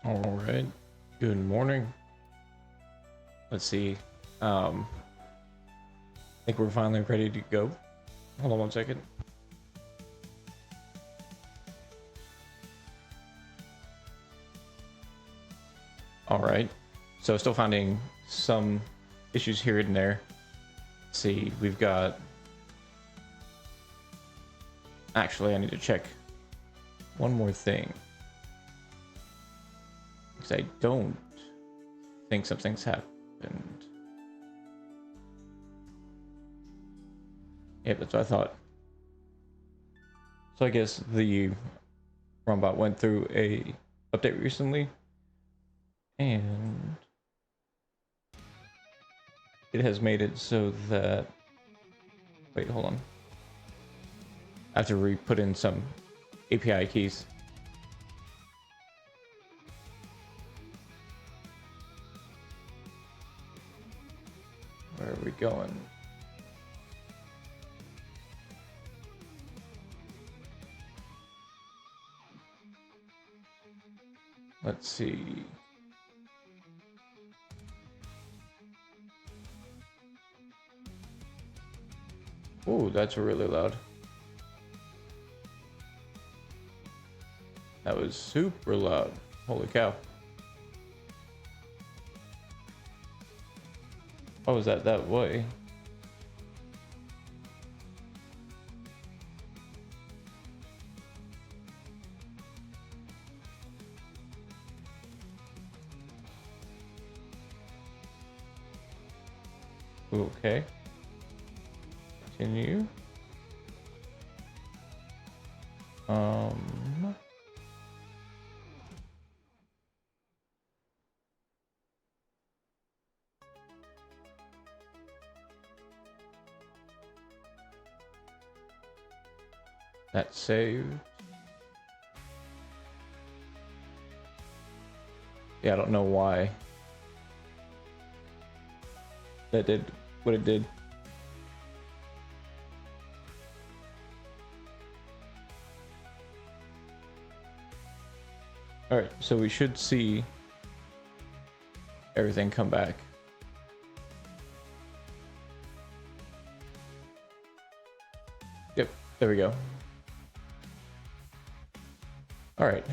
All right. Good morning. Let's see. I think we're finally ready to go. Hold on one second. All right. So still finding some issues here and there. Let's see, we've got... Actually, I need to check one more thing. Because I don't think something's happened. Yep, that's what I thought. So I guess the Rumbot went through a update recently, and it has made it so that... Wait, hold on. I have to re-put in some API keys. Where are we going? Let's see. Oh, that's really loud. That was super loud. Holy cow. Why was that way? Okay. Continue. That saved. Yeah, I don't know why that did what it did. All right, so we should see everything come back. Yep, there we go. All right,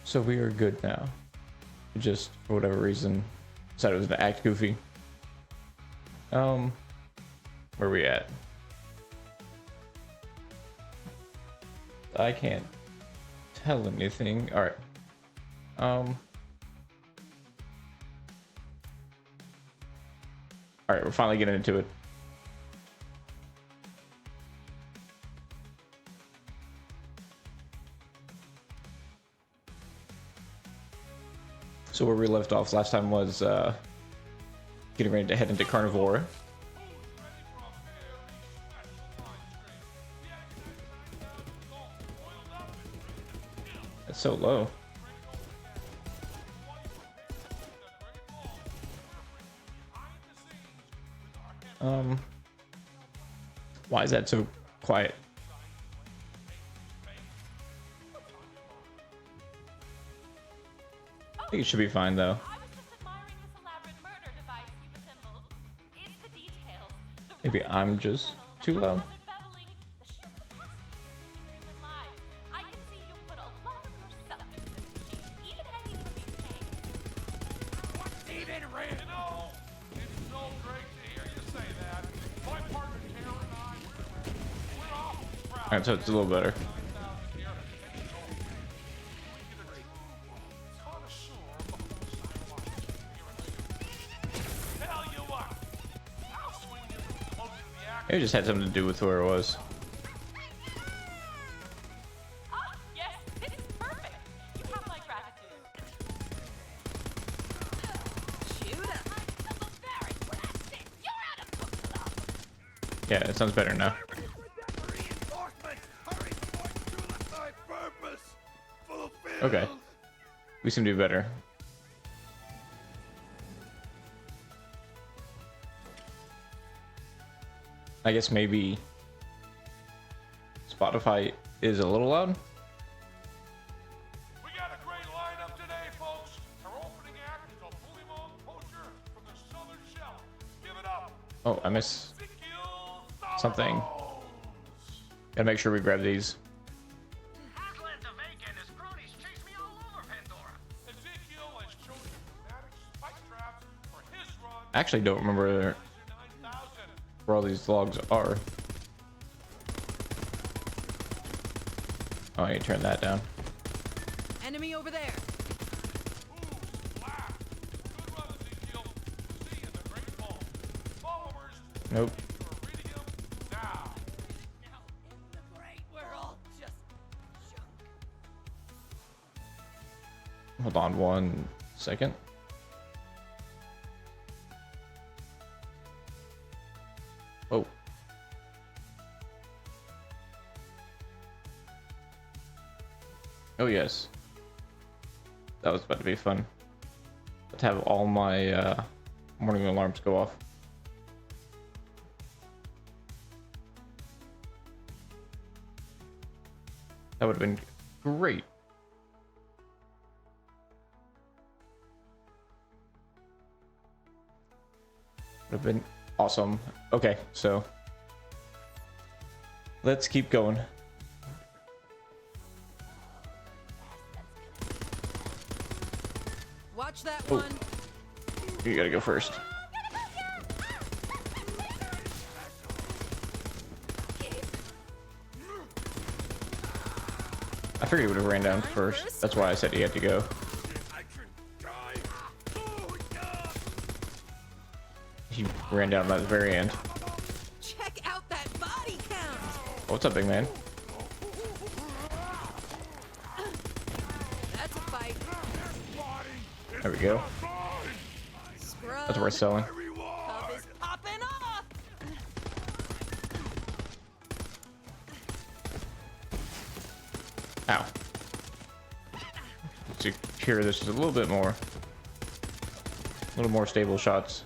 so we are good now. Just for whatever reason, decided it was to act goofy. Where are we at? I can't tell anything. All right. All right, we're finally getting into it. So where we left off last time was getting ready to head into Carnivora. That's so low. Why is that so quiet? I think it should be fine though. Maybe I'm just too loud. Alright, so it's a little better. It just had something to do with where it was. Yeah, it sounds better now. Okay. We seem to do better. I guess maybe Spotify is a little loud. We got a great lineup today, folks. Oh, I missed something. Gotta make sure we grab these. Aslan's Awaken, his cronies chase me all over Pandora. Ezekiel has chosen dramatic spike traps for his run. I actually don't remember 9,000. where all these logs are. Oh, I need to turn that down. Enemy over there. Ooh, blast. Good run, Ezekiel. See you in the Great Ball. Followers, Nope. you are reading him now. Now in the great, we're all just junk. Hold on 1 second. Oh. Oh yes. That was about to be fun. Let's have all my morning alarms go off. That would have been great. Would have been awesome. Okay, so let's keep going. Watch that Oh. one. You gotta go first. I figured he would have ran down first. That's why I said he had to go. He ran down at the very end. Check out that body count. Oh, what's up, big man? That's a fight. There we go. Scrub. That's worth selling. Cup is popping off. Ow. Secure this just a little bit more. A little more stable shots.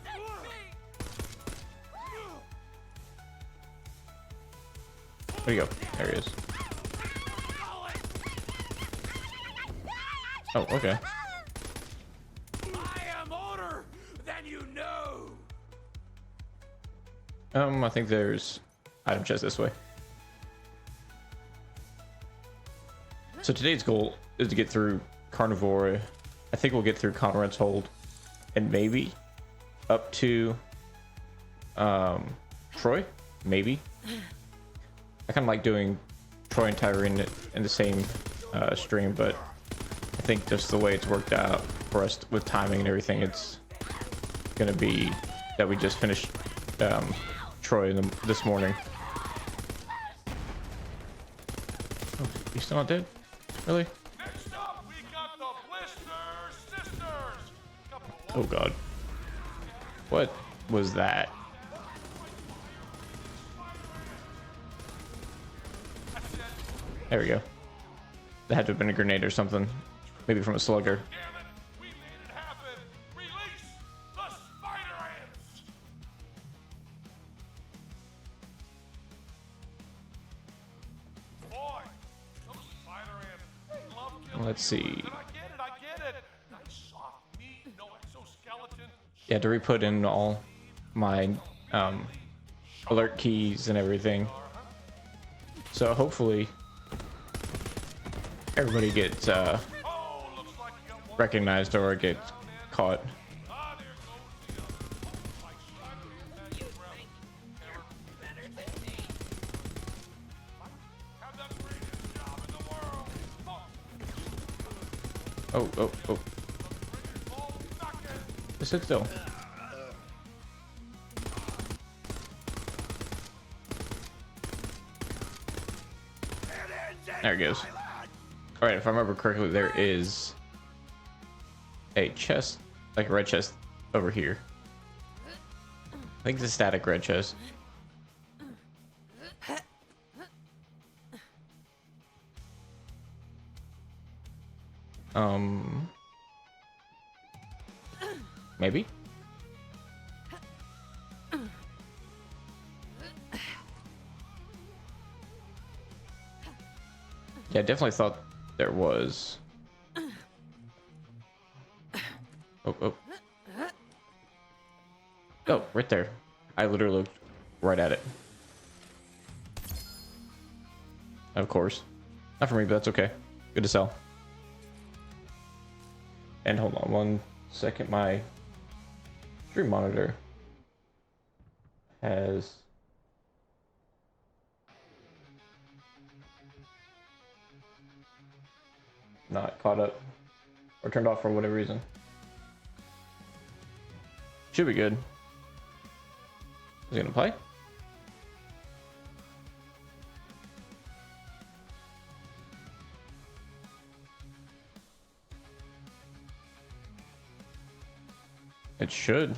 Where'd he go? There he is. Oh, okay. I am older than you know. I think there's item chest this way. So today's goal is to get through Carnivora. I think we'll get through Conrad's Hold, and maybe up to Troy. Maybe. I kind of like doing Troy and Tyreen in the same stream, but I think just the way it's worked out for us with timing and everything, it's gonna be that we just finished Troy this morning. Oh, you still not dead? Really? Next up, we got the Blister Sisters. Oh god. What was that? There we go. That had to have been a grenade or something. Maybe from a slugger. Damn it, we made it happen. Release the Spider Ants. Boy, those Spider Ants, they love killing Let's see. you. I get it. Nice soft meat, no exoskeleton. Yeah, to re-put in all my alert keys and everything. So hopefully everybody gets Oh, looks like you got one. recognized or gets caught. Ah, there goes the other. Like Spider-Man, you think Better than me. have the greatest job in the world. Oh. Oh, knocking. Just sit still. There it goes. Alright, if I remember correctly, there is a chest, like a red chest over here. I think it's a static red chest. Maybe? Yeah, I definitely thought there was. Oh. Oh, right there. I literally looked right at it. Of course. Not for me, but that's okay. Good to sell. And hold on one second. My stream monitor has not caught up or turned off for whatever reason. Should be good. Is it gonna play? It should.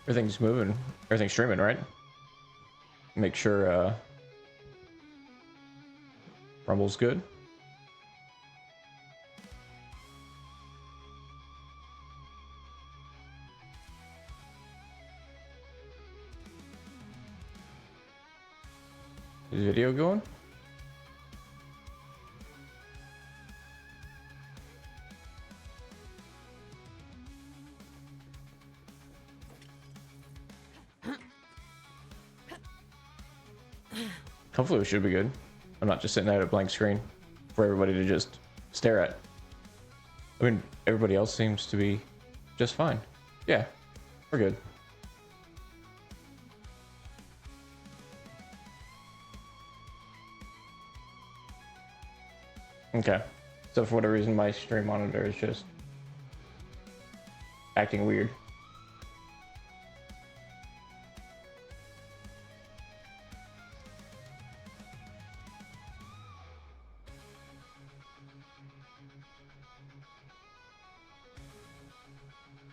Everything's moving. Everything's streaming, right? Make sure Rumble's good. Is video going? Hopefully we should be good. I'm not just sitting at a blank screen for everybody to just stare at. I mean, everybody else seems to be just fine. Yeah, we're good. Okay. So for whatever reason, my stream monitor is just acting weird.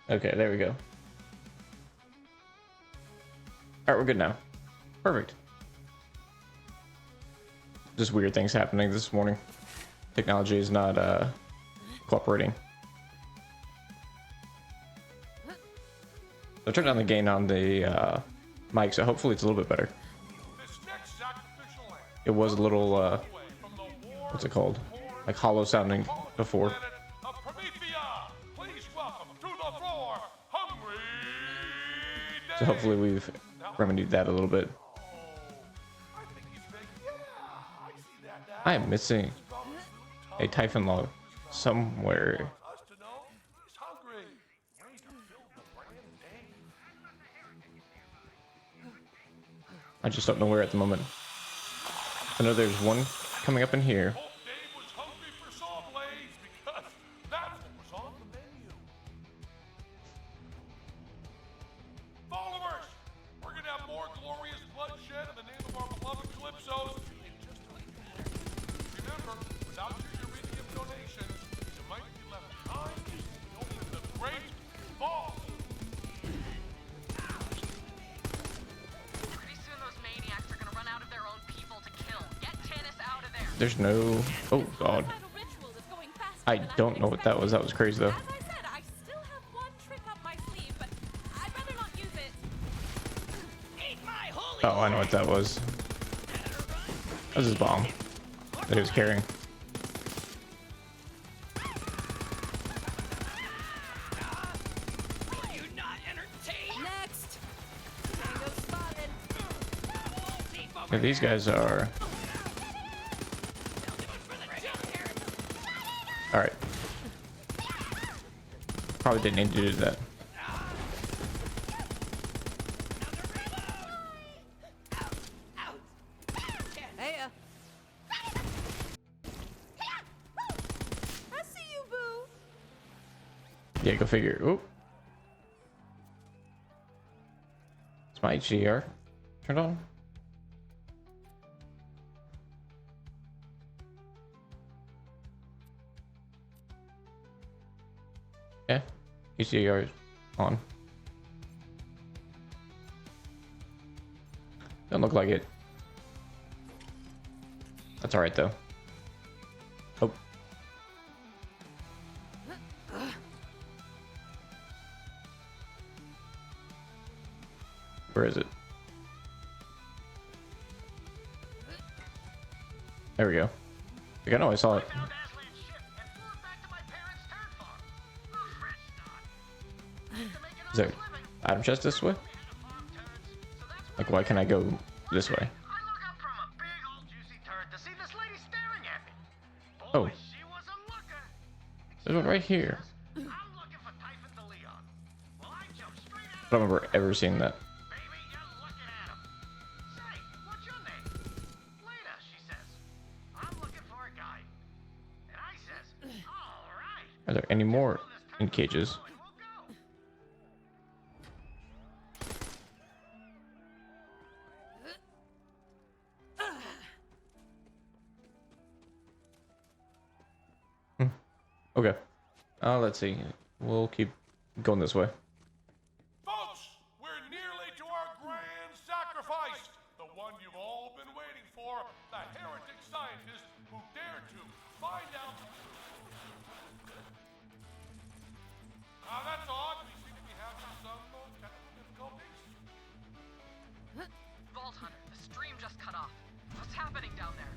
Okay, there we go. Alright, we're good now. Perfect. Just weird things happening this morning. Technology is not cooperating. I turned down the gain on the mic, so hopefully it's a little bit better. It was a little what's it called? Like hollow sounding before. So hopefully we've remedied that a little bit. I am missing a Typhon log somewhere. I just don't know where at the moment. I know there's one coming up in here. There's no... Oh, God. I don't know what that was. That was crazy, though. Oh, I know what that was. That was his bomb that he was carrying. Yeah, these guys are... Alright. Probably didn't need to do that. I see you, boo. Yeah, go figure. Oop. Is my HDR turned on? Yeah, HDR is on. Don't look like it. That's alright though. Oh. Where is it? There we go. I know I saw it. Is there item chest this way? Like, why can't I go this way? I look up from a big old juicy turd to see this lady staring at me. Oh. Boy, she was a looker. There's one right here. I'm looking for Typhon de Leon. Well, I jumped straight I at don't him. remember ever seeing that. Baby, you're looking at him. Say, what's your name? Leda, she says. I'm looking for a guy. And I says, all right. Are there any more in cages? And we'll go. Okay. Let's see. We'll keep going this way. Folks, we're nearly to our grand sacrifice. The one you've all been waiting for. The heretic scientist who dared to find out. That's odd. We seem to be having some technical difficulties. Vault Hunter, the stream just cut off. What's happening down there?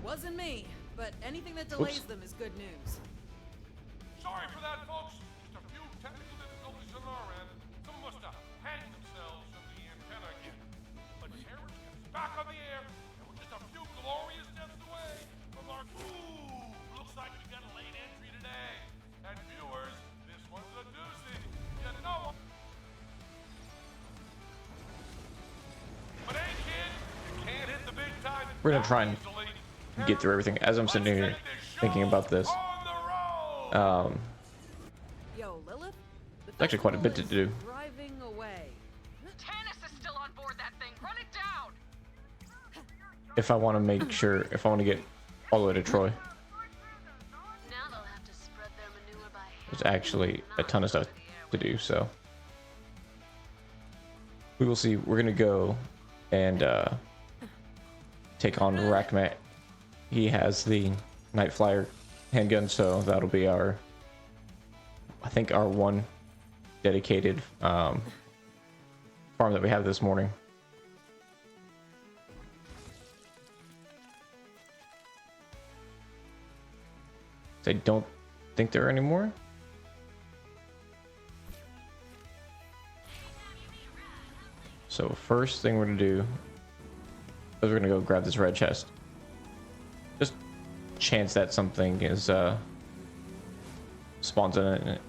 Wasn't me, but anything that delays them is good news. Sorry for that, folks. Just a few technical difficulties on our end. Someone must have hanged themselves in the antenna again. But Terror's back on the air, and we're just a few glorious deaths away from our... Ooh, looks like we got a late entry today. And viewers, this one's a doozy. You know... But hey, kid, you can't hit the big time. We're gonna try and get through everything as I'm sitting here thinking about this. Yo, Lilith? The It's actually quite a bit to festival do. is driving away. Tanis is still on board that thing. Run it down. If I want to make sure, if I want to get all the way to Troy, Now they'll have to spread their manure by hand. there's actually a ton of stuff to do. So we will see. We're gonna go and take on Rackmat. He has the Night Flyer handgun, so that'll be our, I think, our one dedicated farm that we have this morning. I don't think there are any more. So first thing we're gonna do is we're gonna go grab this red chest. Just chance that something is spawns in it.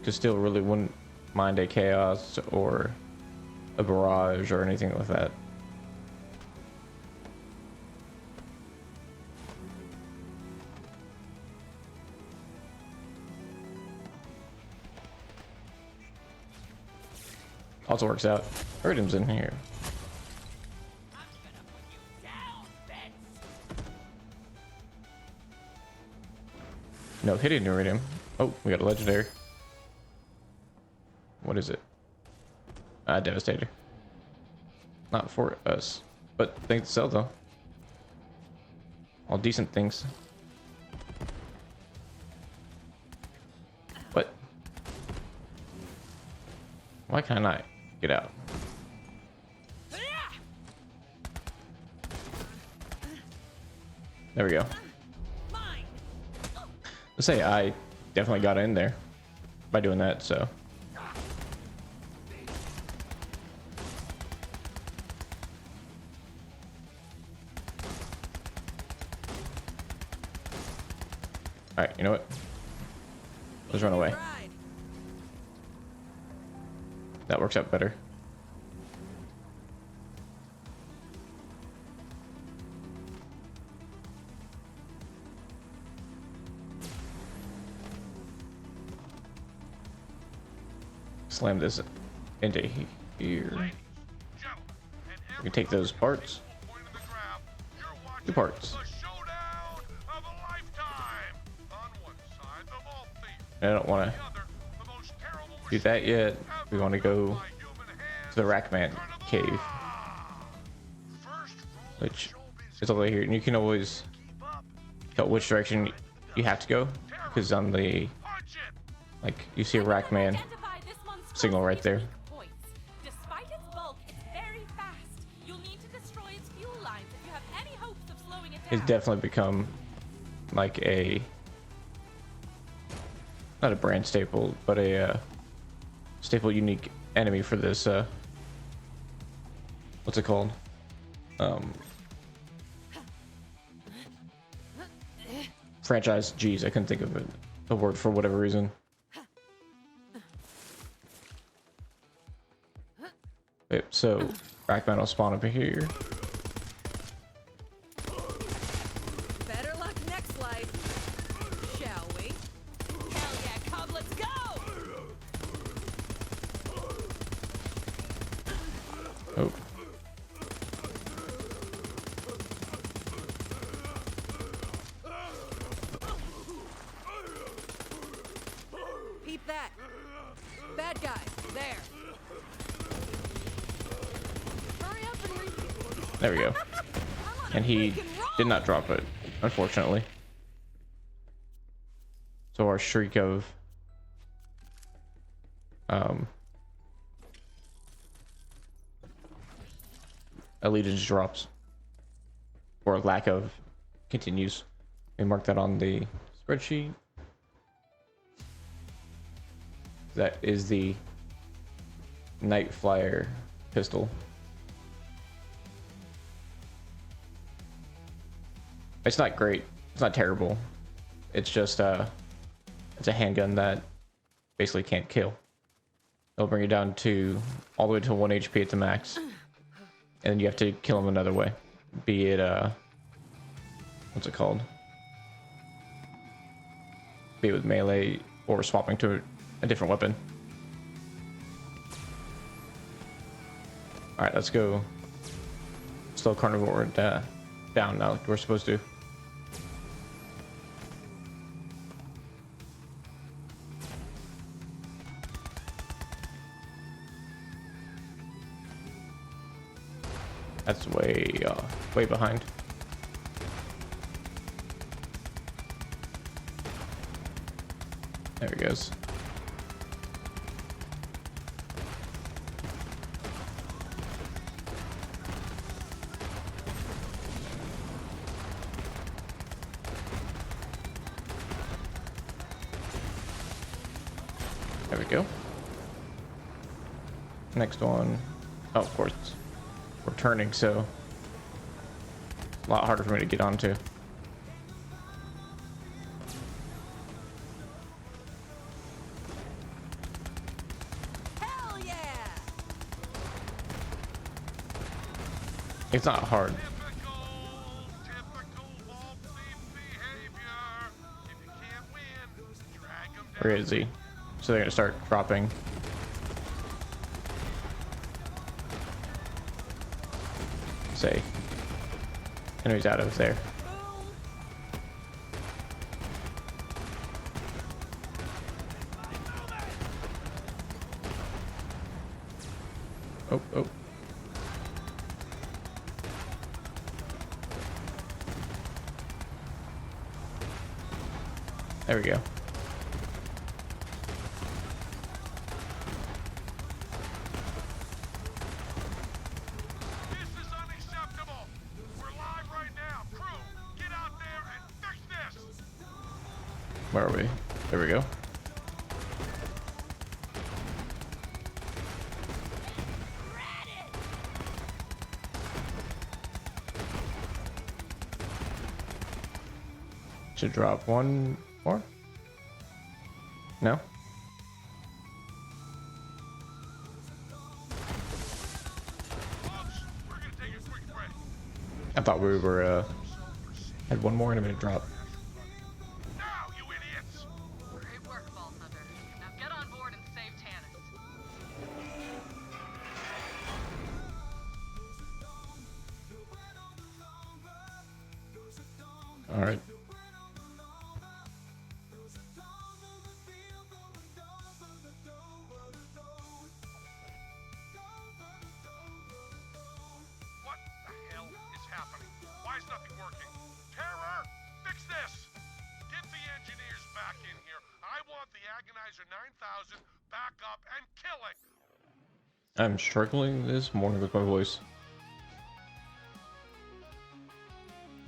Cause still really wouldn't mind a chaos or a barrage or anything like that. Also works out. Iridium's in here. I'm gonna put you down, Vince. No hidden iridium. Oh, we got a legendary. What is it? Devastator. Not for us, but things to sell though. All decent things. What? Why can't I get out? There we go. Mine. Let's say I definitely got in there by doing that, so. Alright, you know what? Let's run away. Ride. That works out better. Slam this into here. We can take those parts. Two parts. I don't want to do that yet. We want to go to the Rackman cave, which is over here, and you can always tell which direction you have to go, because on the, like, you see a Rackman signal right there. Despite its bulk, it's very fast. You'll need to destroy its fuel lines if you have any hopes of slowing it down. It's definitely become like a, not a brand staple, but a staple unique enemy for this what's it called? Franchise. Jeez, I couldn't think of a word for whatever reason. Wait, so Rackman will spawn up here. Better luck next life, shall we? Hell yeah, Cub, let's go! Oh. Peep that. Bad guy, there. Hurry up and There we go. And he did not drop it, unfortunately. So our streak of allegiance drops, or lack of continues. We mark that on the spreadsheet. That is the Night Flyer pistol. It's not great. It's not terrible. It's just it's a handgun that basically can't kill. It'll bring you down to all the way to 1 HP at the max, and then you have to kill him another way. Be it what's it called? Be it with melee or swapping to a different weapon. All right, let's go. Slow Carnivora down now, like we're supposed to. That's way behind. There he goes. There we go. Next one. Oh, of course. We're turning, so a lot harder for me to get onto. Hell yeah! It's not hard. Typical Wolf-themed behavior. If you can't win, drag 'em down. Where is he? So they're gonna start dropping. Say, enemies out of there. Oh, oh. There we go. This is unacceptable. We're live right now. Crew, get out there and fix this. Where are we? There we go. Should drop one more? No? Folks, we're gonna take a quick break. I thought we were had one more enemy to drop. Now, you idiots. Great work, Vault Hunter. Now get on board and save Tannis. All right. What the hell is happening? Why is nothing working? Terror, fix this. Get the engineers back in here. I want the Agonizer 9000 back up and killing. I'm struggling this morning with my voice.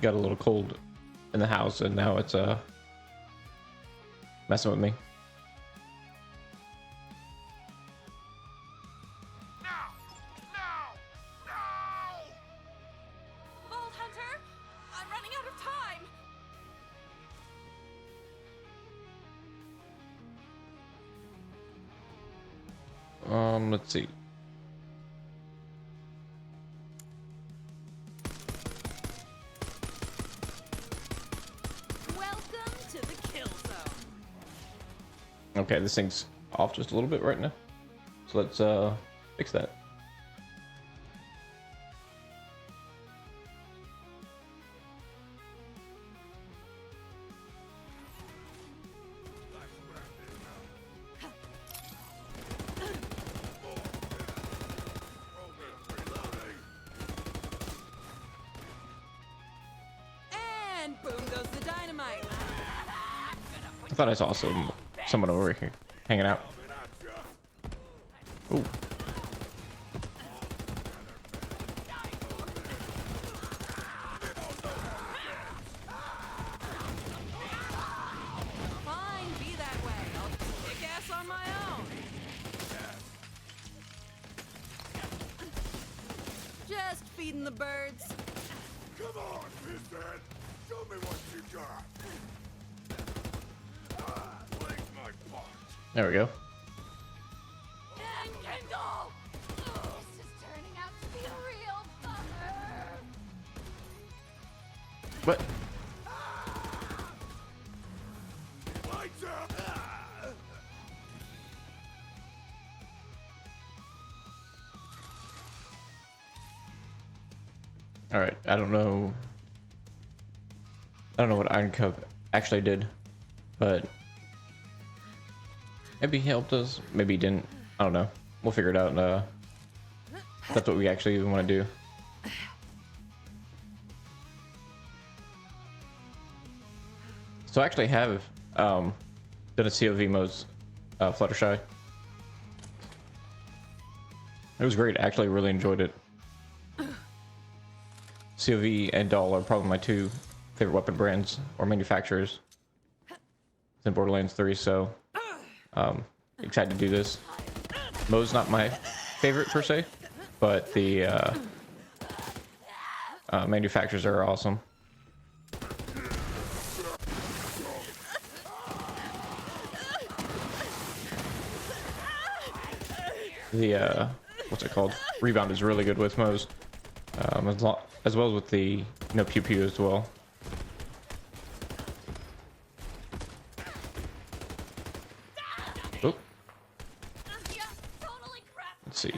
Got a little cold in the house, and now it's messing with me. Let's see. Welcome to the kill zone. Okay, this thing's off just a little bit right now. So let's fix that. And boom goes the dynamite. I thought I saw someone over here hanging out. Ooh. Fine, be that way. I'll kick ass on my own. Just feeding the birds. Come on, Pisshead! Show me what you got! Blink my butt! There we go. And Kendall! This is turning out to be a real bummer. What? Lights out! All right. I don't know what Iron Cup actually did, but maybe he helped us. Maybe he didn't. I don't know. We'll figure it out. That's what we actually want to do. So I actually have done a COV Moze Fluttershy. It was great. I actually really enjoyed it. COV and Dahl are probably my two favorite weapon brands or manufacturers in Borderlands 3, so excited to do this. Moze's not my favorite per se, but the manufacturers are awesome. The what's it called? Rebound is really good with Moze, as well as with the pew pew as well. Oop. Let's see.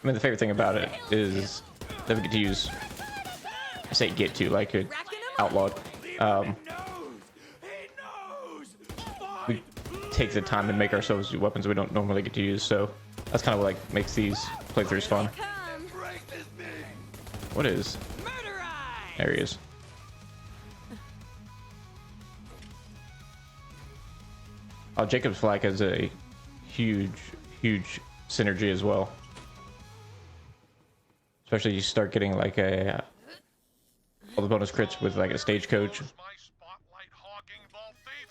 I mean, the favorite thing about it is that we get to use, I say get to, like it outlawed. We take the time to make ourselves do weapons we don't normally get to use, so that's kind of what like makes these playthroughs fun. What is? There he is. Oh, Jacob's Flag has a huge synergy as well. Especially you start getting like all the bonus crits with like a stagecoach. My spotlight hogging ball thief.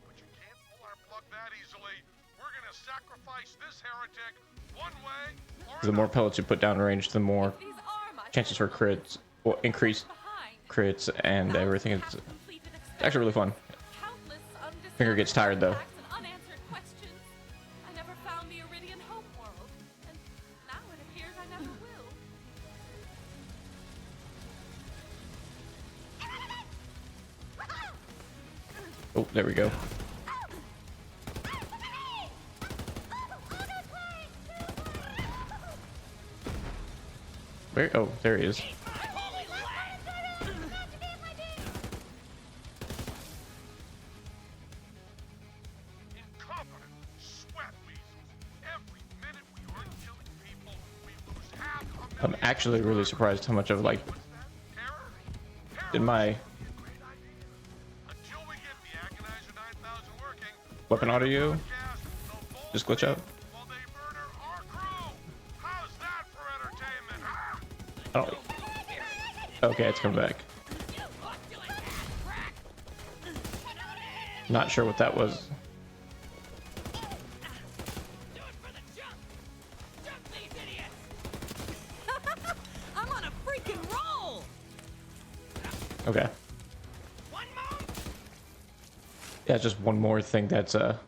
But you can't pull our plug that easily. We're gonna sacrifice this heretic one way or The more pellets you put down range, the more These are my chances for crits, well, increased behind. crits and everything. It's Completed actually really fun. countless Finger gets tired though. facts and unanswered questions. I never found the Iridian homeworld, and now it appears I never will. Oh, there we go. Where? Oh, there he is. incompetent sweat weasels. Every minute we aren't killing people, we lose half a I'm million. actually really surprised how much of like Terror? in my Great idea. Until we get the Agonizer 9000 working, weapon audio gas, no bolts, just glitch out. while they murder our crew. How's that for entertainment? Ah! I don't. Okay, it's come back. Not sure what that was. I'm on a freaking roll. Okay. One move, Yeah, just one more thing that's what's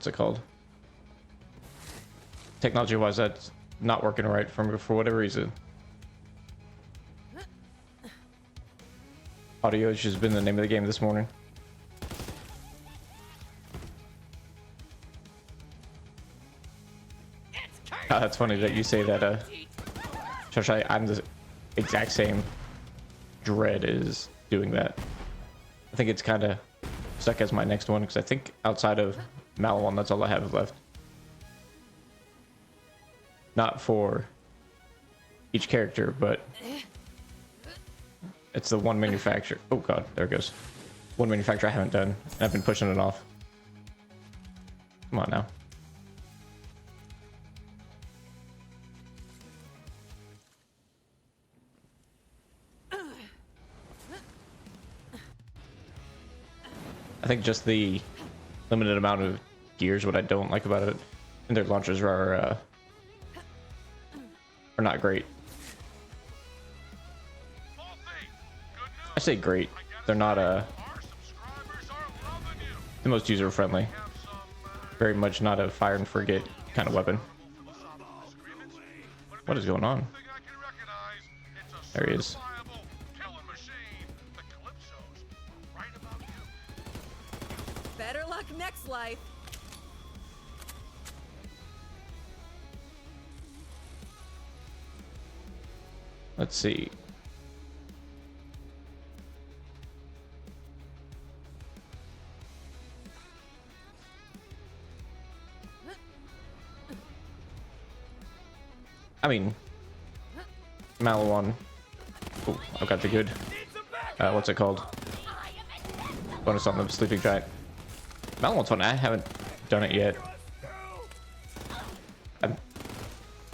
it called? Technology wise, that's not working right for me for whatever reason. Audio has just been the name of the game this morning. Oh, that's funny that you say that, Josh. I'm the exact same. Dread is doing that. I think it's kind of stuck as my next one because I think outside of Malawan, that's all I have left. Not for each character, but it's the one manufacturer. Oh god, there it goes. One manufacturer I haven't done, and I've been pushing it off. Come on now. I think just the limited amount of gears, what I don't like about it, and their launchers are not great. I say great. They're not the most user friendly. Very much not a fire and forget kind of weapon. What is going on? There he is. Better luck next life. Let's see. I mean, Malawan. Oh, I've got the good. What's it called? Bonus on the sleeping giant. Malawan's fun. I haven't done it yet. I've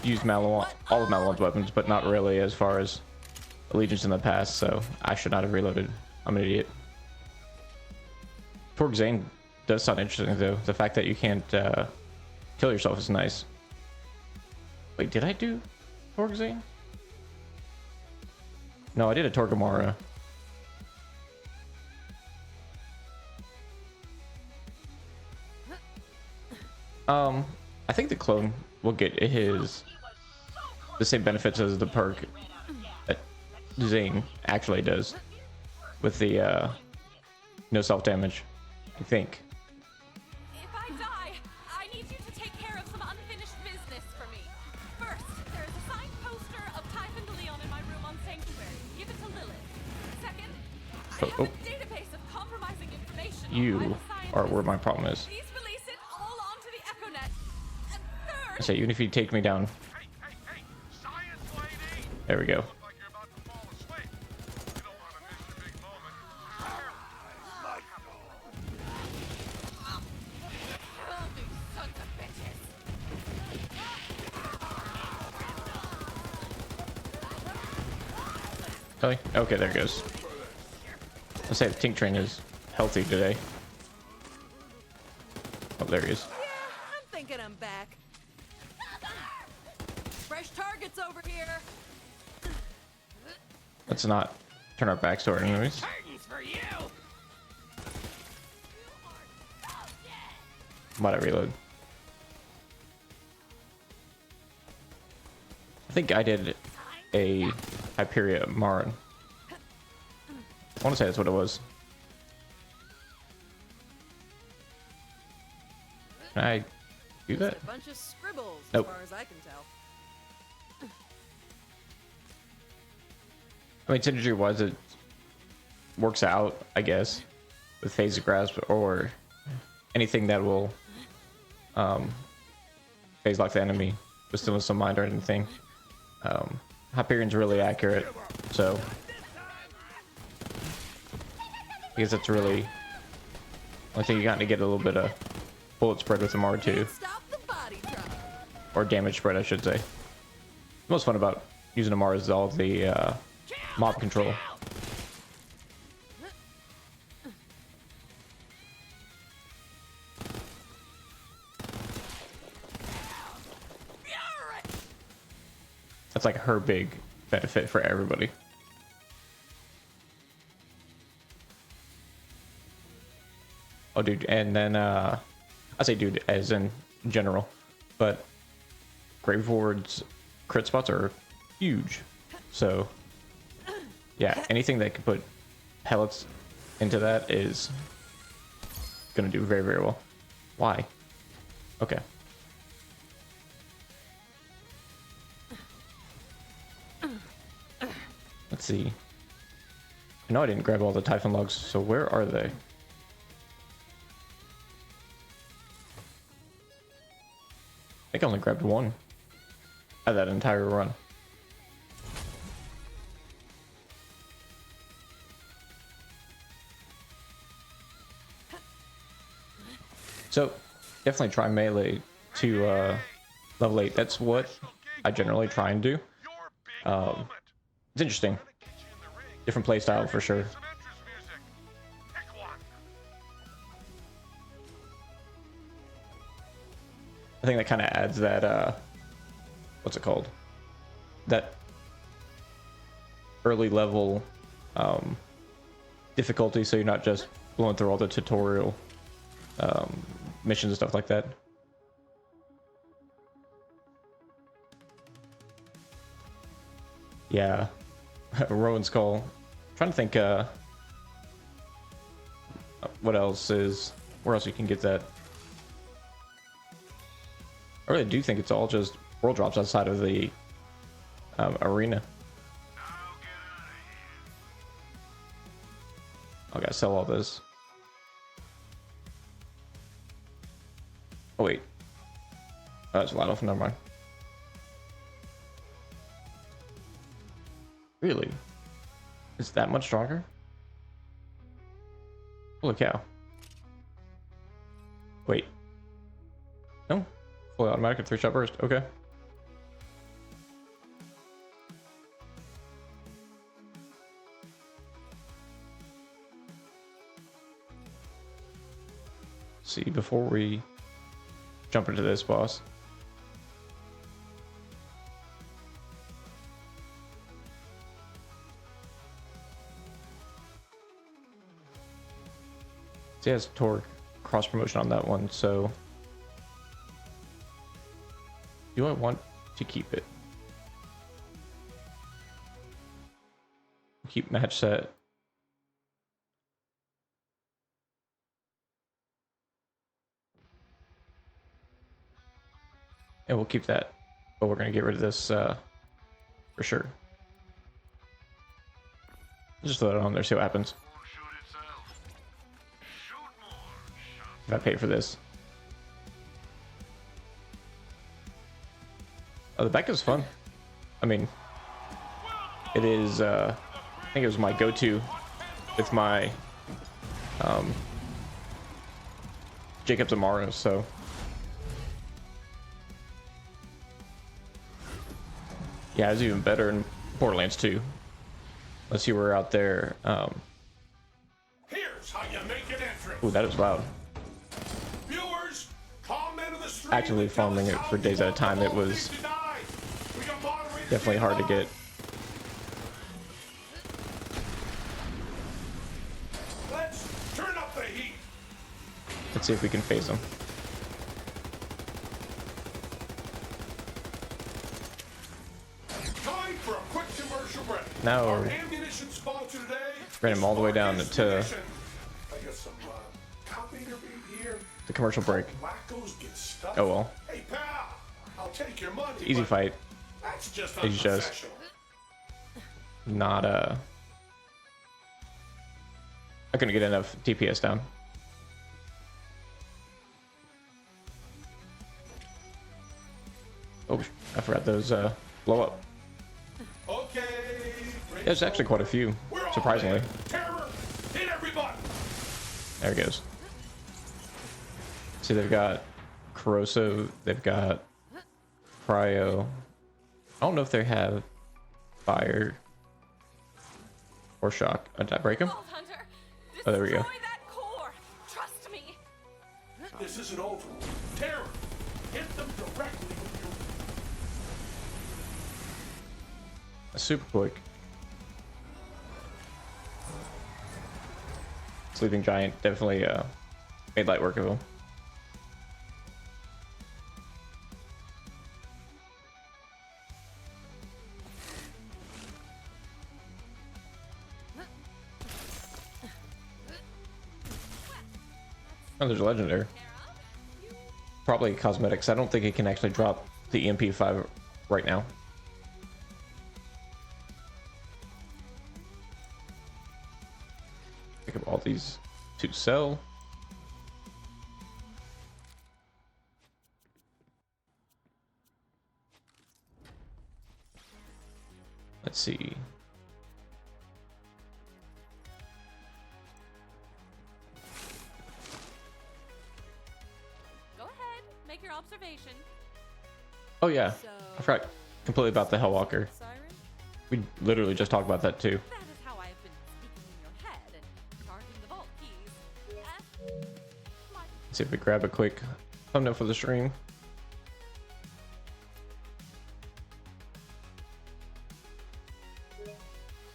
used Malawan, all of Malawan's weapons, but not really as far as allegiance in the past, so I should not have reloaded. I'm an idiot. Torg Zane does sound interesting, though. The fact that you can't kill yourself is nice. Wait, did I do Torg Zane? No, I did a Torgamora. I think the clone will get the same benefits as the perk that Zane actually does with the no self damage, I think. If I die, I need you to take care of some unfinished business for me. First, there is a signed poster of Typhon de Leon in my room on Sanctuary. Give it to Lilith. Second, I have a database of compromising information. You are where my problem is. Please release it all onto the Echonet. And third, I say, even if you take me down. There we go. Really? Okay, there it goes. Let's say the Tink Train is healthy today. Oh, there he is. Yeah, I'm thinking I'm back. Fresh targets over here. Let's not turn our backs to our enemies. Might I reload? I think I did a Hyperia Marin. I want to say that's what it was. Can I do that? A bunch of scribbles, Nope. as far as I can tell. I mean, synergy wise, it works out, I guess, with Phase of Grasp or anything that will phase lock the enemy with Stillness of Mind or anything. Hyperion's really accurate, so I guess that's really I think you got to get a little bit of bullet spread with the R2, Stop the body drop. or damage spread, I should say. The most fun about using Amara is all the mob control. That's like her big benefit for everybody. Oh, dude, and then I say dude as in general, but Grave Ward's crit spots are huge. So yeah, anything that could put pellets into that is gonna do very, very well. Why? Okay. Let's see. I know I didn't grab all the Typhon logs, so where are they? I think I only grabbed one out of that entire run. So definitely try melee to level 8. That's what I generally try and do. It's interesting. Different play style for sure. I think that kind of adds that what's it called? That early level difficulty, so you're not just blowing through all the tutorial missions and stuff like that. Yeah. Rowan's Call. I'm trying to think what else is, where else you can get that. I really do think it's all just world drops outside of the arena. I gotta sell all this. Oh wait, oh, that's a lot off. Never mind. Really? Is that much stronger? Holy cow. Wait. No? Fully automatic and 3-shot burst. Okay. See, before we jump into this boss. See, it has torque cross promotion on that one, so do I want to keep it? Keep match set. And we'll keep that, but we're gonna get rid of this for sure. Just throw it on there, see what happens. If I pay for this. Oh, the back is fun. I mean, it is, I think it was my go-to with my Jacob's Amara, so. Yeah, it's even better in Borderlands 2. Let's see, we're out there. Here's how you make an entrance. Ooh, that is loud. Viewers, comment on the stream. Actively farming it for days at a time, it was definitely hard to get. Let's turn up the heat. Let's see if we can phase them. Time for a quick commercial break. Now Our ammunition sponsor today. ran him all the way down to I got some copy to read here. the commercial break. Wackos get stuck. Oh well. Hey pal, I'll take your money. Easy but fight. That's just It's just unprofessional. not I couldn't get enough DPS down. Oh, I forgot those blow up. Okay. There's actually quite a few, surprisingly. Terror, hit everybody. There it goes. See, they've got corrosive, they've got cryo. I don't know if they have fire or shock. Oh, did I break them? Vault Hunter, Oh, there we go. destroy that core. Trust me. This isn't over. Terror, hit them directly with your... Super quick. Sleeping Giant definitely made light work of him. Oh, there's a legendary. Probably cosmetics. I don't think it can actually drop the EMP5 right now. Pick up all these to sell. Let's see. Go ahead, make your observation. Oh yeah, I forgot completely about the Hellwalker. Siren? We literally just talked about that too. That is how I have been speaking in your head and guarding the vault keys. Let's see if we grab a quick thumbnail for the stream.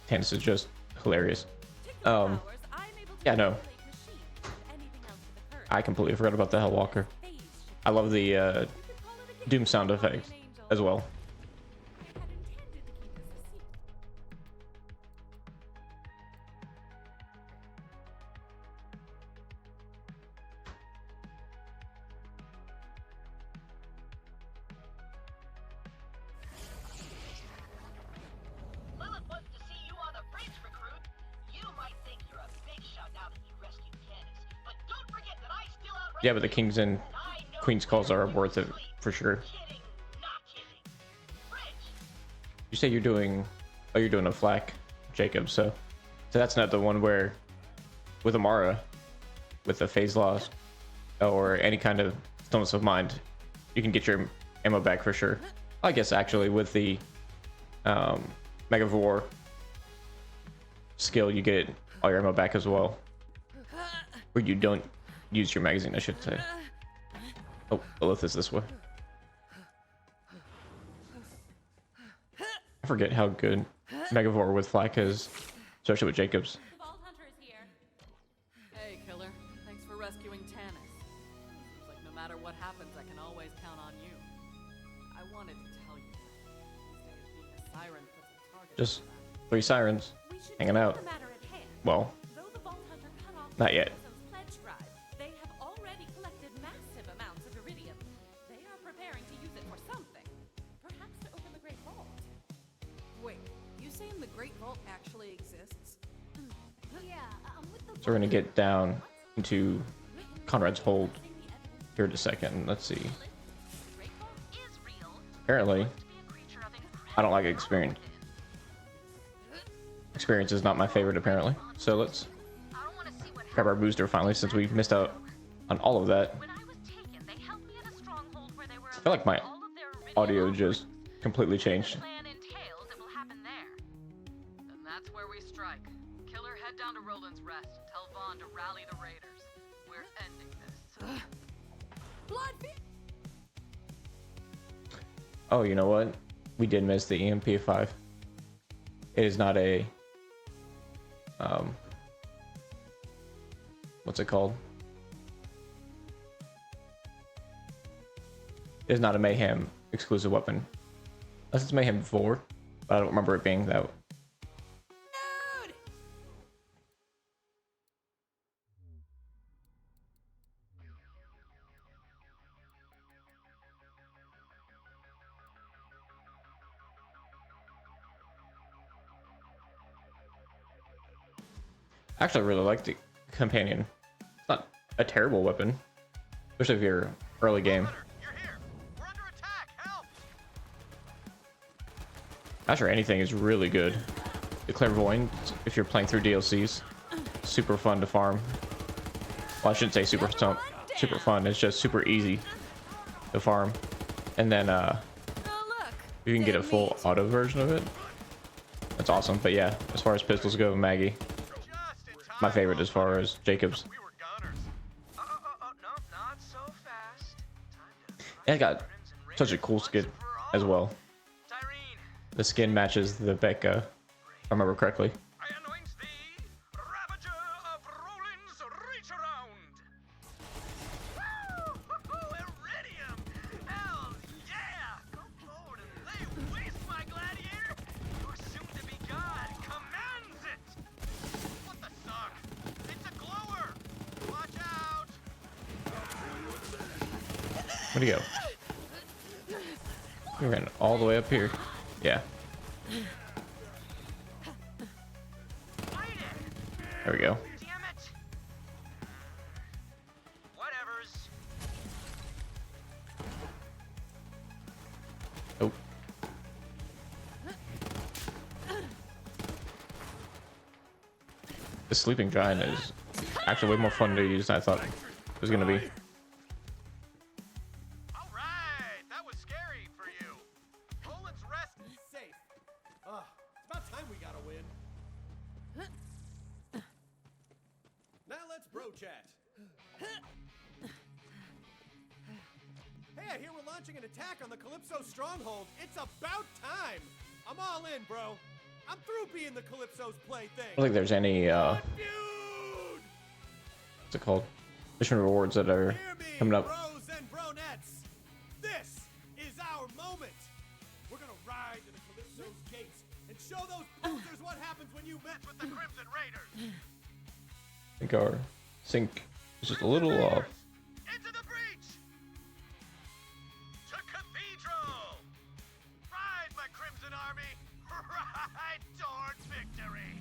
Tannis is just hilarious. Yeah, no. I completely forgot about the Hellwalker. I love the Doom sound effect as well. Yeah, but the Kings and Queens calls are worth it for sure. You say you're doing, oh, you're doing a flak, Jacob. So that's not the one where, with Amara, with the phase loss or any kind of stillness of mind, you can get your ammo back for sure. I guess actually with the Megavore skill, you get all your ammo back as well, or you don't use your magazine, I should say. Oh, Lilith is this way. I forget how good Megavore with flak is, especially with Jacobs. The Vault Hunter is here. Hey, Killer. Thanks for rescuing Tannis. Seems like no matter what happens, I can always count on you. I wanted to tell you, instead of being a siren puts a target Just on your back. 3 sirens We should hanging do out. the matter at hand. Well, Though the Vault Hunter cut off not yet. Jerusalem's pledge drive, they have already collected massive amounts of iridium. They are preparing to use it for something. Perhaps to open the Great Vault. Wait, you saying the Great Vault actually exists? Yeah, with the So we're gonna get down into Conrad's hold here in a second. Let's see. Great Vault is real. Apparently, To be a creature of I don't like experience. Experience is not my favorite, apparently. So let's I don't want to see what grab our booster finally, since we missed out on all of that. When I was taken, they held me at a stronghold where they were I feel like my all of their iridium audio offerings. just completely The changed. plan entails it will happen there. And that's where we strike. Killer, head down to Roland's Rest. Tell Vaughn to rally the raiders. We're ending this. Oh, you know what? We did miss the EMP5. It is not a what's it called? It is not a Mayhem exclusive weapon. Unless it's Mayhem 4, but I don't remember it being that. Actually, I really like the companion. It's not a terrible weapon, especially if you're early game. You're here. We're under attack. Help! Actually, anything is really good. The Clairvoyant, if you're playing through DLCs, super fun to farm. Well, I shouldn't say super fun. It's just super easy to farm. And then you can get a full auto version of it. That's awesome. But yeah, as far as pistols go, Maggie, Just in time. my favorite as far as Jacobs. We were gunners. No, not so fast. Time to And it got such a cool skin as well. Tyreen, The skin matches the Becca, if I remember correctly. I anoint thee, Ravager of Roland's Reach Around. Where'd he go? We ran all the way up here. Yeah. There we go. Damn it! Whatevers. Oh. The sleeping giant is actually way more fun to use than I thought it was gonna be. All right, that was scary for you. Roland's rest. Safe. It's about time we got a win. Now let's bro chat. Hey, I hear we're launching an attack on the Calypso stronghold. It's about time. I'm all in, bro. I'm through being the Calypso's plaything. I don't think there's any what's it called? Mission rewards that are Hear me, coming up. bros and bronettes. This is our moment. We're gonna ride to the Calypso's gates and show those posers what happens when you mess with the Crimson Raiders. I think our sync is just a little off. Into the breach. To Cathedral. Ride, my Crimson Army. Ride towards victory.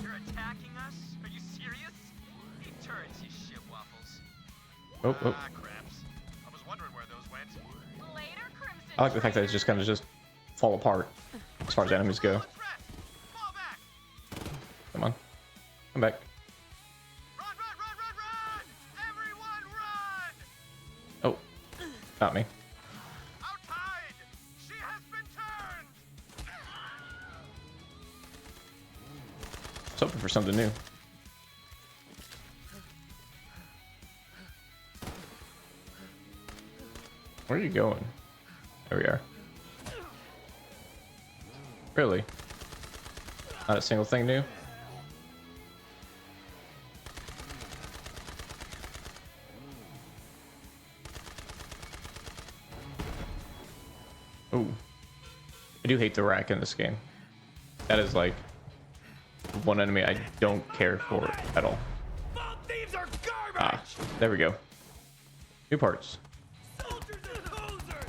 You're attacking us? Are you serious? He turns his shit waffles. Oh, oh. Ah, craps. I was wondering where those went. Later, Crimson. I like the fact that it's just kind of just fall apart as far as enemies go. Let's rest. Fall back. Come on, come back. Run, run, run, run, run! Everyone run! Oh, got me. Outside! She has been turned! I was hoping for something new. Where are you going? There we are. Really? Not a single thing new? Ooh. I do hate the rack in this game. That is like one enemy I don't care for at all. Thieves are garbage! Ah, there we go. New parts. Soldiers and posers!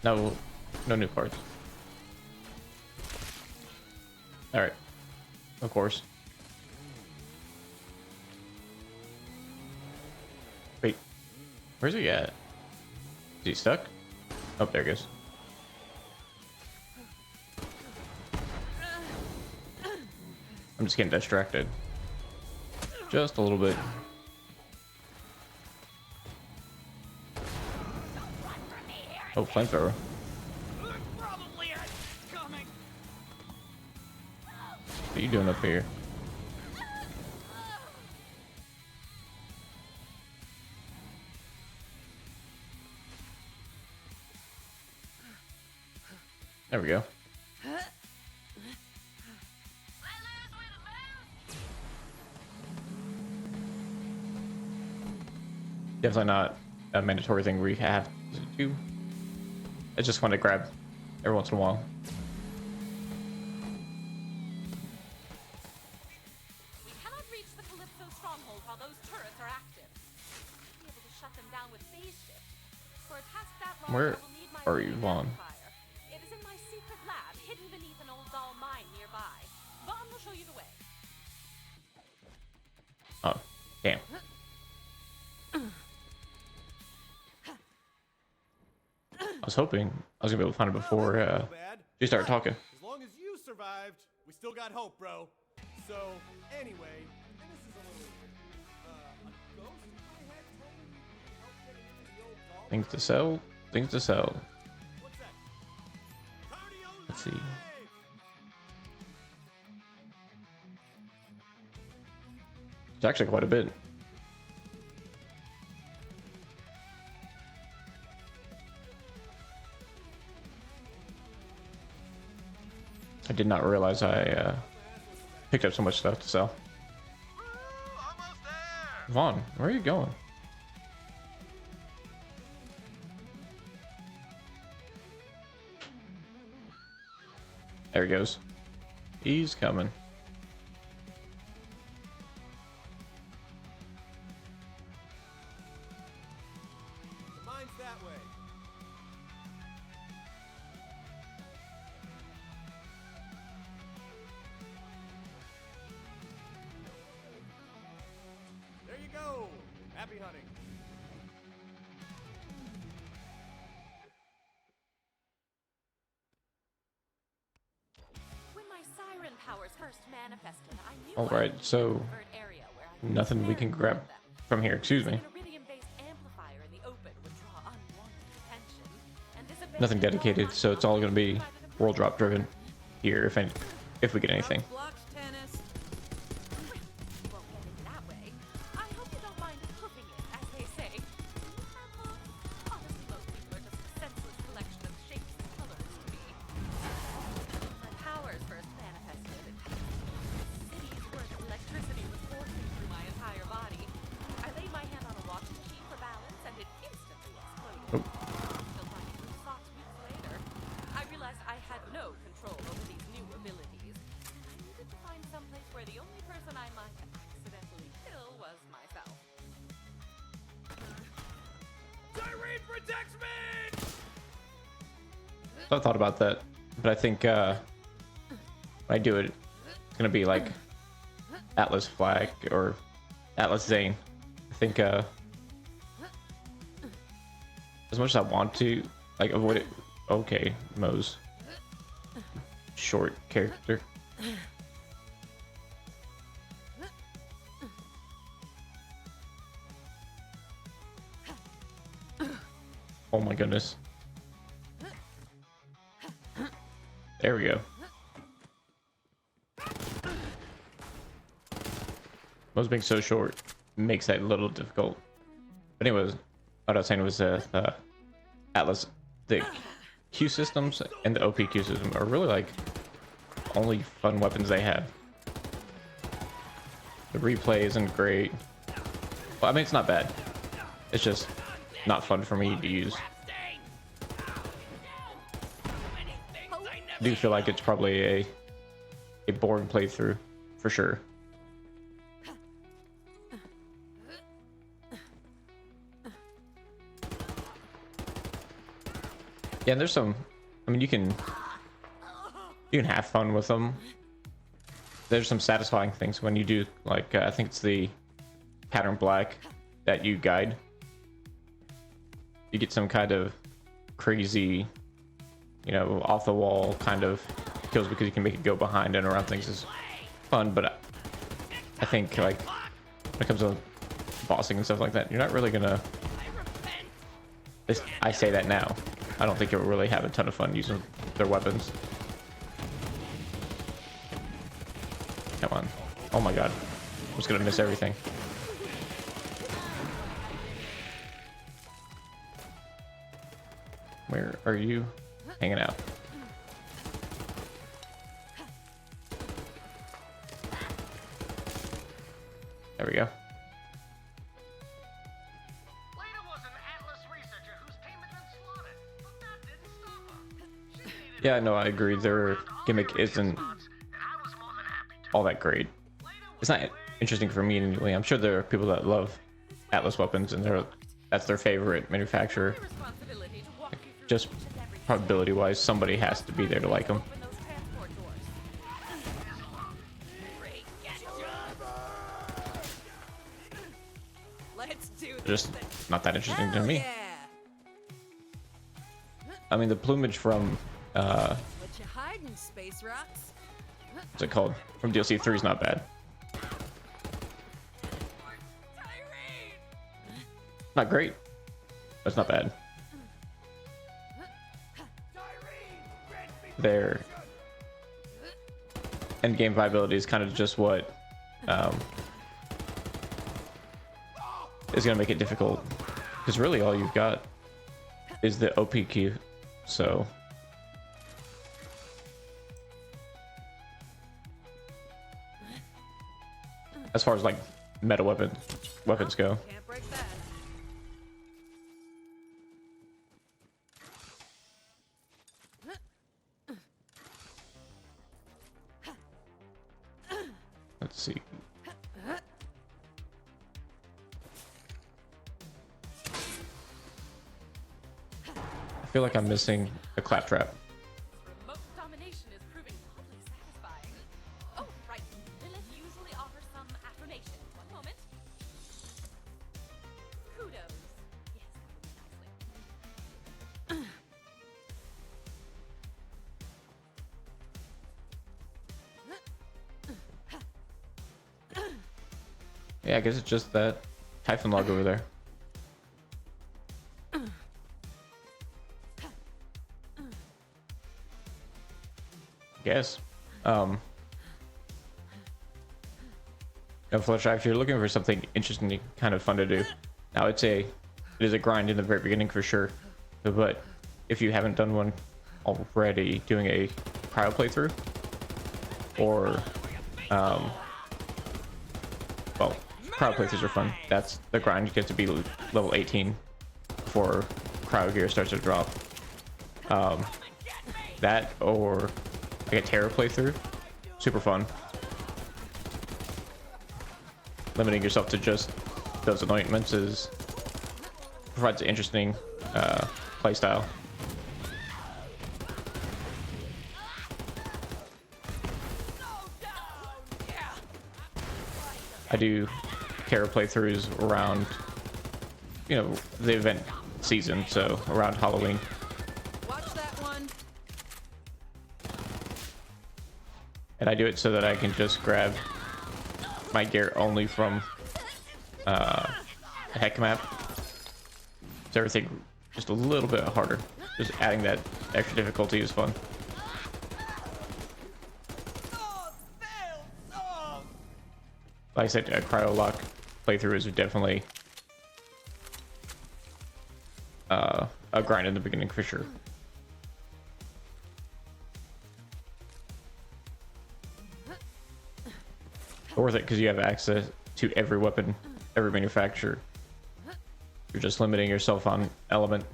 No, no new parts. All right, of course. Wait, where's he at? Is he stuck? Oh, there he goes. I'm just getting distracted. Just a little bit. Oh, flamethrower. Probably had coming. What are you doing up here? There we go. Definitely not a mandatory thing we have to do. I just want to grab every once in a while. We cannot reach the Calypso stronghold while those turrets are active. Be able to shut them down with phase shift. For a task that large, Where I will need my are you, own Vaughn? amplifier. It is in my secret lab, hidden beneath an old Dahl mine nearby. Vaughn will show you the way. Oh, damn. I was hoping I was gonna be able to find it before Not bad. you started talking. As long as you survived, we still got hope, bro. So, anyway, and this is a little a ghost in my head told me you need help getting into the old Dahl Things to mine. sell. Things to sell. What's that? Cardio's Let's see. live! It's actually quite a bit. I did not realize I picked up so much stuff to sell. Woo! Almost there! Vaughn, where are you going? There he goes. He's coming. The mine's that way. There you go. Happy hunting. When my siren powers first manifested, I knew All I right, needed so a covert area where I could nothing we can grab from here. Excuse me. An iridium-based amplifier in the open would draw unwanted attention, and this Nothing abandoned dedicated, so it's all going to be world drop driven here if we get anything. Blocked tennis. You won't get it that way. I hope you don't mind hoofing it, as they say. Honestly, most people are just a senseless collection of shapes and colors to me. My powers first manifested. Cities worth of electricity was coursing through my entire body. I laid my hand on a watch machine for balance, and it instantly exploded. Still finding loose socks weeks later, I realized I had no control over these new abilities. I needed to find someplace where the only person I might accidentally kill was myself. Tyreen protects me! So I thought about that, but I think when I do it, it's gonna be like Atlas Flag or Atlas Zane. I think as much as I want to like avoid it. Okay, Moze, short character. Oh my goodness. There we go. Moze being so short makes that a little difficult. But anyways, what I was saying was Atlas, the Q systems and the OPQ system are really like only fun weapons they have. The replay isn't great. Well, I mean, it's not bad. It's just not fun for me to use. I do feel like it's probably a boring playthrough for sure. Yeah, and there's some, I mean, you can have fun with them. There's some satisfying things when you do, like I think it's the pattern black that you guide. You get some kind of crazy, you know, off the wall kind of kills because you can make it go behind and around things is fun. But I think like when it comes to bossing and stuff like that, you're not really gonna. I say that now. I don't think you'll really have a ton of fun using their weapons. Come on. Oh my god. I'm just gonna miss everything. Where are you hanging out? There we go. Leda was an Atlas researcher whose team had been slaughtered, but that didn't stop her. She needed Yeah, no, I agree. Their gimmick isn't and I was more than happy to. all that great. It's not interesting for me anyway. I'm sure there are people that love Atlas weapons and that's their favorite manufacturer. My responsibility to walk you through Just each and every probability wise, somebody has to be there to like them. open those transport doors. Great, get Let's do They're this. just not that interesting to Hell me. yeah. I mean, the plumage from What you hiding, Space Rocks? what's it called? From DLC 3 is not bad. Not great, but it's not bad. Their end game viability is kind of just what is going to make it difficult, because really all you've got is the OPQ. So as far as like meta weapons go. Can't break that. Let's see. I feel like I'm missing a claptrap. Remote domination is proving oddly satisfying. Oh, right. Lilith usually offers some affirmation. One moment. Kudos. Yes, nicely. Yeah, I guess it's just that Typhon log over there. Guess. No, Fletcher, if you're looking for something interesting, kind of fun to do, now it's it is a grind in the very beginning for sure. But if you haven't done one already, doing a cryo playthrough, or well, cryo playthroughs are fun. That's the grind. You get to be level 18 before cryo gear starts to drop. That or like a Terror playthrough, super fun. Limiting yourself to just those anointments provides an interesting playstyle. I do Terror playthroughs around, you know, the event season, so around Halloween. Watch that one. And I do it so that I can just grab my gear only from a heck map. So everything just a little bit harder. Just adding that extra difficulty is fun. Like I said, a cryo lock playthrough is definitely a grind in the beginning for sure. Worth it because you have access to every weapon, every manufacturer. You're just limiting yourself on element.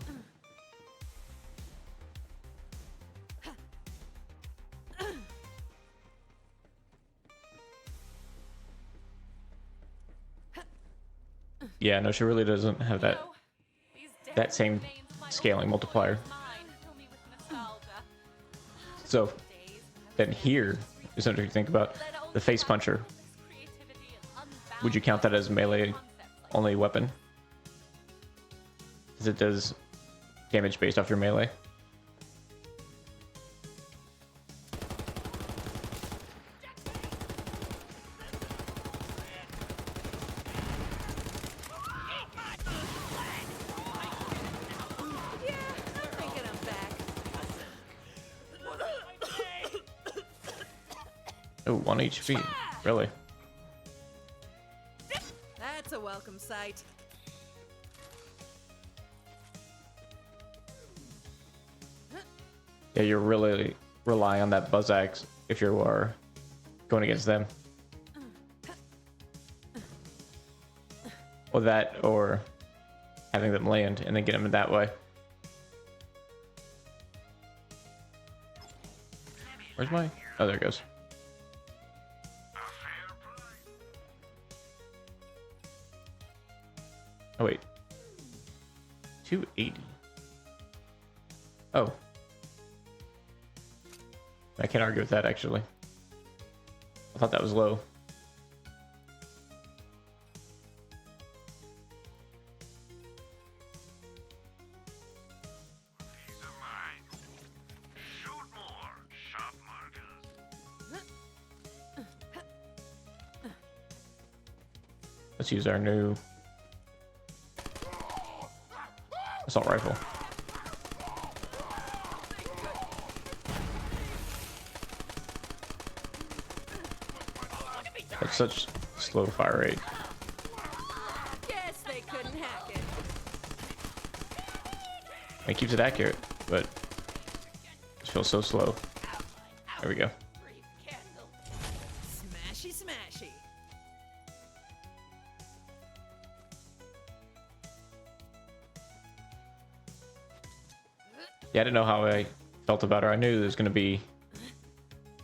Yeah, no, she really doesn't have that same scaling multiplier. So then here is something to think about. The face puncher. Would you count that as melee only weapon? Because it does damage based off your melee. Oh, 1 HP. Really? That's a welcome sight. Yeah, you really rely on that buzz axe if you are going against them. Or that, or having them land and then get them in that way. Where's my... Oh, there it goes. Oh, wait. 280. Oh. I can't argue with that, actually. I thought that was low. Let's use our new assault rifle. That's such slow fire rate. Guess they couldn't hack it. It keeps it accurate, but it feels so slow. There we go. Smashy, smashy. Yeah, I didn't know how I felt about her. I knew there was going to be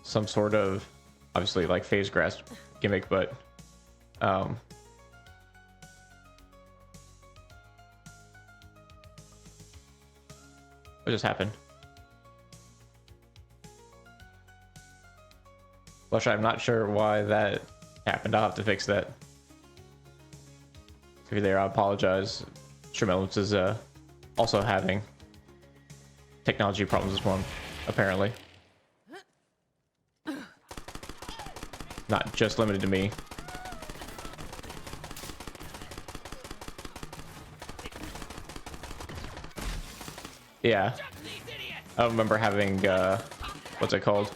some sort of, obviously, like phase grasp gimmick, but what just happened? Flush, I'm not sure why that happened. I'll have to fix that. If you're there, I apologize. Stream Elements is also having technology problems as well, apparently. Not just limited to me. Yeah. I don't remember having, what's it called?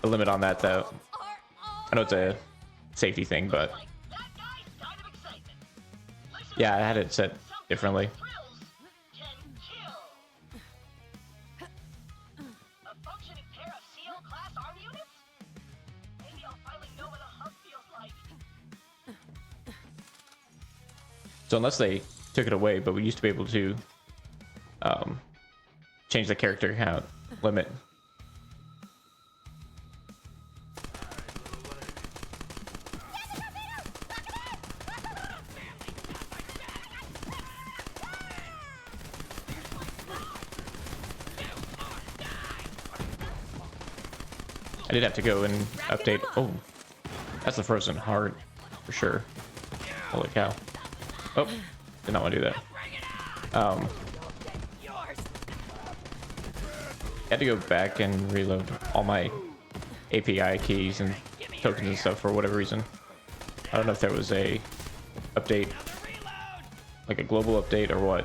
A limit on that, though. I know it's a safety thing, but... yeah, I had it set differently. So unless they took it away, but we used to be able to change the character count limit. I did have to go and update. Oh, that's the frozen heart for sure. Holy cow. Oh, did not want to do that. I had to go back and reload all my API keys and tokens and stuff for whatever reason. I don't know if there was a update, like a global update or what.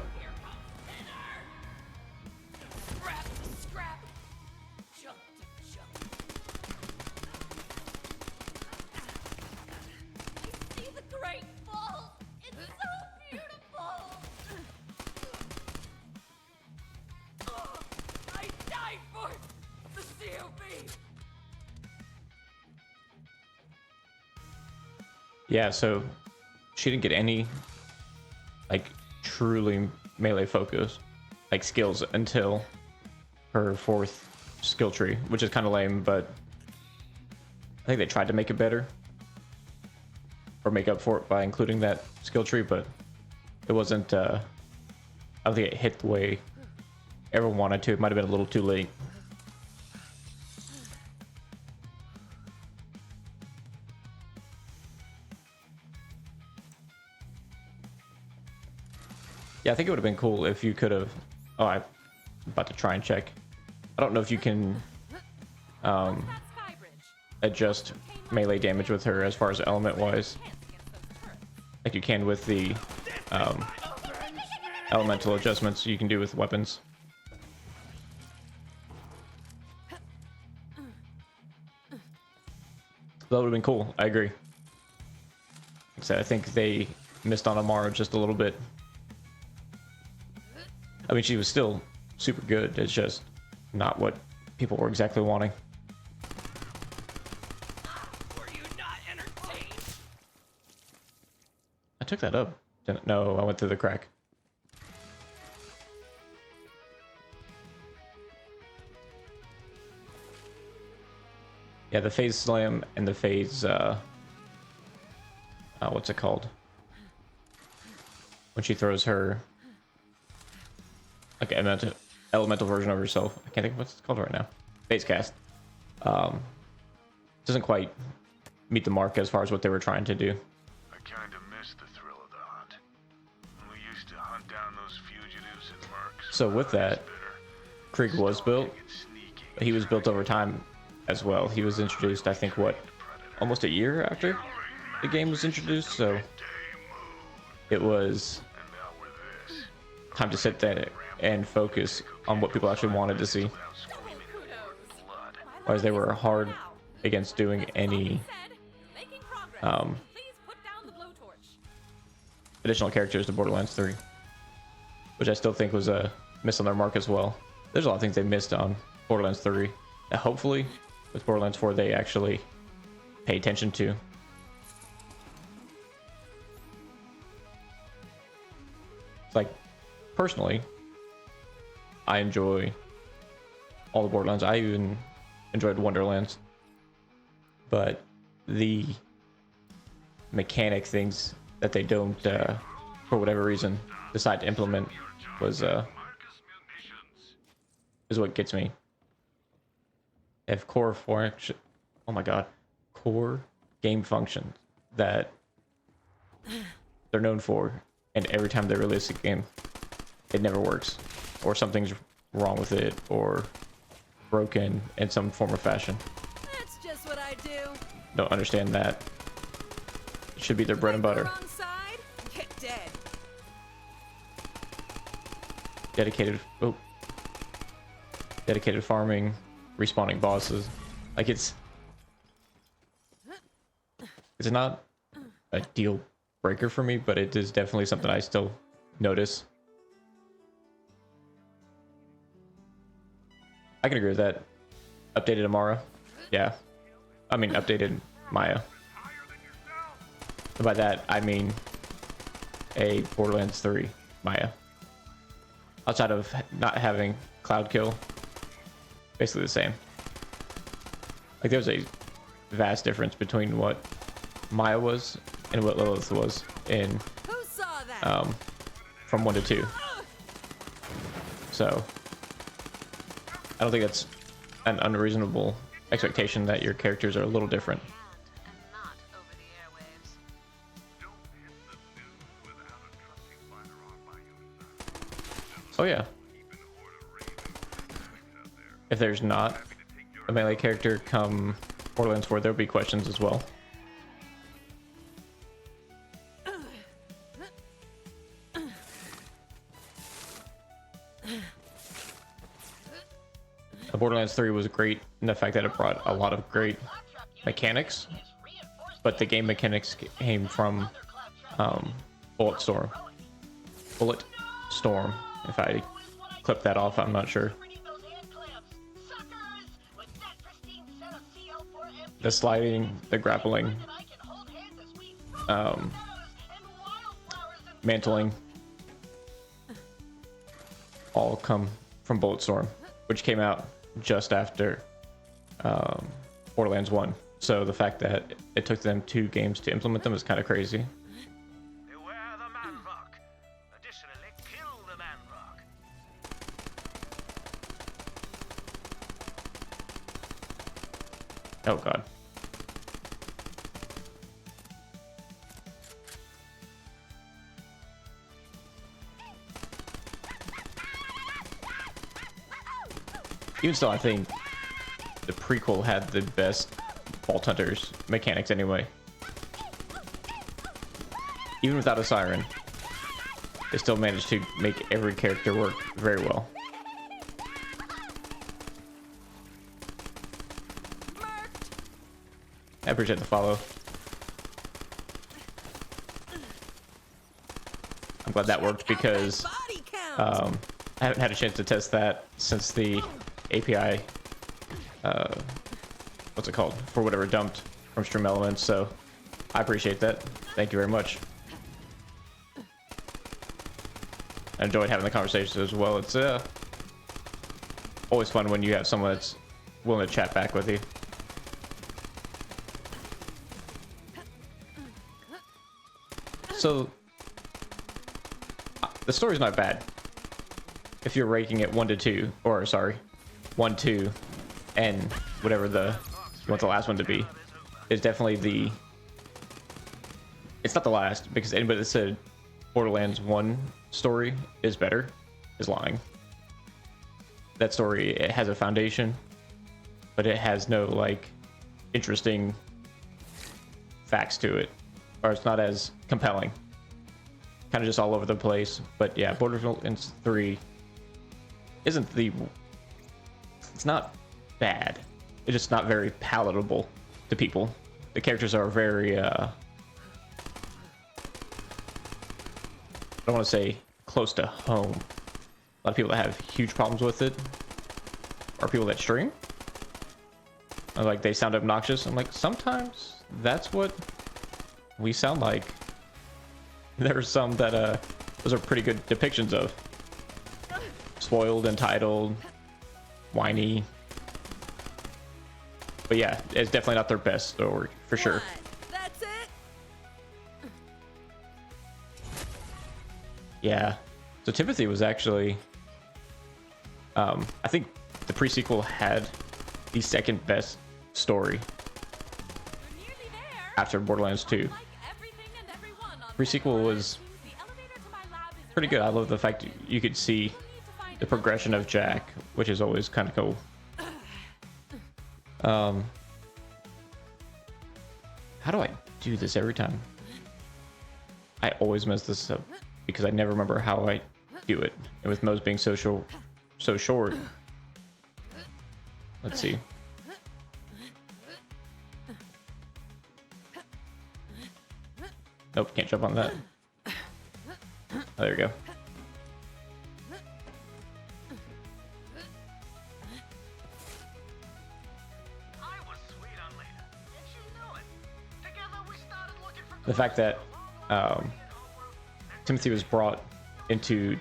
Yeah, so she didn't get any like truly melee focus like skills until her 4th skill tree, which is kind of lame, but I think they tried to make it better or make up for it by including that skill tree, but it wasn't I don't think it hit the way everyone wanted to. It might have been a little too late. Yeah, I think it would have been cool if you could have... oh, I'm about to try and check. I don't know if you can adjust melee damage with her as far as element wise, like you can with the elemental adjustments you can do with weapons. That would have been cool. I agree. Like I said, I think they missed on Amaro just a little bit. I mean, she was still super good. It's just not what people were exactly wanting. Were you not entertained? I took that up. No, I went through the crack. Yeah, the phase slam and the phase what's it called? When she throws her like elemental version of herself. I can't think of what it's called right now. Phase cast. Doesn't quite meet the mark as far as what they were trying to do. I kind of miss the thrill of the hunt. We used to hunt down those fugitives and mercs. So with that, Krieg was built. He was built over time as well. He was introduced, I think, what, almost a year after the game was introduced. So it was time to sit there and focus on what people actually wanted to see. Whereas they were hard against doing any additional characters to Borderlands 3, which I still think was a miss on their mark as well. There's a lot of things they missed on Borderlands 3 that hopefully with Borderlands 4 they actually pay attention to. It's like, personally, I enjoy all the Borderlands. I even enjoyed Wonderlands. But the mechanic things that they don't, for whatever reason, decide to implement was is what gets me. They have core function. Oh my god, core game functions that they're known for, and every time they release a game, it never works, or something's wrong with it, or broken in some form or fashion. That's just what I do. Don't understand that. It should be their bread and butter. Wrong side, get dead. Dedicated farming, respawning bosses. Like it's not a deal breaker for me, but it is definitely something I still notice. I can agree with that. Updated Amara. Yeah. I mean, updated Maya. And by that, I mean a Borderlands 3 Maya. Outside of not having cloud kill, basically the same. Like there's a vast difference between what Maya was and what Lilith was in Who saw that? from 1 to 2. So I don't think that's an unreasonable expectation that your characters are a little different. And not over the airwaves. Oh yeah. If there's not a melee character come Borderlands 4, there'll be questions as well. Borderlands 3 was great in the fact that it brought a lot of great mechanics, but the game mechanics came from Bulletstorm. Bulletstorm. If I clip that off, I'm not sure. The sliding, the grappling, mantling, all come from Bulletstorm, which came out just after Borderlands 1. So the fact that it took them 2 games to implement them is kind of crazy. Beware the man rock. Additionally, kill the man rock. Oh god. Even still, I think the prequel had the best Vault Hunters mechanics anyway. Even without a siren, they still managed to make every character work very well. I appreciate the follow. I'm glad that worked because I haven't had a chance to test that since the API, what's it called? For whatever dumped from Stream Elements, so I appreciate that. Thank you very much. I enjoyed having the conversation as well. It's always fun when you have someone that's willing to chat back with you. So the story's not bad if you're ranking it 1 to 2, or sorry, 1, 2, and whatever you want the last one to be. Is definitely it's not the last, because anybody that said Borderlands 1 story is better is lying. That story, it has a foundation, but it has no like interesting facts to it, or it's not as compelling. Kind of just all over the place. But yeah, Borderlands 3 isn't it's not bad. It's just not very palatable to people. The characters are very I don't want to say close to home. A lot of people that have huge problems with it are people that stream. Like, they sound obnoxious. I'm like, sometimes that's what we sound like. There's some that those are pretty good depictions of. spoiled, entitled, whiny. But yeah, it's definitely not their best story for sure. What? That's it? Yeah. So Timothy was actually, I think the pre-sequel had the second best story You're nearly there. after Borderlands 2. Like everything and everyone on Pre-sequel was the elevator to my lab is pretty good. I love the fact you could see the progression of Jack, which is always kind of cool. How do I do this every time? I always mess this up because I never remember how I do it. And with Moze being so short, let's see. Nope, can't jump on that. Oh, there we go. I was sweet on Lena, and she knew it. Together we started looking for The fact that Timothy was brought into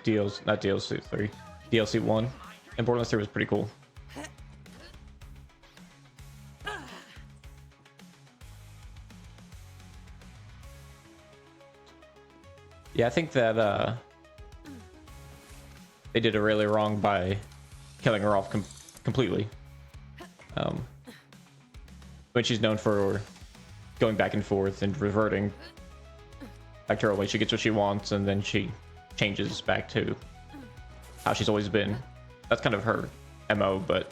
not DLC 3, DLC 1, and Borderlands 3 was pretty cool. Yeah, I think that they did it really wrong by killing her off completely. When she's known for going back and forth and reverting back to her way, she gets what she wants and then she changes back to how she's always been. That's kind of her MO, but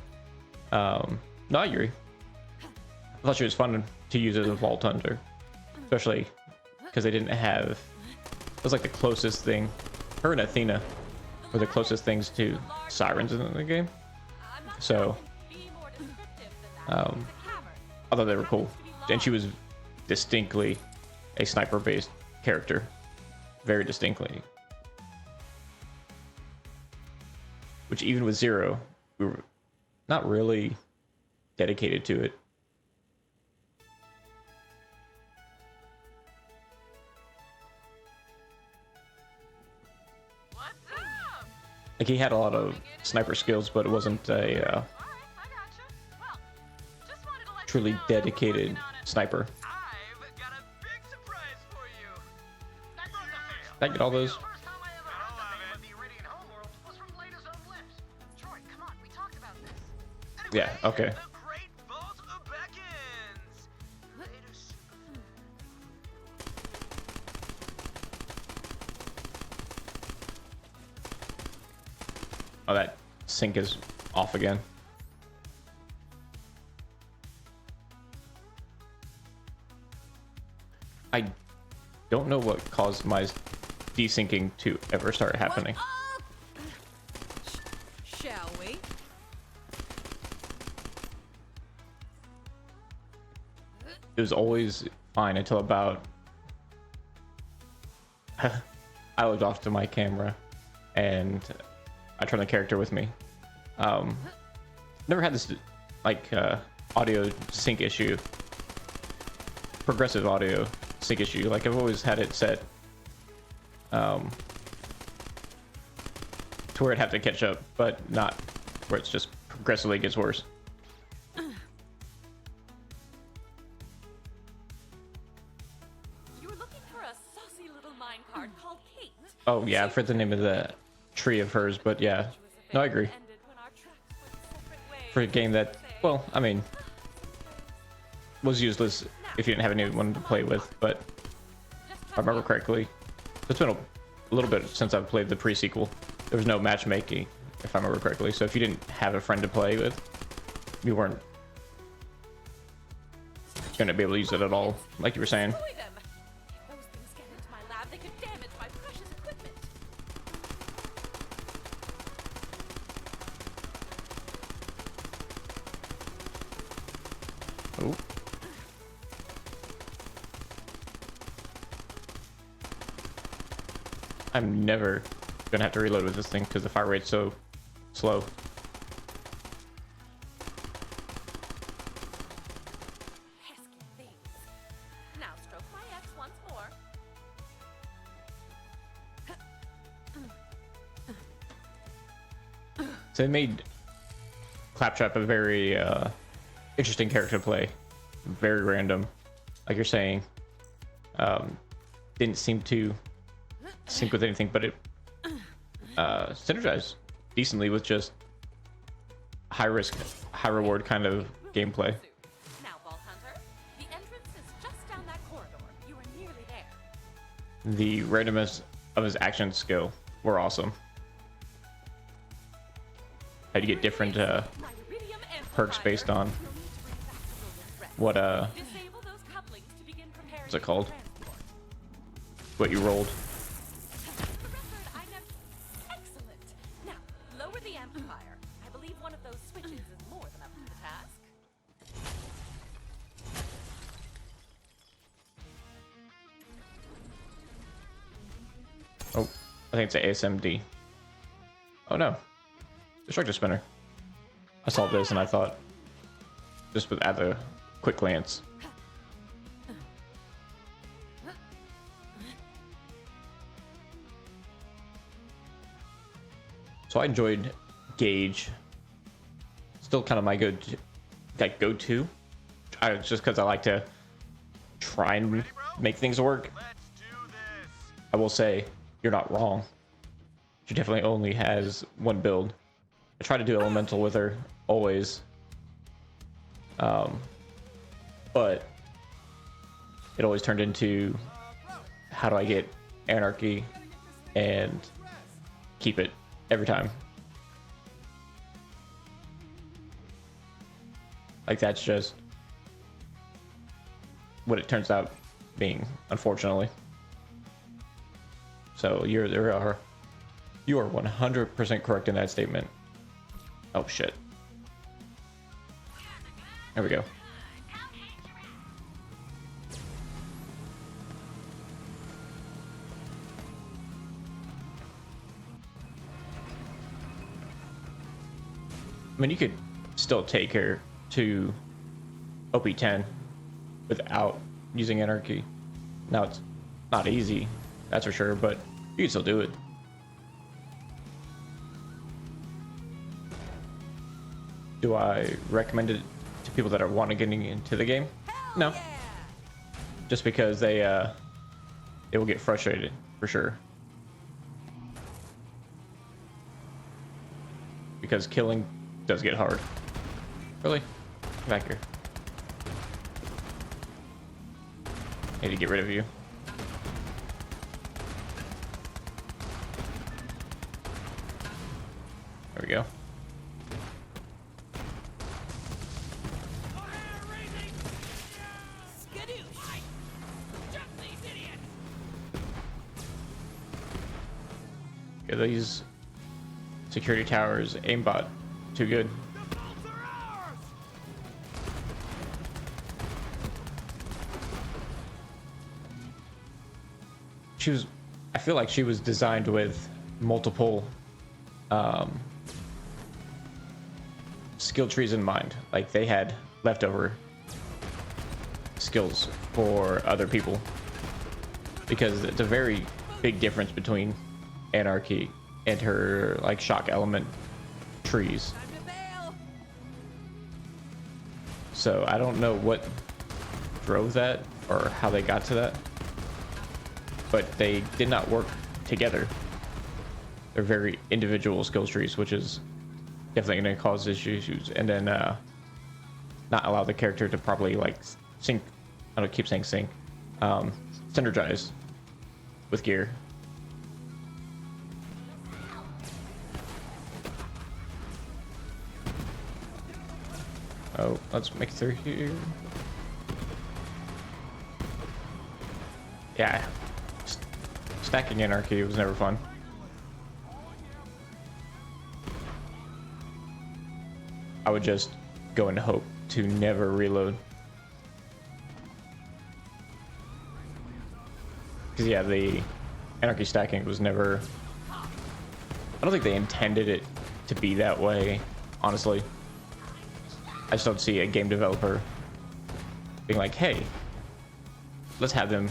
no, I agree. I thought she was fun to use as a Vault Hunter, especially because they didn't have. It was like the closest thing. Her and Athena were the closest things to sirens in the game. So, I thought they were cool. And she was distinctly a sniper-based character. Very distinctly. Which even with Zero, we were not really dedicated to it. What's up? Like, he had a lot of sniper skills, but it wasn't a Alright, I gotcha. Well, just wanted to let truly you know that we're dedicated working on it. sniper. I've got a big surprise for you. That broke a fail. Did I get all those? First time I ever heard the name of the Iridian homeworld was from Lena's own lips. Troy, come on, we talked about this. Yeah, okay. The great vault beckons. Later, superfan. Oh, that sync is off again. I don't know what caused my desyncing to ever start happening. Shall we? It was always fine until about I looked off to my camera and I turned the character with me. Never had this like audio sync issue, progressive audio sync issue. Like I've always had it set to where it'd have to catch up, but not where it's just progressively gets worse. You were looking for a saucy little minecart called Kate. Oh yeah, I forget the name of the tree of hers, but yeah, no, I agree. Ended when our tracks went separate ways. For a game that, well, I mean, was useless if you didn't have anyone to play with, but if I remember correctly, it's been a little bit since I've played the pre-sequel. There was no matchmaking, if I remember correctly, so if you didn't have a friend to play with, you weren't going to be able to use it at all, like you were saying. Destroy them. If those things get into my lab, they could damage my precious equipment. Oh. I'm never gonna have to reload with this thing because the fire rate's so slow. Pesky things. Now stroke my X once more. So they made Claptrap a very interesting character to play. Very random, like you're saying. Didn't seem to sync with anything, but it synergized decently with just high risk, high reward kind of gameplay. Now, Vault Hunter, the entrance is just down that corridor. You are nearly there. The randomness of his action skill were awesome. Had to get different My iridium perks amplifier. based on You'll need to bring it back to Lilith's rest. what Disable those couplings to begin preparing what's it called? for transport. What you rolled. For the record, I never. Excellent. Now, lower the amplifier. I believe one of those switches is more than up to the task. Oh, I think it's an ASMD. Oh no, destructive spinner. I saw this and I thought, just at a quick glance. So I enjoyed Gage. Still kind of my go-to. Just because I like to try and make things work. I will say you're not wrong. She definitely only has one build. I try to do elemental with her always, but it always turned into how do I get anarchy and keep it every time. Like that's just what it turns out being, unfortunately. So you are 100% correct in that statement. Oh shit. There we go. I mean, you could still take her to OP10 without using Anarchy. Now, it's not easy, that's for sure, but you can still do it. Do I recommend it to people that are wanting getting into the game? No. Just because they will get frustrated, for sure. Because killing does get hard. Really? Get back here. Need to get rid of you. There we go. Yeah, these security towers aimbot too good. I feel like she was designed with multiple skill trees in mind. Like they had leftover skills for other people, because it's a very big difference between Anarchy and her like shock element trees. So I don't know what drove that or how they got to that, but they did not work together. They're very individual skill trees, which is definitely going to cause issues, and then not allow the character to properly like sync. I don't keep saying sync, synergize with gear. Oh, let's make it through here. Yeah, stacking Anarchy was never fun. I would just go and hope to never reload. Because yeah, the Anarchy stacking was never... I don't think they intended it to be that way, honestly. I just don't see a game developer being like, hey, let's have them,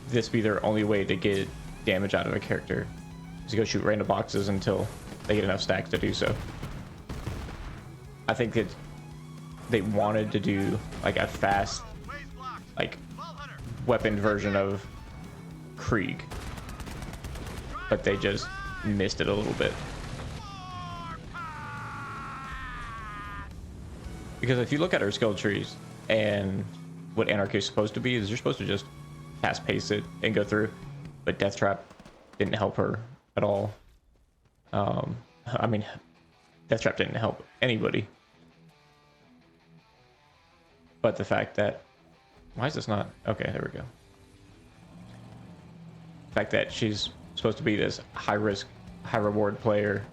this be their only way to get damage out of a character. is to go shoot random boxes until they get enough stacks to do so. I think that they wanted to do like a fast, like weapon version of Krieg, but they just missed it a little bit. Because if you look at her skill trees and what Anarchy is supposed to be, is you're supposed to just fast pace it and go through, but Death Trap didn't help her at all. I mean, Death Trap didn't help anybody. But the fact that, why is this not, okay, there we go. The fact that she's supposed to be this high risk, high reward player,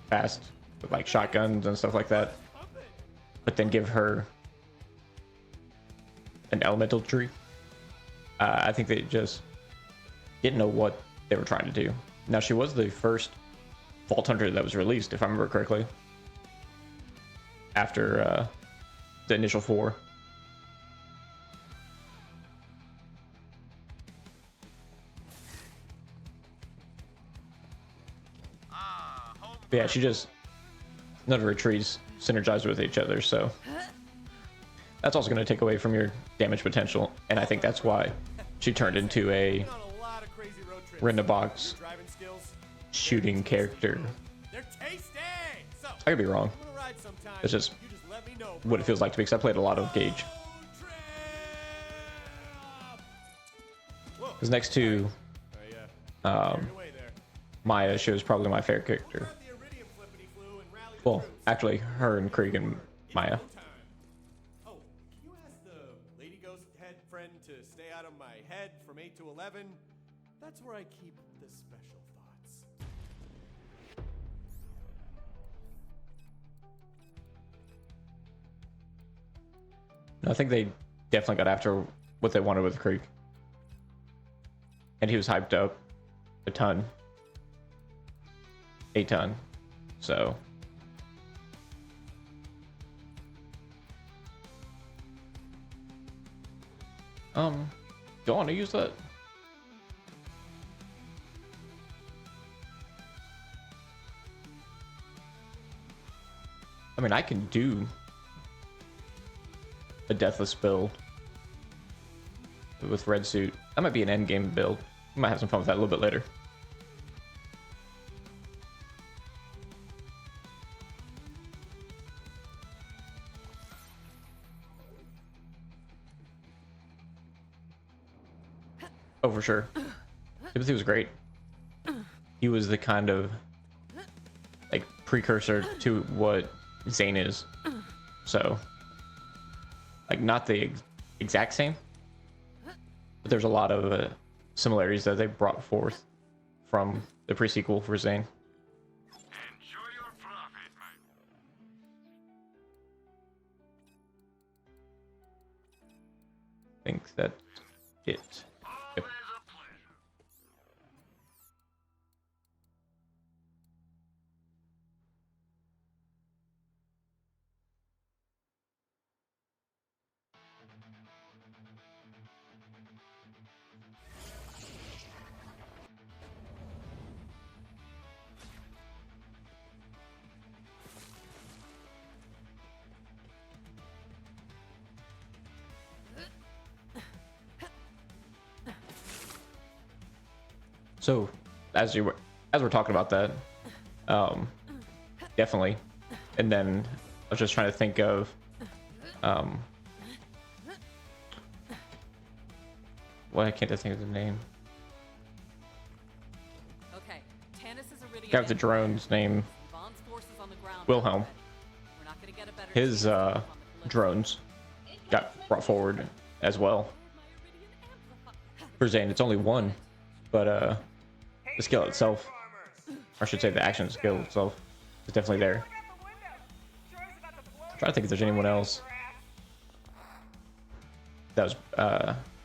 fast with like shotguns and stuff like that, but then give her an elemental tree. I think they just didn't know what they were trying to do. Now, she was the first Vault Hunter that was released, if I remember correctly, after the initial 4. But yeah, she just, none of her trees synergize with each other, so that's also going to take away from your damage potential, and I think that's why she turned into a random box shooting character. I could be wrong. It's just what it feels like to me, because I played a lot of Gage. Because next to Maya, she was probably my favorite character. Well, actually, her and Krieg and Maya. Oh, can you ask the Lady Ghost head friend to stay out of my head from 8 to 11? That's where I keep the special thoughts. I think they definitely got after what they wanted with Krieg. And he was hyped up a ton. A ton. So do I want to use that? I mean, I can do a deathless build with red suit. That might be an end game build. We might have some fun with that a little bit later. Oh, for sure. Timothy was great. He was the kind of like precursor to what Zane is. So, like, not the exact same, but there's a lot of similarities that they brought forth from the pre-sequel for Zane. Enjoy your profit, I think that's it. Yep. So, as we're talking about that, definitely. And then I was just trying to think of, why can't I think of the name? Okay, Tanis is a Guy with the drones name, Wilhelm. His drones got brought forward as well. For Zane, it's only one, but the skill itself, or I should say the action skill itself, is definitely there. I'm trying to think if there's anyone else that was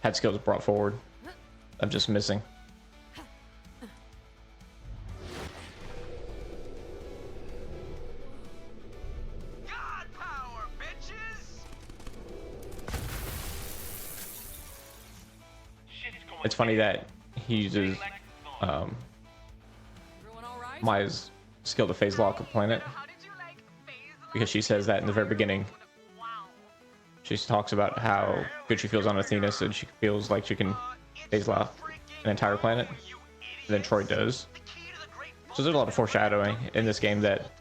had skills brought forward. I'm just missing. God power, bitches! It's funny that he uses Maya's skill to phase lock a planet, because she says that in the very beginning. She talks about how good she feels on Athena, so she feels like she can phase lock an entire planet, and then Troy does. So there's a lot of foreshadowing in this game that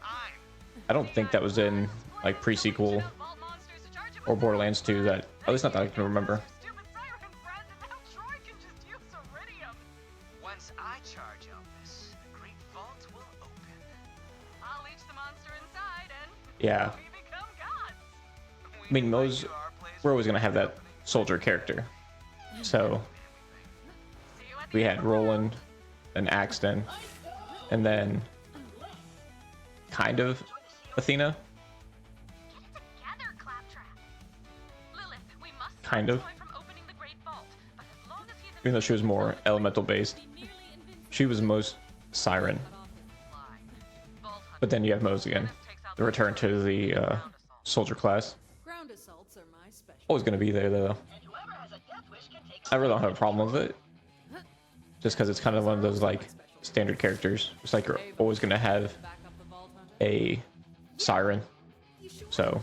I don't think that was in like pre-sequel or Borderlands 2, that at least not that I can remember. Once I charge Elvis, the Great Vault will open. I'll leech the monster inside and Yeah. we become gods. I mean, Moze, we're always gonna have that soldier character. So we had Roland and Axton, and then kind of Athena. Kind of. Even though she was more elemental based, she was most Siren. But then you have Moze again, the return to the soldier class. Ground assaults are my special. Always gonna be there though. I really don't have a problem with it, just because it's kind of one of those like standard characters. It's like you're always gonna have a Siren. So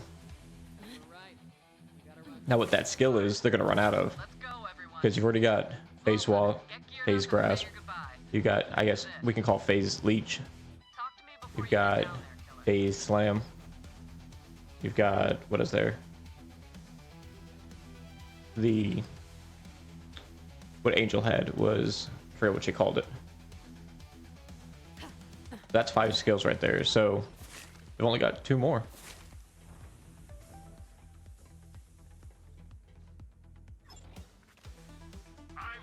now what that skill is, they're gonna run out of, because you've already got phase walk, phase grasp. You got, I guess we can call phase leech. You've got phase slam. You've got, what is there? The what Angel had was, I forget what she called it. That's 5 skills right there. So we've only got 2 more.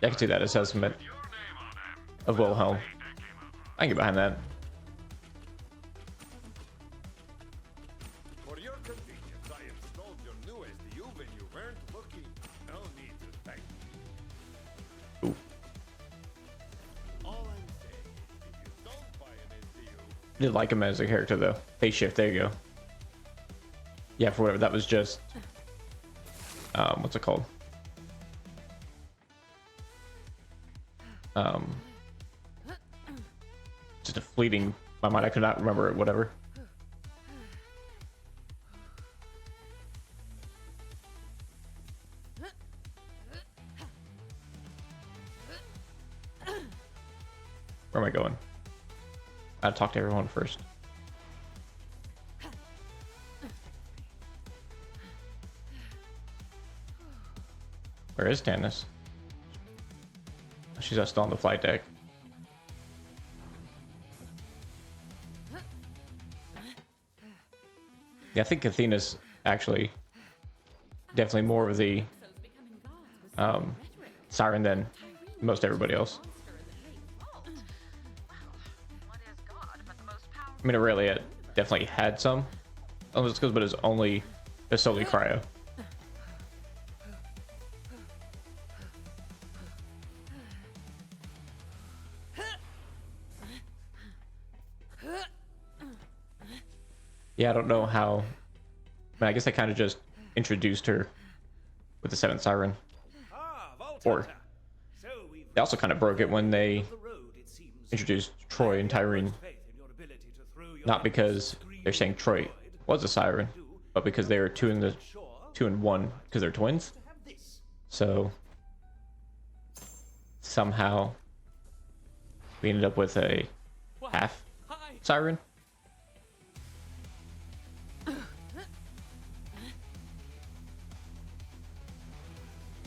I can see that assessment of Wilhelm. I can get behind that. For your convenience, I installed your newest SDU when you weren't looking. No need to thank me. Ooh. All I'm saying is, if you don't buy an SDU, I did like him as a character though. Phase shift, there you go. Yeah, for whatever, that was just what's it called? Just a fleeting, my mind, I could not remember it, whatever. Where am I going? I gotta talk to everyone first. Where is Tannis? She's still on the flight deck. Yeah, I think Athena's actually definitely more of the Siren than most everybody else. I mean, Aurelia definitely had some, but it's solely cryo. Yeah, I don't know how. I guess I kind of just introduced her with the 7th Siren. Or they also kind of broke it when they introduced Troy and Tyreen. Not because they're saying Troy was a Siren, but because they were 2 and 1 because they're twins. So somehow we ended up with a half Siren.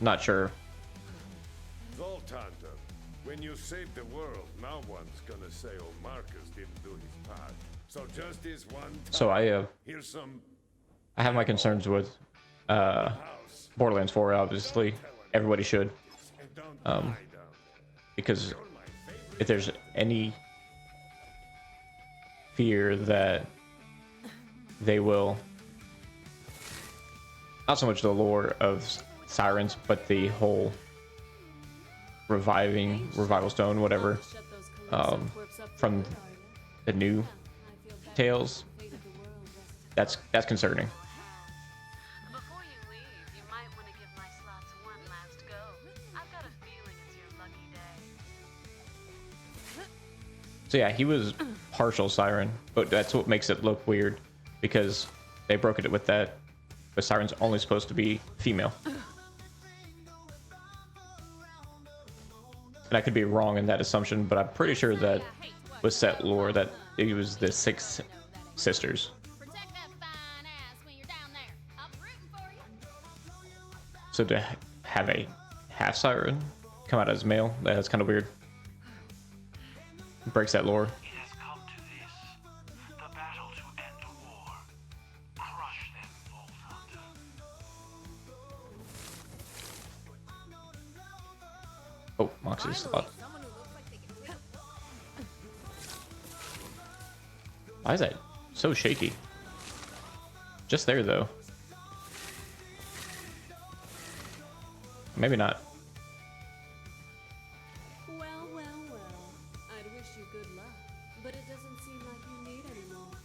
Not sure. Zoltanto, when you save the world, no one's gonna say, "Oh, Marcus didn't do his part." So just this one time, So here's some I have my concerns with Borderlands 4. Obviously, everybody should, and don't die down there. because if there's any fear that they will, not so much the lore of Sirens, but the whole revival stone, whatever, from the new Tales, that's concerning. Before you leave, you might want to give my slots one last go. I've got a feeling it's your lucky day. So yeah, he was partial siren, but that's what makes it look weird because they broke it with that. But siren's only supposed to be female. And I could be wrong in that assumption, but I'm pretty sure that was set lore that it was the 6 sisters. Protect that fine ass when you're down there. I'm rooting for you. So to have a half siren come out as male, that's kind of weird. Breaks that lore. It has come to this. The battle to end the war. Crush them, Vault Hunter. Oh, Moxie's up. Why is that so shaky? Just there though. Maybe not. Well, well, well. I'd wish you good luck, but it doesn't seem like you need any more.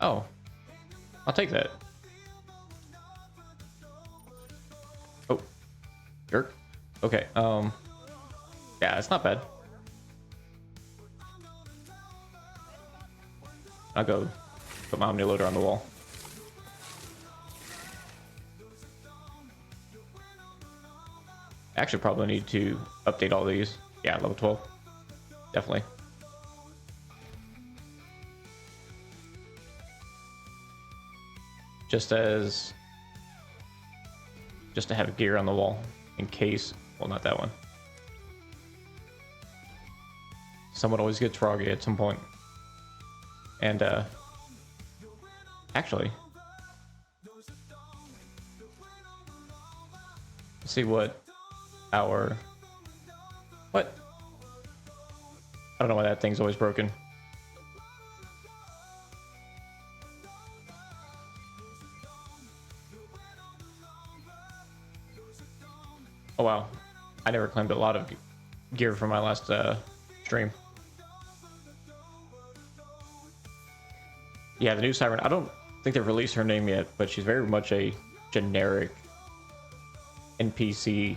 Oh, I'll take that. Oh, jerk. Okay. Yeah, it's not bad. I'll go put my Omni Loader on the wall. Actually, probably need to update all these. Yeah, level 12. Definitely. Just to have gear on the wall in case. Well, not that one. Someone always gets froggy at some point. And actually, let's see what our what. I don't know why that thing's always broken. Oh wow, I never claimed a lot of gear from my last stream. Yeah, the new Siren, I don't think they've released her name yet, but she's very much a generic NPC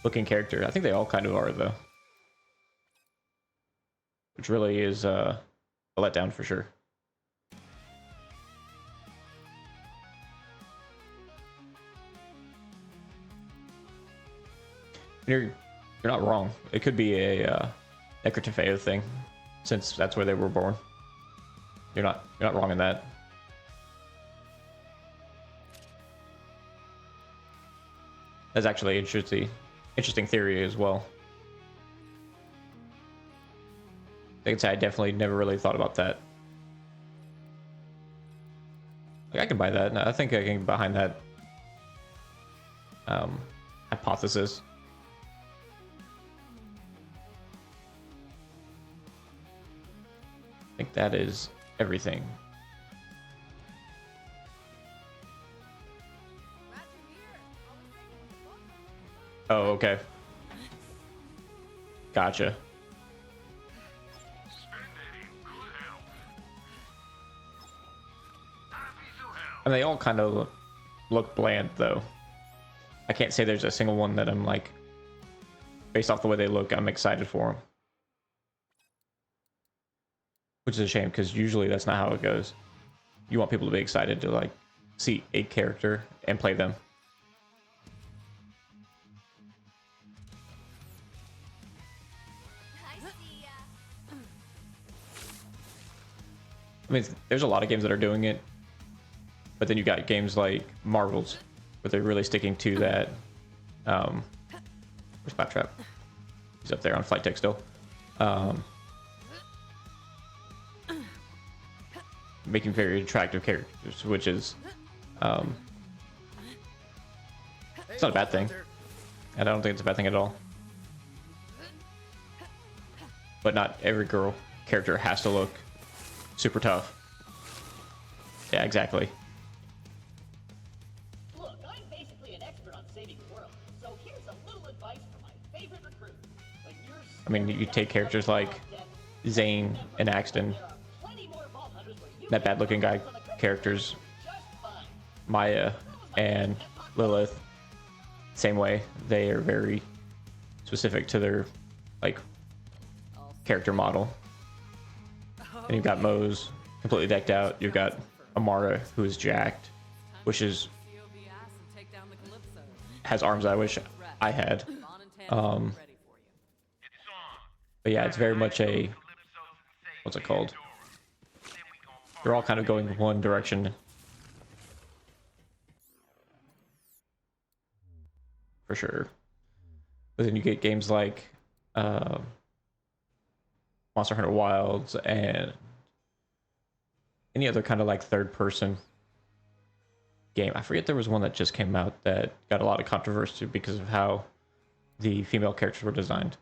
looking character. I think they all kind of are though. Which really is a letdown for sure. You're not wrong. It could be a Necrotafeo thing, since that's where they were born. You're not wrong in that. That's actually interesting theory as well. I can say I definitely never really thought about that. Like, I can buy that. I think I can get behind that hypothesis. I think that is everything. Oh, okay. Gotcha. And they all kind of look bland, though. I can't say there's a single one that I'm like, based off the way they look, I'm excited for them. Which is a shame, because usually that's not how it goes. You want people to be excited to like see a character and play them. I mean, there's a lot of games that are doing it, but then you got games like Marvel's, where they're really sticking to that. Where's Claptrap? He's up there on flight tech still. Making very attractive characters, which is it's not a bad thing. And I don't think it's a bad thing at all. But not every girl character has to look super tough. Yeah, exactly. Look, I'm basically an expert on saving the world, so here's a little advice for my favorite recruit. When you're I mean, you take characters like Zane and Axton, that bad looking guy characters, Maya and Lilith, same way. They are very specific to their like character model. And you've got Moze completely decked out. You've got Amara, who is jacked, which is has arms I wish I had. But yeah, it's very much a, what's it called? They're all kind of going one direction. For sure. But then you get games like Monster Hunter Wilds and any other kind of like third person game. I forget, there was one that just came out that got a lot of controversy because of how the female characters were designed.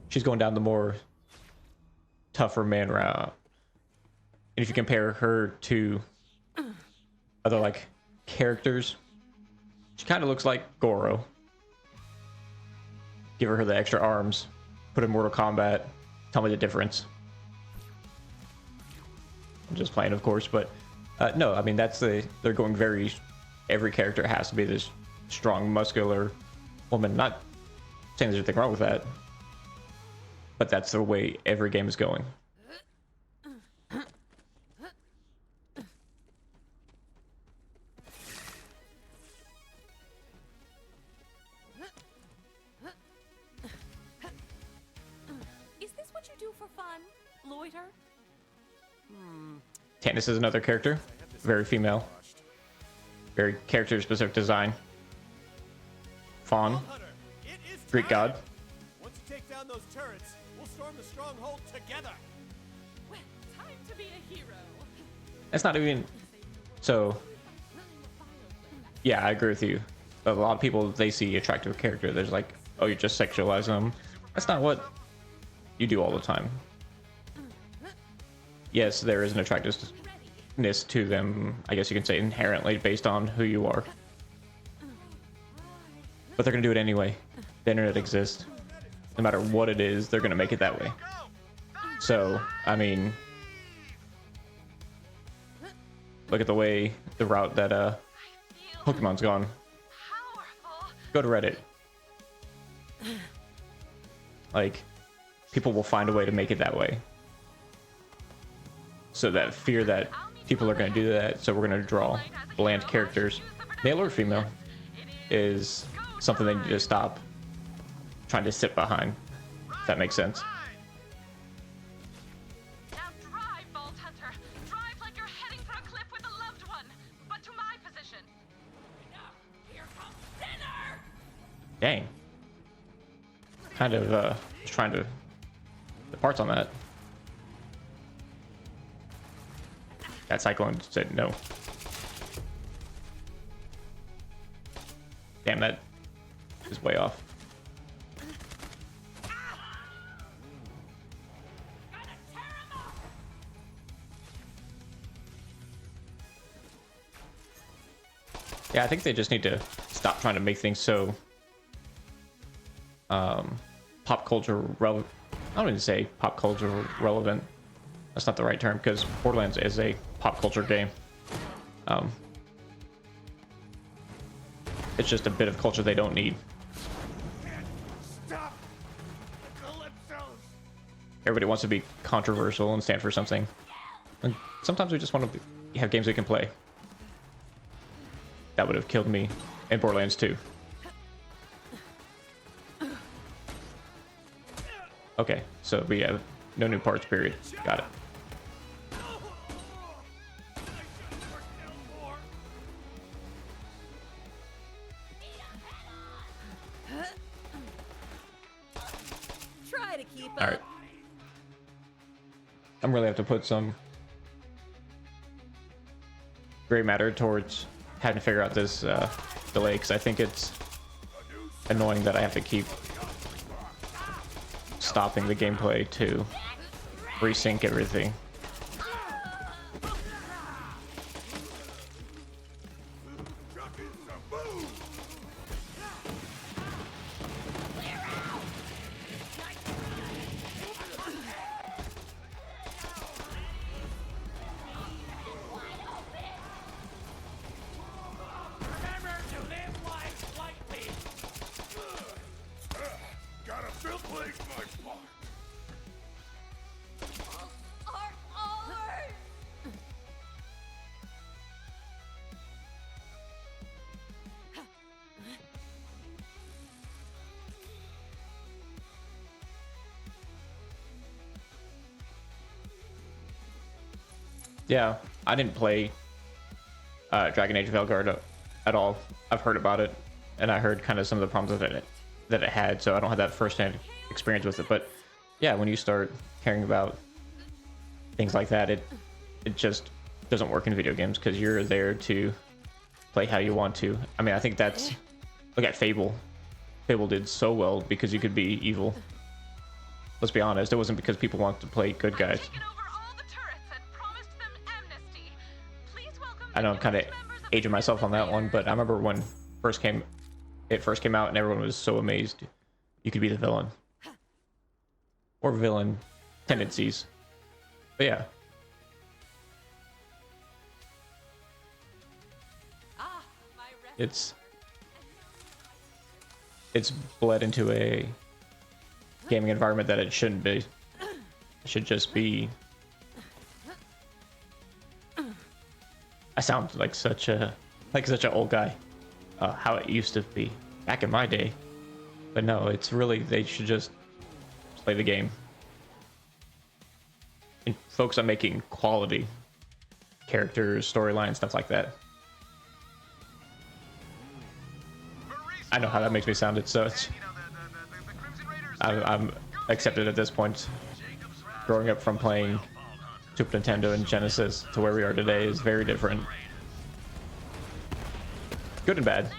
She's going down the more tougher man route. And if you compare her to other like characters, she kind of looks like Goro. Give her the extra arms, put in Mortal Kombat, tell me the difference. I'm just playing, of course, but no, I mean, they're going very, every character has to be this strong, muscular woman. Not saying there's anything wrong with that, but that's the way every game is going. Is this what you do for fun? Loiter? Tannis is another character, very female, very character-specific design. Fawn, Greek god. Once you take down those turrets, we'll storm the stronghold together. Well, time to be a hero. That's not even so. Yeah, I agree with you. A lot of people, they see attractive character, there's like, oh, you're just sexualizing them. That's not what you do all the time. Yes, there is an attractiveness to them, I guess you can say inherently, based on who you are. But they're gonna do it anyway. The internet exists. No matter what it is, they're gonna make it that way. So, I mean, look at the route that Pokemon's gone. Go to Reddit. Like, people will find a way to make it that way. So that fear that people are going to do that, so we're going to draw bland characters, male or female, is something they need to stop trying to sit behind, if that makes sense. Now drive, Vault Hunter. Drive like you're heading for a cliff with a loved one, but to my position. Here comes dinner! Dang. Kind of trying to the parts on that. That Cyclone said no. Damn, that is way off. Yeah, I think they just need to stop trying to make things so pop culture relevant. I don't even say pop culture relevant. That's not the right term, because Borderlands is a pop culture game. It's just a bit of culture they don't need. Stop the Calypsos! Everybody wants to be controversial and stand for something. And sometimes we just want to have games we can play. That would have killed me in Borderlands 2. Okay, so we have no new parts, period. Got it. Try to keep up. All right. I'm really have to put some gray matter towards having to figure out this delay, because I think it's annoying that I have to keep stopping the gameplay to resync everything. Yeah, I didn't play Dragon Age of Valguard at all. I've heard about it, and I heard kind of some of the problems that it had, so I don't have that first-hand experience with it. But yeah, when you start caring about things like that, it just doesn't work in video games because you're there to play how you want to. I mean, I think that's... Look at Fable. Fable did so well because you could be evil. Let's be honest, it wasn't because people wanted to play good guys. I know I'm kind of aging myself on that one, but I remember when it first came out and everyone was so amazed you could be the villain. Or villain tendencies. But yeah. It's bled into a gaming environment that it shouldn't be. It should just be... I sound like such an old guy. How it used to be back in my day. But no, it's really, they should just play the game and focus on making quality characters, storylines, stuff like that. I know how that makes me sound, so I'm accepted at this point. Growing up from playing Super Nintendo and Genesis to where we are today is very different. Good and bad.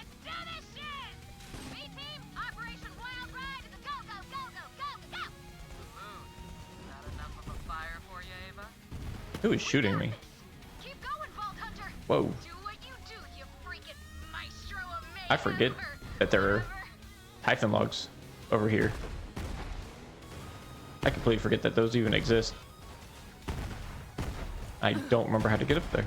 Who is shooting me? Whoa. I forget that there are Typhon logs over here. I completely forget that those even exist. I don't remember how to get up there.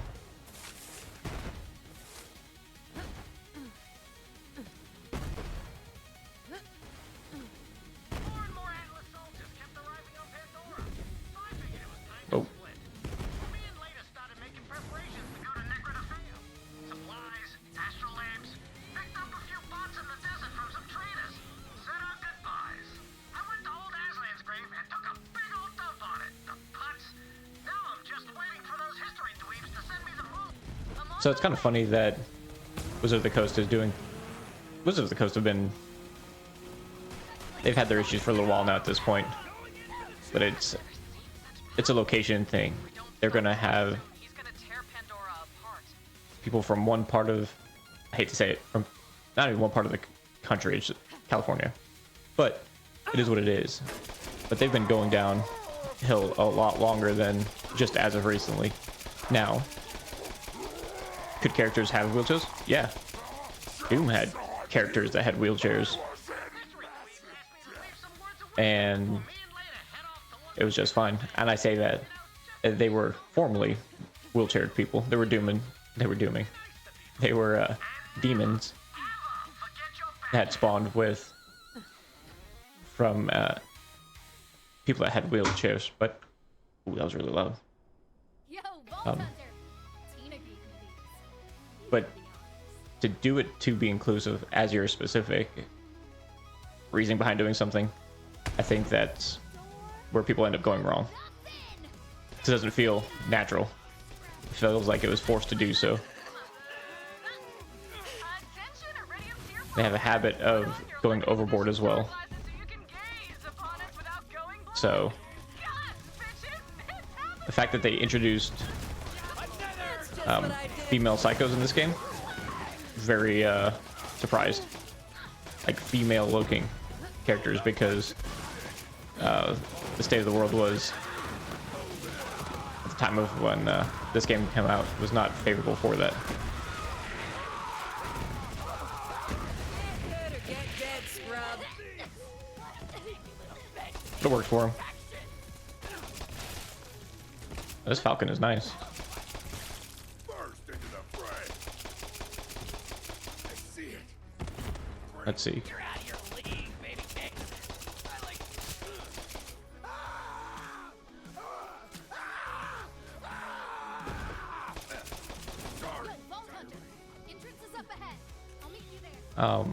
Oh. So it's kind of funny that Wizards of the Coast is doing... Wizards of the Coast have been... They've had their issues for a little while now at this point. But it's a location thing. They're going to have people from one part of... I hate to say it, from not even one part of the country, it's California. But it is what it is. But they've been going downhill a lot longer than just as of recently. Now... Could characters have wheelchairs? Yeah. Doom had characters that had wheelchairs. And it was just fine. And I say that they were formerly wheelchaired people. They were dooming. They were demons that spawned from people that had wheelchairs. But ooh, that was really loud. But to do it to be inclusive as your specific reasoning behind doing something, I think that's where people end up going wrong. It doesn't feel natural. It feels like it was forced to do so. They have a habit of going overboard as well. So the fact that they introduced female psychos in this game, very surprised. Like female looking characters, because the state of the world was, at the time of when this game came out, was not favorable for that. It worked for him. This Falcon is nice. Let's see. I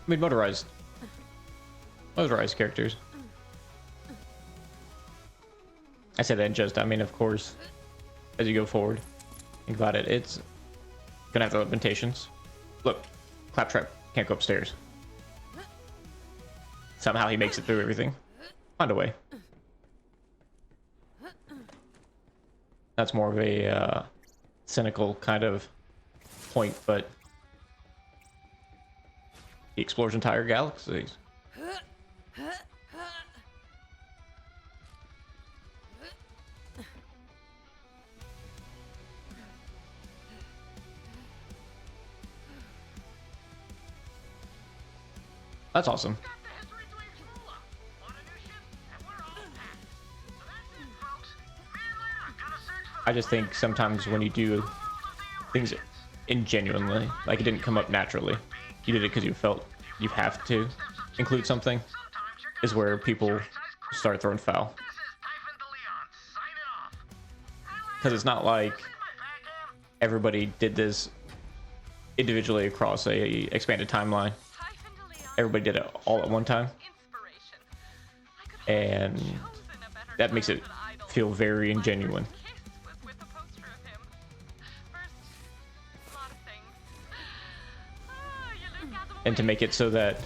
mean, motorized characters. I say that in jest. I mean, of course, as you go forward, think about it. It's gonna have the limitations. Look, Claptrap can't go upstairs. Somehow he makes it through everything. Find a way. That's more of a cynical kind of point, but he explores entire galaxies. That's awesome. I just think sometimes when you do things ingenuinely, like it didn't come up naturally, you did it because you felt you have to include something, is where people start throwing foul. Because it's not like everybody did this individually across a expanded timeline. Everybody did it all at one time, and that makes it feel very ingenuine. And to make it so that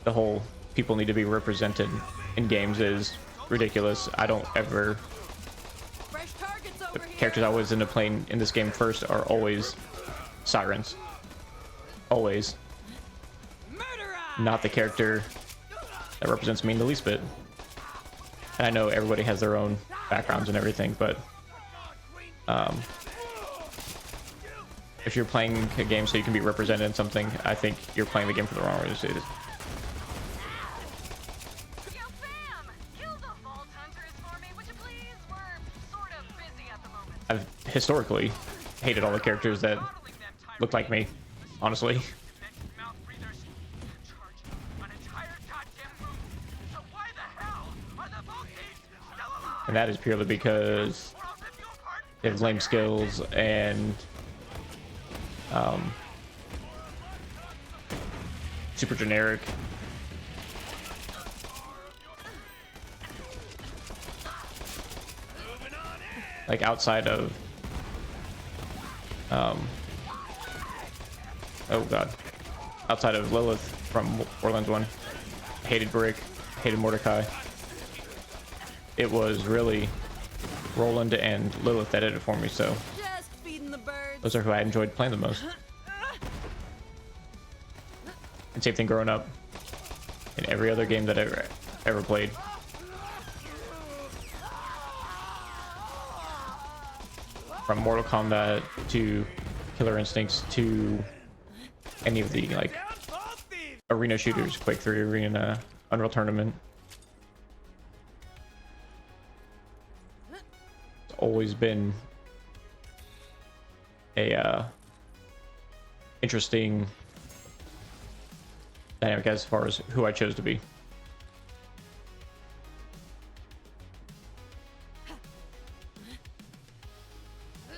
the whole people need to be represented in games is ridiculous. I don't ever... The characters I always end up playing in this game first are always sirens. Always. Not the character that represents me in the least bit. And I know everybody has their own backgrounds and everything, but if you're playing a game so you can be represented in something, I think you're playing the game for the wrong reason. I've historically hated all the characters that look like me, honestly. And that is purely because they have lame skills and super generic. Like outside of oh god, outside of Lilith from Borderlands 1, hated Brick, hated Mordecai. It was really Roland and Lilith that did it for me, so those are who I enjoyed playing the most. And same thing growing up in every other game that I ever played. From Mortal Kombat to Killer Instincts to any of the like arena shooters, Quake 3 Arena, Unreal Tournament. It's always been a interesting dynamic as far as who I chose to be.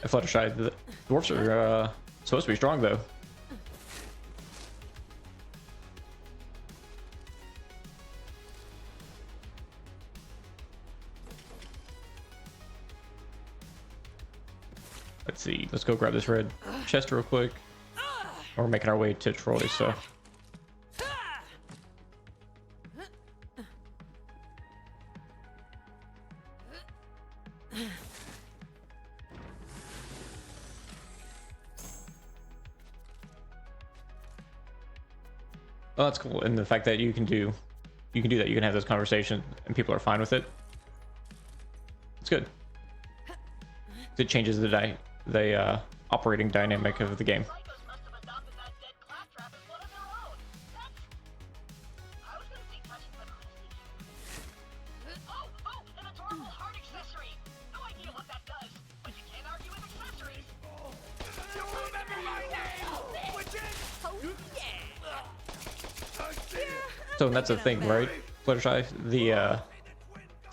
Fluttershy, the dwarfs are supposed to be strong though. Let's see, let's go grab this red chest real quick. We're making our way to Troy, so well, that's cool. And the fact that you can do that, you can have those conversations and people are fine with it. It's good. It changes the operating dynamic of the game. So that's the thing, right, Fluttershy? The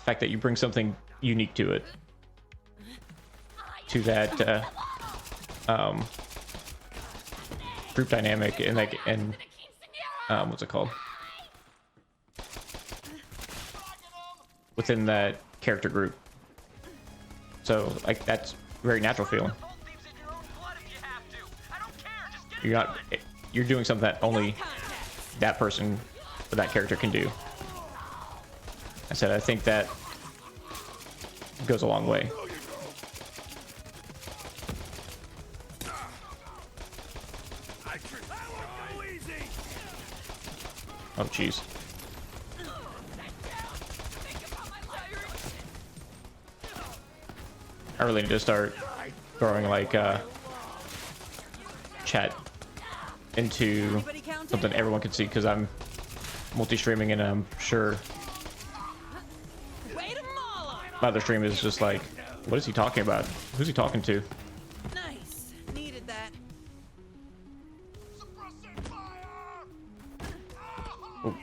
fact that you bring something unique to it, to that group dynamic, and like, and what's it called? Within that character group. So like that's very natural feeling. You're not, you're doing something that only that person or that character can do. I said I think that goes a long way. Oh jeez. I really need to start throwing like chat into something everyone can see, because I'm multi-streaming and I'm sure my other stream is just like, what is he talking about? Who's he talking to? Nice. Needed that. Oh.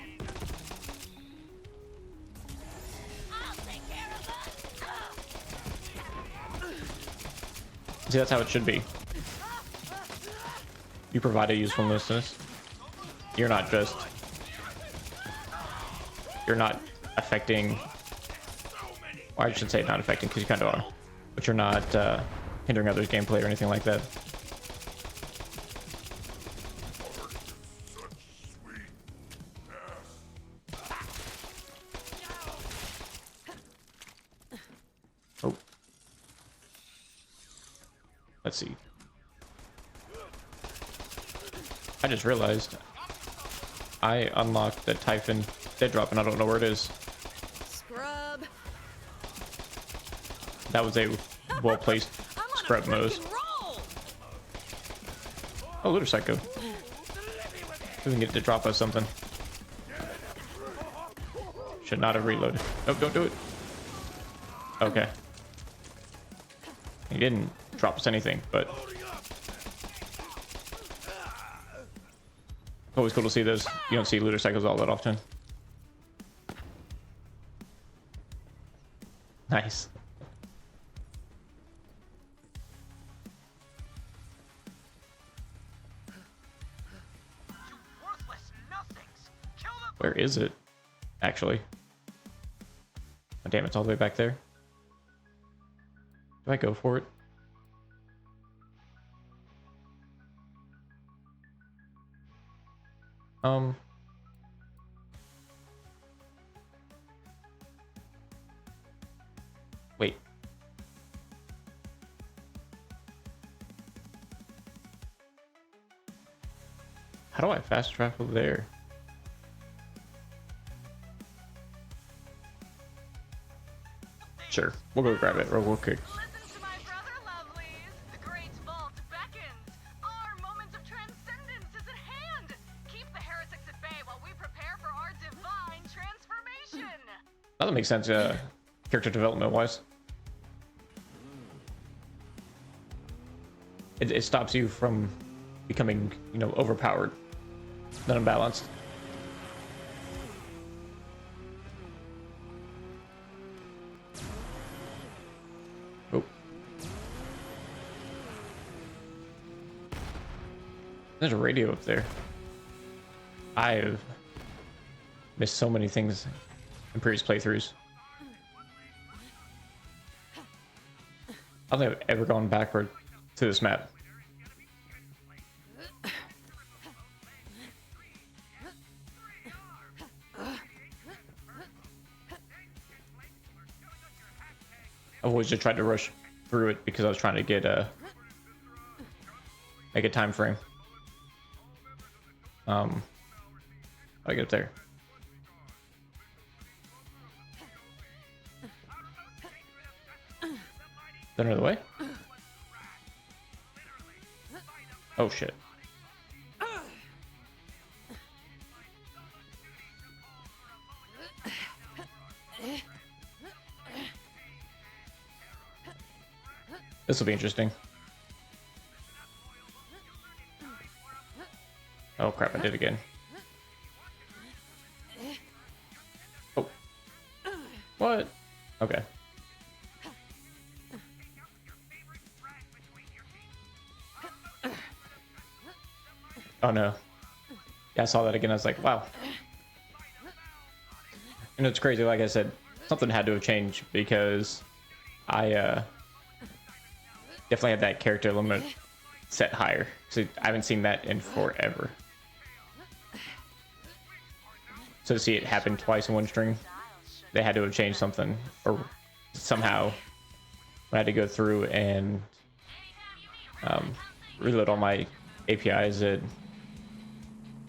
See, that's how it should be. You provide a usefulness. You're not just... You're not affecting... Or I should say not affecting, because you kind of are. But you're not hindering others' gameplay or anything like that. Oh. Let's see. I just realized I unlocked the Typhon dead drop and I don't know where it is. Scrub. That was a well-placed scrub Moze. Oh, Looter Psycho. We can get to drop us something. Should not have reloaded. Nope, don't do it. Okay. He didn't drop us anything, but always cool to see those. You don't see Looter Cycles all that often. Nice. Where is it? Actually. Oh, damn, it's all the way back there. Do I go for it? Wait. How do I fast travel there? Sure, we'll go grab it real quick. Listen to my brother, lovelies. The great vault beckons. Our moment of transcendence is at hand. Keep the heretics at bay while we prepare for our divine transformation. That makes sense, character development wise. It stops you from becoming, you know, overpowered, not unbalanced. Oh. There's a radio up there. I've missed so many things in previous playthroughs. I don't think I've ever gone backward to this map. I've always just tried to rush through it because I was trying to get make a time frame. I get up there. Is that another way? Oh shit. This will be interesting. Oh crap, I did it again. Oh. What? Okay. Oh no. Yeah, I saw that again. I was like, wow. You know, it's crazy. Like I said, something had to have changed because I definitely had that character limit set higher. So I haven't seen that in forever. So to see it happen twice in one stream, they had to have changed something, or somehow I had to go through and reload all my APIs. It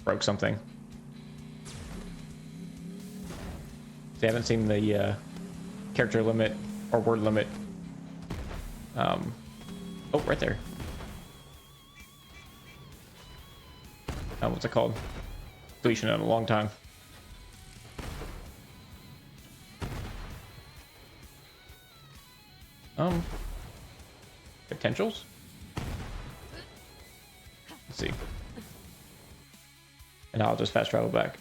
broke something. So I haven't seen the character limit or word limit. Oh, right there. What's it called? Deletion in a long time. Potentials? Let's see. And I'll just fast travel back.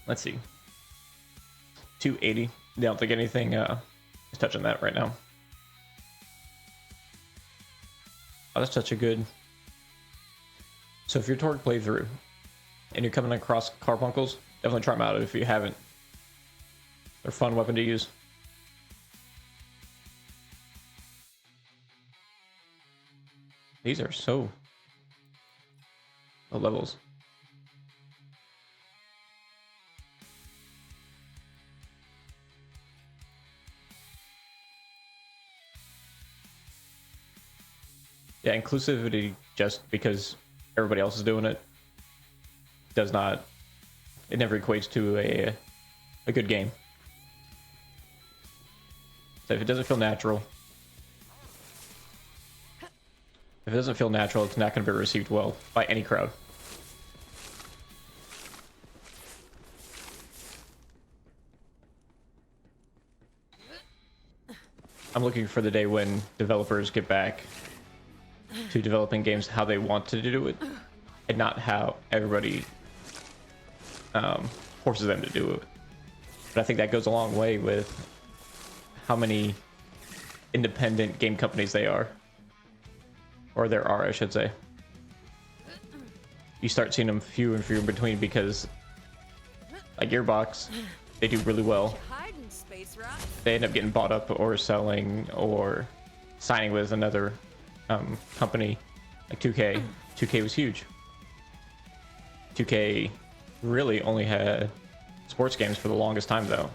Let's see. 280. I don't think anything is touching that right now. Oh, that's such a good. So if you're Torque playthrough and you're coming across carbuncles, definitely try them out if you haven't. They're a fun weapon to use. These are so low levels. Yeah, inclusivity, just because everybody else is doing it, does not, it never equates to a good game. So if it doesn't feel natural, it's not going to be received well by any crowd. I'm looking for the day when developers get back to developing games how they want to do it, and not how everybody forces them to do it. But I think that goes a long way with how many independent game companies there are, I should say. You start seeing them few and few in between because, like Gearbox, they do really well. They end up getting bought up or selling or signing with another company like 2K. 2K was huge. 2K really only had sports games for the longest time, though.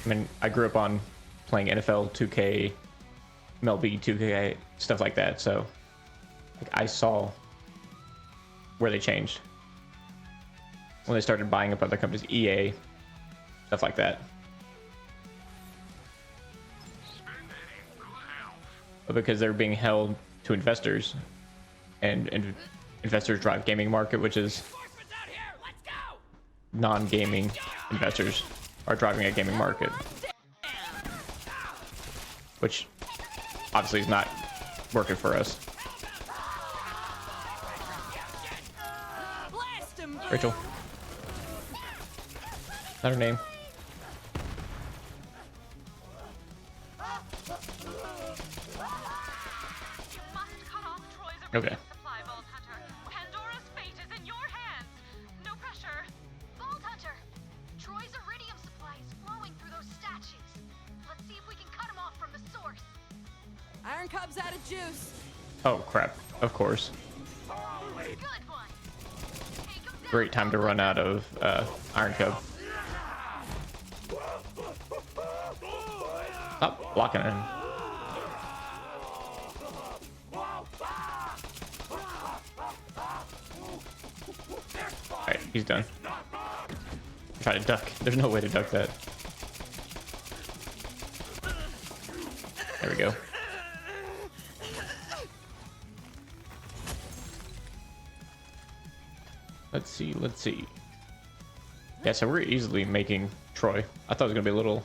I mean, I grew up on playing NFL 2K, MLB 2K, stuff like that, so like, I saw where they changed when they started buying up other companies, EA, stuff like that. But because they're being held to investors, and investors drive gaming market, which is non-gaming investors are driving a gaming market, which obviously is not working for us. Rachel. Is that her name? Okay. Supply, Vault Hunter. Pandora's fate is in your hands. No pressure. Vault Hunter! Troy's iridium supply is flowing through those statues. Let's see if we can cut him off from the source. Iron Cub's out of juice. Oh crap, of course. Good one. Great time to run out of Iron Cub. Stop blocking him. Alright, he's done. Try to duck. There's no way to duck that. There we go. Let's see. Yeah, so we're easily making Troy. I thought it was gonna be a little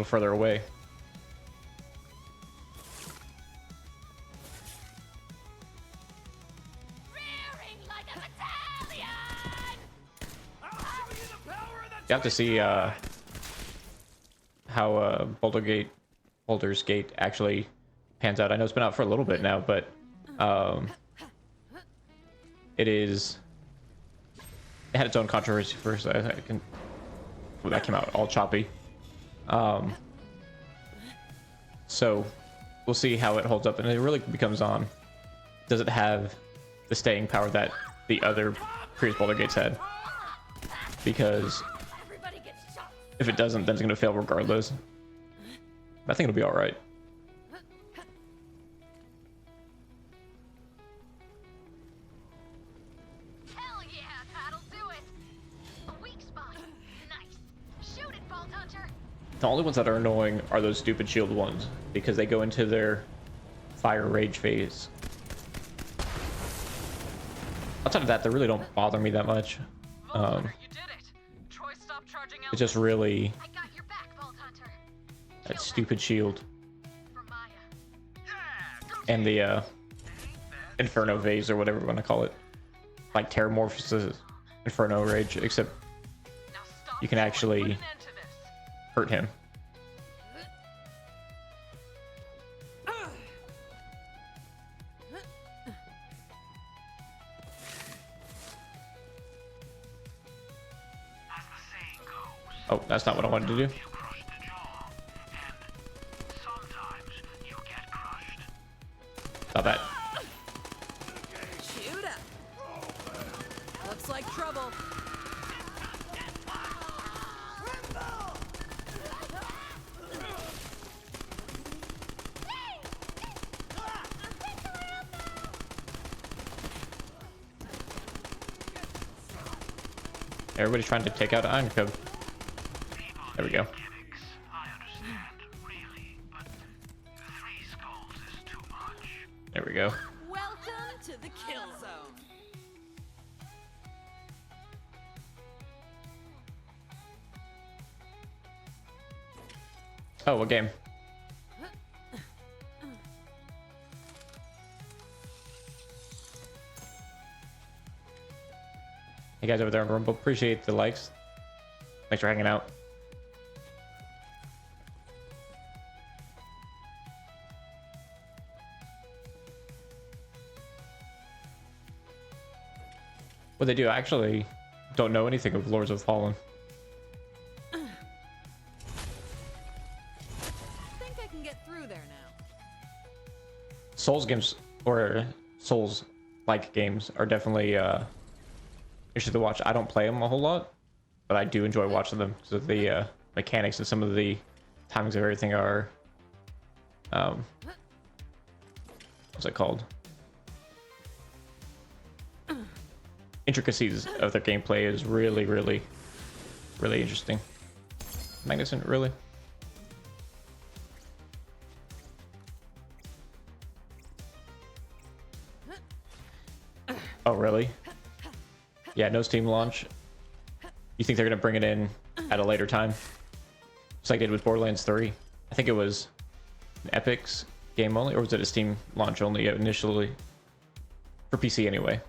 further away. Rearing like a battalion! I'll show you the power of the You have to see how Baldur's Gate actually pans out. I know it's been out for a little bit now, but it had its own controversy first. That came out all choppy. So we'll see how it holds up, and it really becomes on, does it have the staying power that the other previous Baldur Gates had? Because if it doesn't, then it's going to fail regardless. I think it'll be all right. Hell yeah, that'll do it. A weak spot. Nice. Shoot it, Vault Hunter. The only ones that are annoying are those stupid shield ones, because they go into their fire rage phase. Outside of that, they really don't bother me that much. You did it. Troy stopped charging out. It's just really I got your back, Vault Hunter. that stupid shield For Maya. and the Inferno vase or whatever you want to call it. Like Terramorphous' Inferno Rage, except Now stop you can actually put an end to this. hurt him. As the saying goes, Oh, that's not what I wanted to do. you crush the jaw, and sometimes you get crushed. Not that. Shoot up. Looks like trouble. Everybody's trying to take out Iron Cub. There we go. Gimmicks, I understand, really, but 3 skulls is too much. There we go. Welcome to the kill zone. Oh, what game? Hey guys over there on Rumble, appreciate the likes. Thanks for hanging out. What they do, I actually don't know anything of Lords of Fallen. I think I can get through there now. Souls games, or Souls-like games, are definitely interesting to watch. I don't play them a whole lot, but I do enjoy watching them because of the mechanics and some of the timings of everything are what's it called? Intricacies of the gameplay is really, really, really interesting. Magnuson, really? Oh, really? Yeah, no Steam launch. You think they're gonna bring it in at a later time? Just like they did with Borderlands 3. I think it was an Epic's game only, or was it a Steam launch only initially? For PC anyway.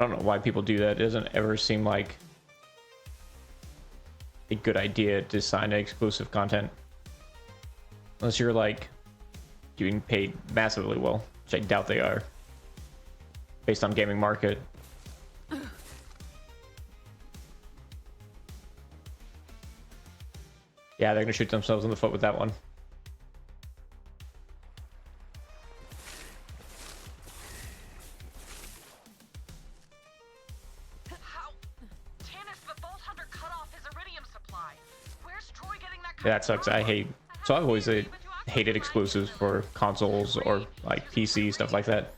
I don't know why people do that. It doesn't ever seem like a good idea to sign exclusive content. Unless you're like getting paid massively well, which I doubt they are. Based on gaming market. Yeah, they're gonna shoot themselves in the foot with that one. How? Tannis, the Vault Hunter cut off his iridium supply. Where's Troy getting that? Yeah, that sucks. I hate. So I've always hated exclusives for consoles or like PC stuff like that.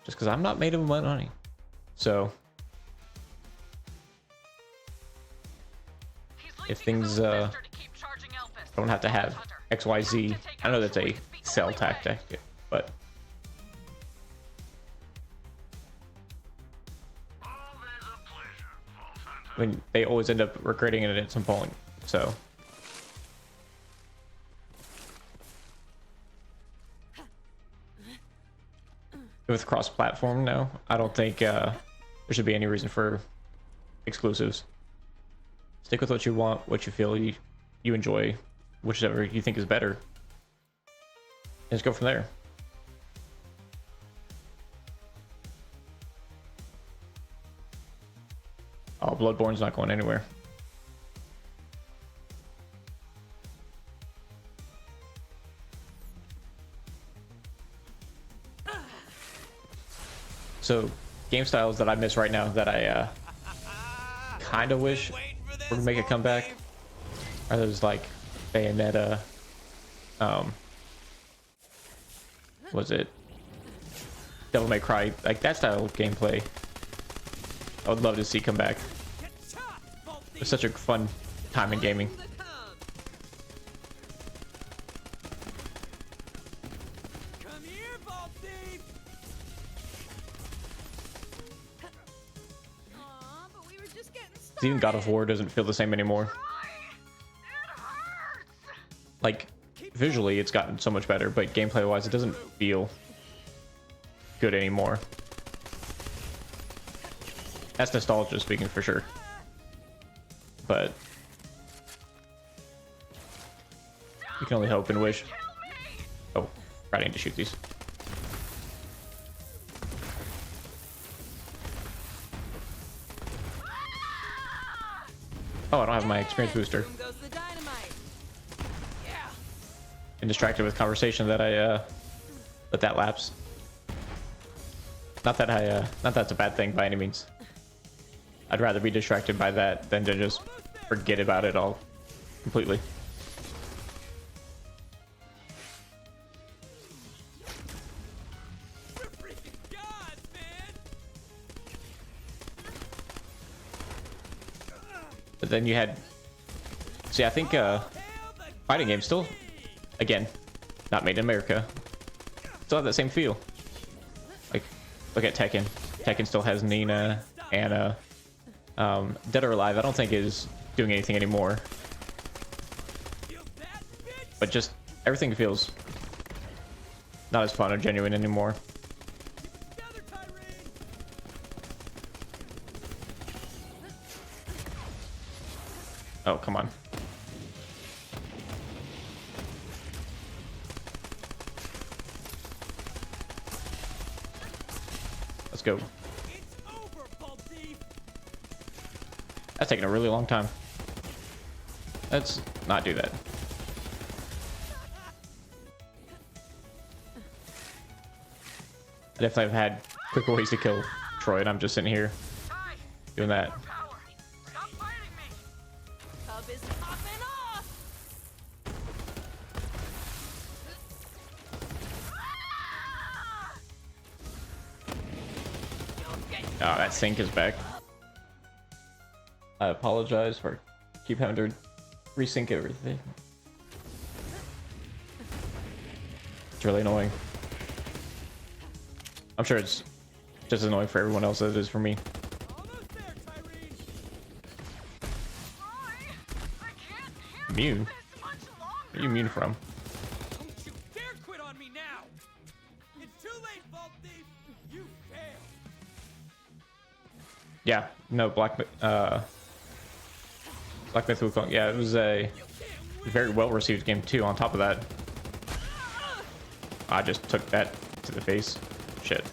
Just because I'm not made of money. So if things don't have to have XYZ, I know that's a sell tactic, but I mean, they always end up regretting it at some point. So with cross-platform now, I don't think there should be any reason for exclusives. Stick with what you want, what you feel you enjoy, whichever you think is better. And just go from there. Oh, Bloodborne's not going anywhere. So, game styles that I miss right now that I kind of wish were to make a comeback are those like Bayonetta, was it Devil May Cry, like that style of gameplay. I would love to see come back. It's such a fun time in gaming. Even God of War doesn't feel the same anymore. Like, visually it's gotten so much better, but gameplay wise it doesn't feel good anymore. That's nostalgia speaking for sure. But you can only hope and wish. Oh, I need to shoot these. Oh, I don't have my experience booster. And distracted with conversation that I let that lapse. Not that that's a bad thing by any means. I'd rather be distracted by that than to just forget about it all completely. But then you had, see, I think fighting games still, again, not made in America, still have that same feel. Like, look at Tekken. Tekken still has Nina, Anna. Dead or Alive I don't think is doing anything anymore, but just everything feels not as fun or genuine anymore. Oh, come on. Let's go. That's taking a really long time. Let's not do that. I definitely have had quicker ways to kill Troy, and I'm just sitting here doing that. Oh, that sync is back. I apologize for keep having to resync everything. It's really annoying. I'm sure it's just as annoying for everyone else as it is for me. Immune? Where are you immune from? Don't you dare quit on me now! It's too late, Vault Thief! You failed! Yeah, no, Black Myth Wukong. Yeah, it was a very well received game too. On top of that, I just took that to the face. Shit.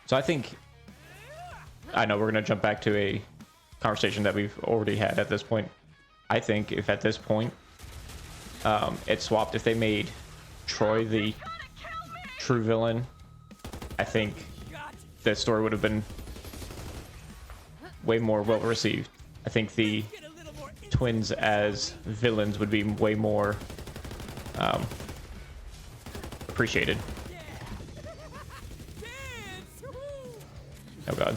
So I think, I know we're gonna jump back to a conversation that we've already had at this point. I think if at this point it swapped, if they made Troy the true villain, I think the story would have been way more well received. I think the twins as villains would be way more appreciated. Oh god.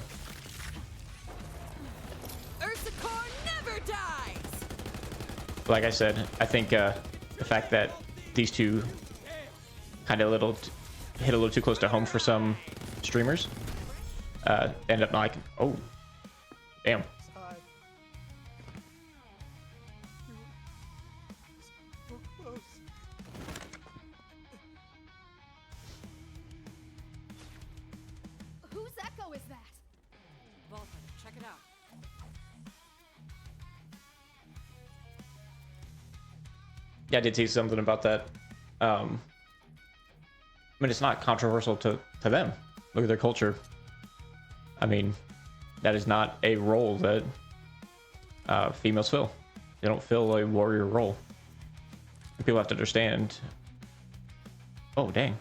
Like I said, I think the fact that these two kind of hit a little too close to home for some streamers end up not like, oh damn. Yeah, I did see something about that. I mean, it's not controversial to them. Look at their culture. I mean, that is not a role that females fill. They don't fill a warrior role. People have to understand. Oh, dang.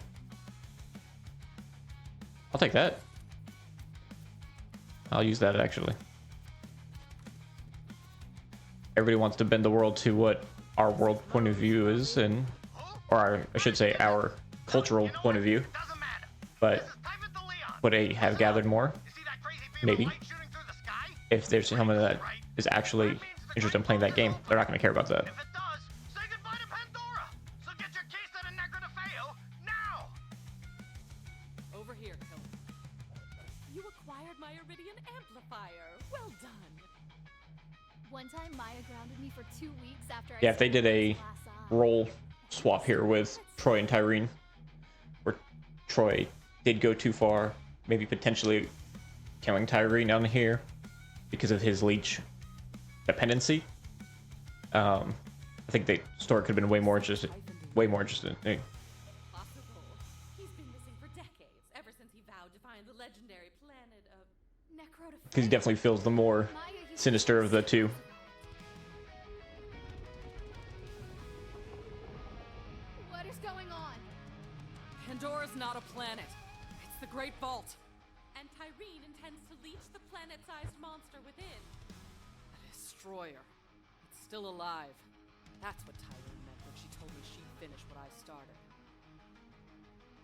I'll take that. I'll use that, actually. Everybody wants to bend the world to what our world point of view is, and I should say our cultural point of view. But would they have gathered more? Maybe. If there's someone that is actually interested in playing that game, they're not going to care about that. If it does, say goodbye to Pandora. So get your case to the Negra de Feo now. Over here, Killer. You acquired my Iridian amplifier. Well done. One time Maya grounded me for 2 weeks after I Yeah, if they did a glass eye. role swap here with Troy and Tyreen, where Troy did go too far, maybe potentially killing Tyreen down here because of his leech dependency. I think the story could have been way more interesting. Hey, Possible. He's been missing for decades, ever since he vowed to find the legendary planet of because he definitely feels the more sinister of the two. What is going on? Pandora's not a planet. It's the Great Vault. And Tyreen intends to leech the planet-sized monster within. A destroyer. It's still alive. That's what Tyreen meant when she told me she'd finish what I started.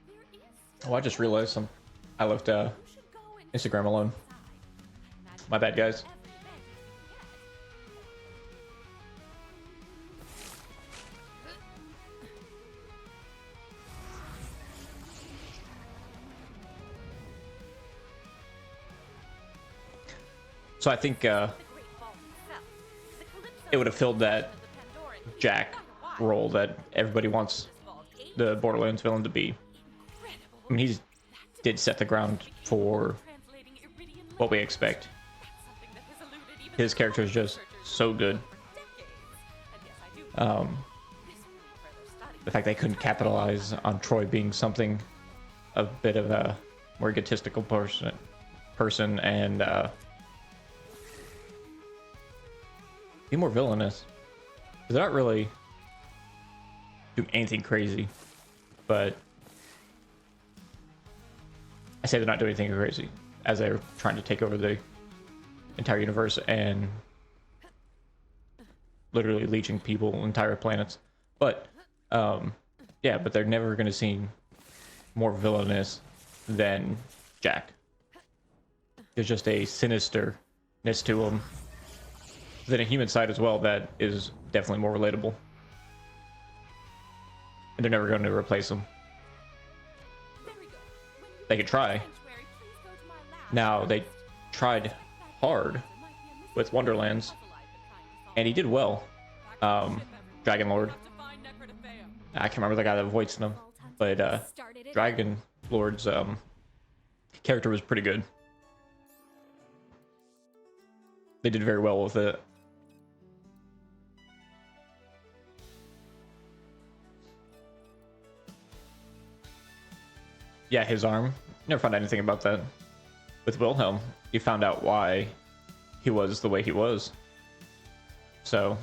There is Oh, I just realized I left Instagram alone. My bad, guys. So I think it would have filled that Jack role that everybody wants the Borderlands villain to be. I mean, he did set the ground for what we expect. His character is just so good. The fact they couldn't capitalize on Troy being something a bit of a more egotistical person and be more villainous. They're not really doing anything crazy, but I say they're not doing anything crazy as they're trying to take over the entire universe and literally leeching people, entire planets. But yeah, but they're never going to seem more villainous than Jack. There's just a sinisterness to him. Then a human side as well that is definitely more relatable. And they're never going to replace him. They could try. Now, they tried hard with Wonderlands, and he did well. Dragon Lord. I can't remember the guy that voiced him, but Dragon Lord's character was pretty good. They did very well with it. Yeah, his arm. Never found anything about that. With Wilhelm, you found out why he was the way he was. So.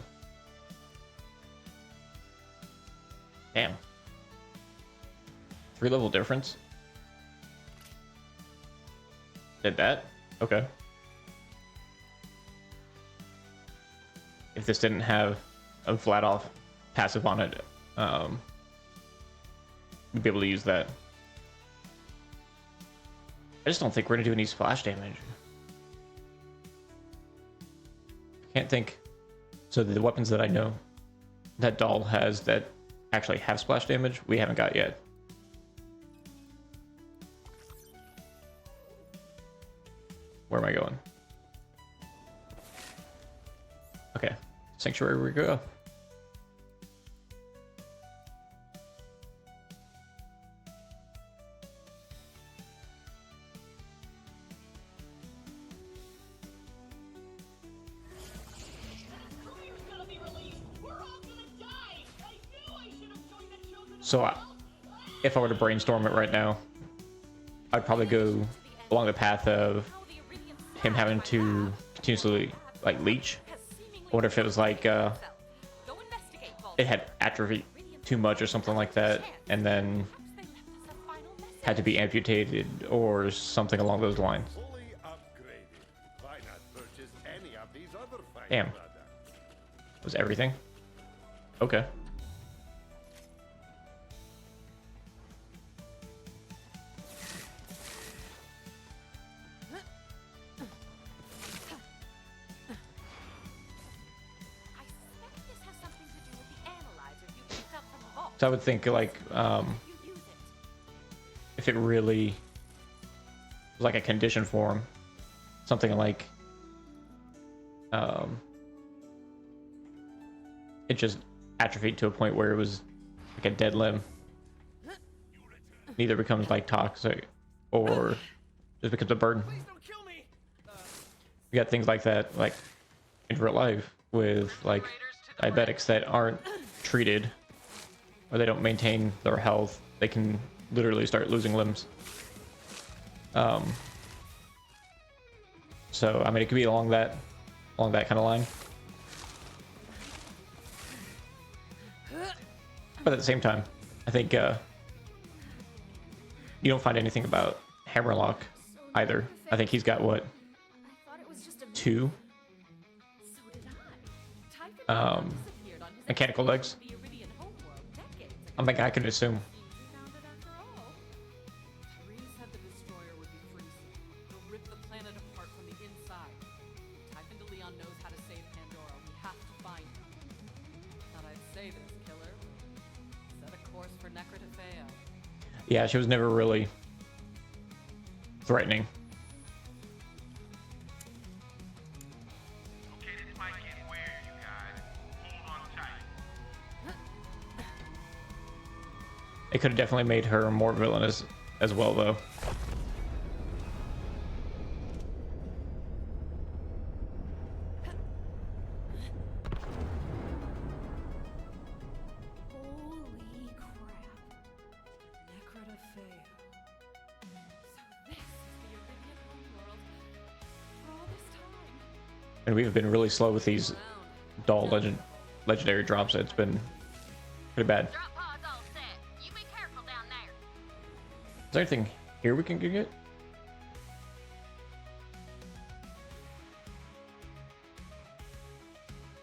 Damn. 3-level difference? Did that? Okay. If this didn't have a flat off passive on it, we'd be able to use that. I just don't think we're gonna do any splash damage. Can't think. So the weapons that I know that Dahl has that actually have splash damage, we haven't got yet. Where am I going? Okay, Sanctuary we go. Career's gonna be released. We're all gonna die. I So if I were to brainstorm it right now, I'd probably go along the path of him having to continuously like leech. I wonder if it was like it had atrophy too much or something like that, and then had to be amputated or something along those lines. Fully upgraded. Why not purchase any of these other fine Damn. products? Was everything? Okay. So I would think like if it really was like a condition for him, something like it just atrophied to a point where it was like a dead limb. Neither becomes like toxic or just becomes a burden. We got things like that like in real life with like diabetics that aren't treated or they don't maintain their health. They can literally start losing limbs. So I mean, it could be along that kind of line. But at the same time, I think you don't find anything about Hammerlock either. I think he's got what, 2 mechanical legs. I think I can assume. Tyreen said the destroyer would be freezing. It'll rip the planet apart from the inside. Typhon de Leon knows how to save Pandora. We have to find her. Thought I'd say this, killer. Set a course for Necrotafeo. Yeah, she was never really threatening. Okay, this might get weird, you guys. Hold on tight. It could have definitely made her more villainous as well, though. Holy crap. Necrotafeo. So this is the Arabian homeworld for all this time. And we've been really slow with these Dahl legendary drops. It's been pretty bad. Drop pod's all set. You be careful down there. Is there anything here we can get?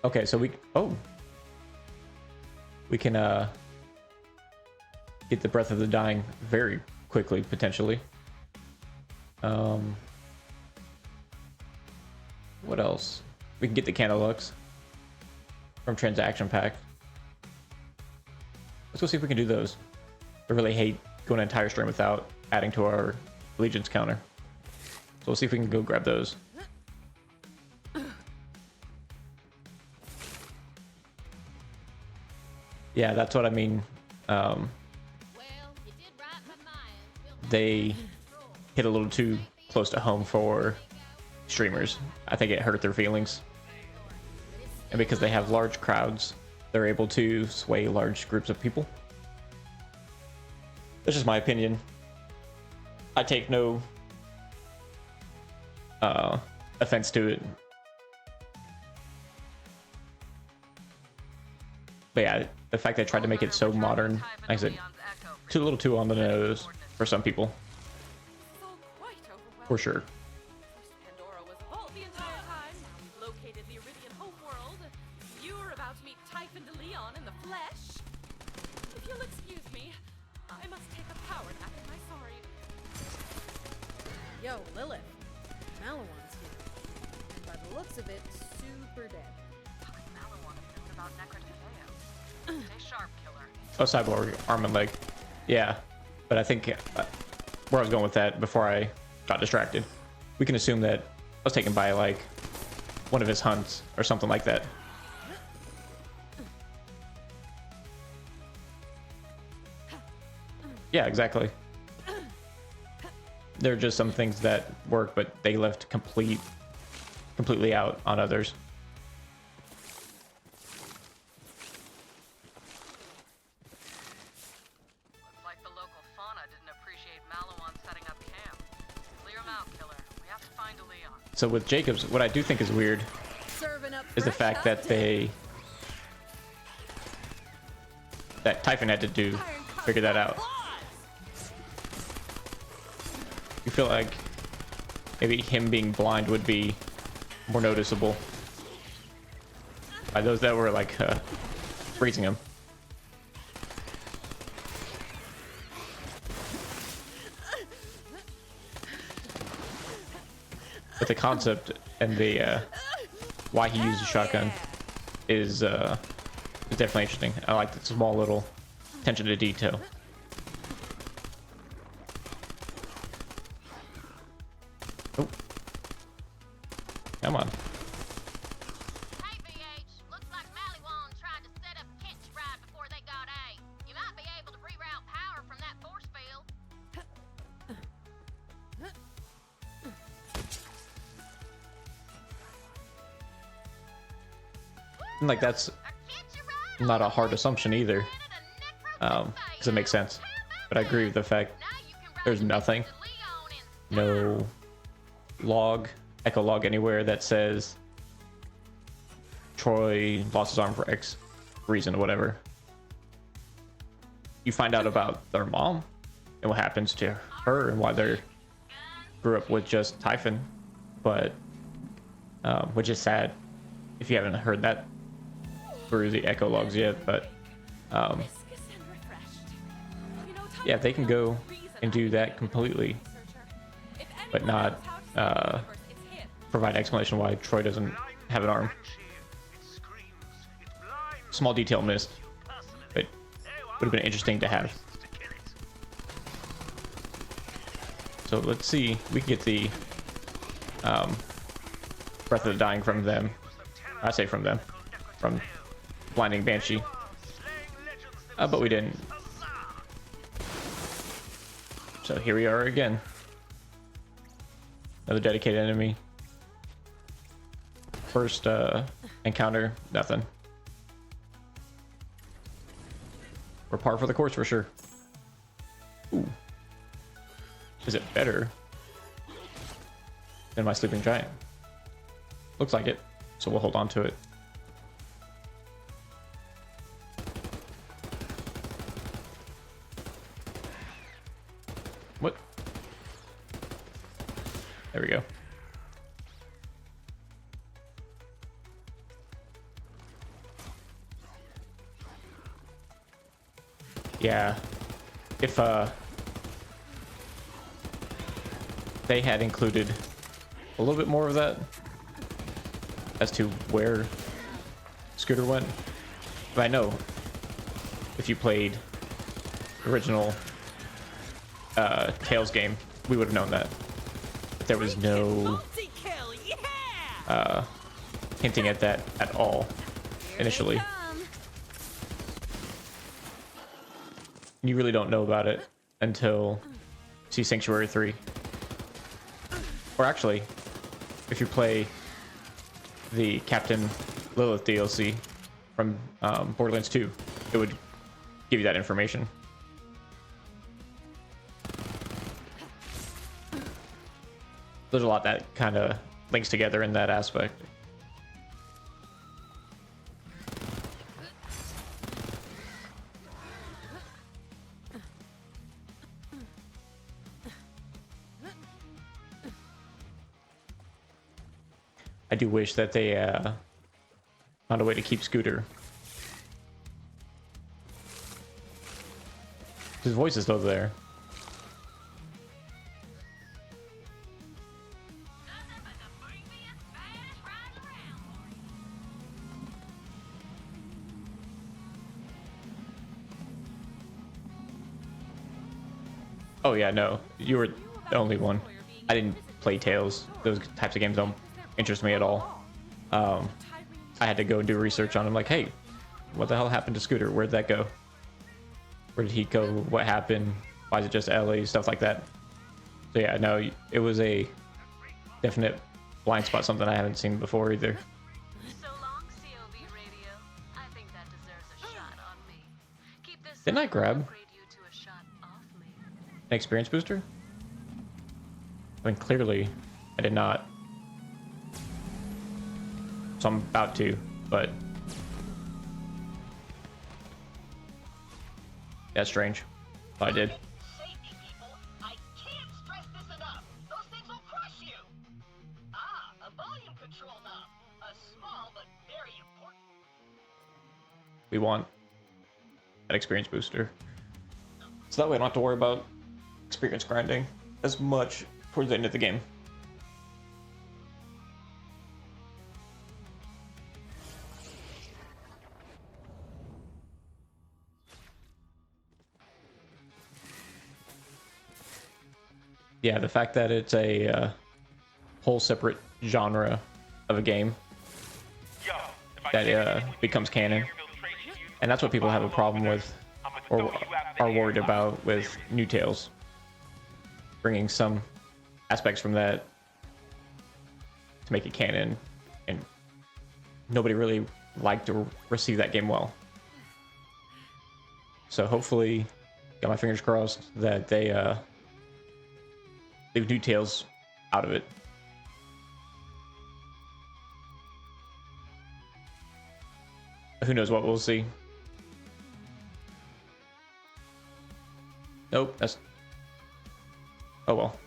Okay, so we can get the Breath of the Dying very quickly, potentially. What else? We can get the Candlelux from Transaction Pack. Let's go see if we can do those. I really hate going an entire stream without adding to our allegiance counter. So we'll see if we can go grab those. Yeah, that's what I mean. They hit a little too close to home for streamers. I think it hurt their feelings. And because they have large crowds, they're able to sway large groups of people. That's just my opinion. I take no offense to it. But yeah, the fact that I tried to make it so modern, like I said, a little too on the nose for some people. For sure. Pandora was vault the entire time. Now we've located the Iridian homeworld. You're about to meet Typhon de Leon in the flesh. If you'll excuse me, I must take a power nap in my sorry. Yo, Lilith. Malawan's here. And by the looks of it, super dead. Malawan has known about Necrotafeo. Stay sharp, killer. Oh, cyborg arm and leg. Yeah, but I think where I was going with that before I got distracted, we can assume that I was taken by like one of his hunts or something like that. Yeah, exactly. There are just some things that work, but they left completely out on others. So with Jacobs, what I do think is weird Serving up is the fresh fact that Typhon had to figure that out. You feel like maybe him being blind would be more noticeable by those that were like freezing him. But the concept and the why he used a shotgun is definitely interesting. I like the small little attention to detail. Oh, come on. Hey, VH. Looks like Maliwan tried to set up a catch ride before they got A. You might be able to reroute power from that force field. And like that's not a hard assumption either, because it makes sense. But I agree with the fact there's nothing, no log, echo log anywhere that says Troy lost his arm for X reason or whatever. You find out about their mom and what happens to her and why they grew up with just Typhon, but which is sad if you haven't heard that through the echo logs yet. But yeah, they can go and do that completely, but not provide explanation why Troy doesn't have an arm. Small detail missed, but would have been interesting to have. So let's see, we can get the Breath of the Dying from them. I say from them, from Blinding Banshee, but we didn't. So here we are again. Another dedicated enemy. First encounter, nothing. We're par for the course for sure. Ooh. Is it better than my Sleeping Giant? Looks like it, so we'll hold on to it. What? There we go. Yeah, if they had included a little bit more of that as to where Scooter went, but I know if you played the original Tales game, we would have known that. But there was no hinting at that at all initially. You really don't know about it until you see Sanctuary 3. Or actually, if you play the Captain Lilith DLC from Borderlands 2, it would give you that information. There's a lot that kind of links together in that aspect. I do wish that they found a way to keep Scooter. His voice is still there. Oh yeah, no, you were the only one. I didn't play Tales. Those types of games don't interest me at all. I had to go and do research on him, like, hey, what the hell happened to Scooter? Where'd that go? Where did he go? What happened? Why is it just LA? Stuff like that. So yeah, no, it was a definite blind spot, something I haven't seen before either. So long, COV radio. I think that deserves a shot on me. Keep this Didn't I grab upgrade you to a shot off me. an experience booster? I mean, clearly I did not. so I'm about to, but that's strange. I did. Safety, people. I can't stress this enough. Those things will crush you. Ah, a volume control knob. A small but very important. We want that experience booster, so that way I don't have to worry about experience grinding as much towards the end of the game. Yeah, the fact that it's a whole separate genre of a game that becomes canon, and that's what people have a problem with or are worried about with New Tales, bringing some aspects from that to make it canon, and nobody really liked to receive that game well. So hopefully, got my fingers crossed that they leave New Tales out of it. Who knows what we'll see. Nope, that's... Oh well.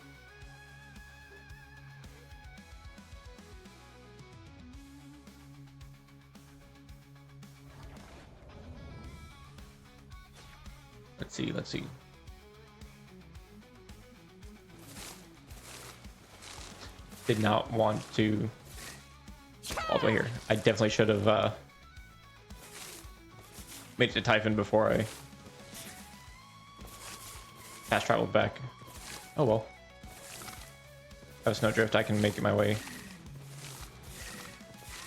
Let's see. Did not want to all the way here. I definitely should have made it to Typhon before I fast traveled back. Oh well. I have Snowdrift, I can make it my way a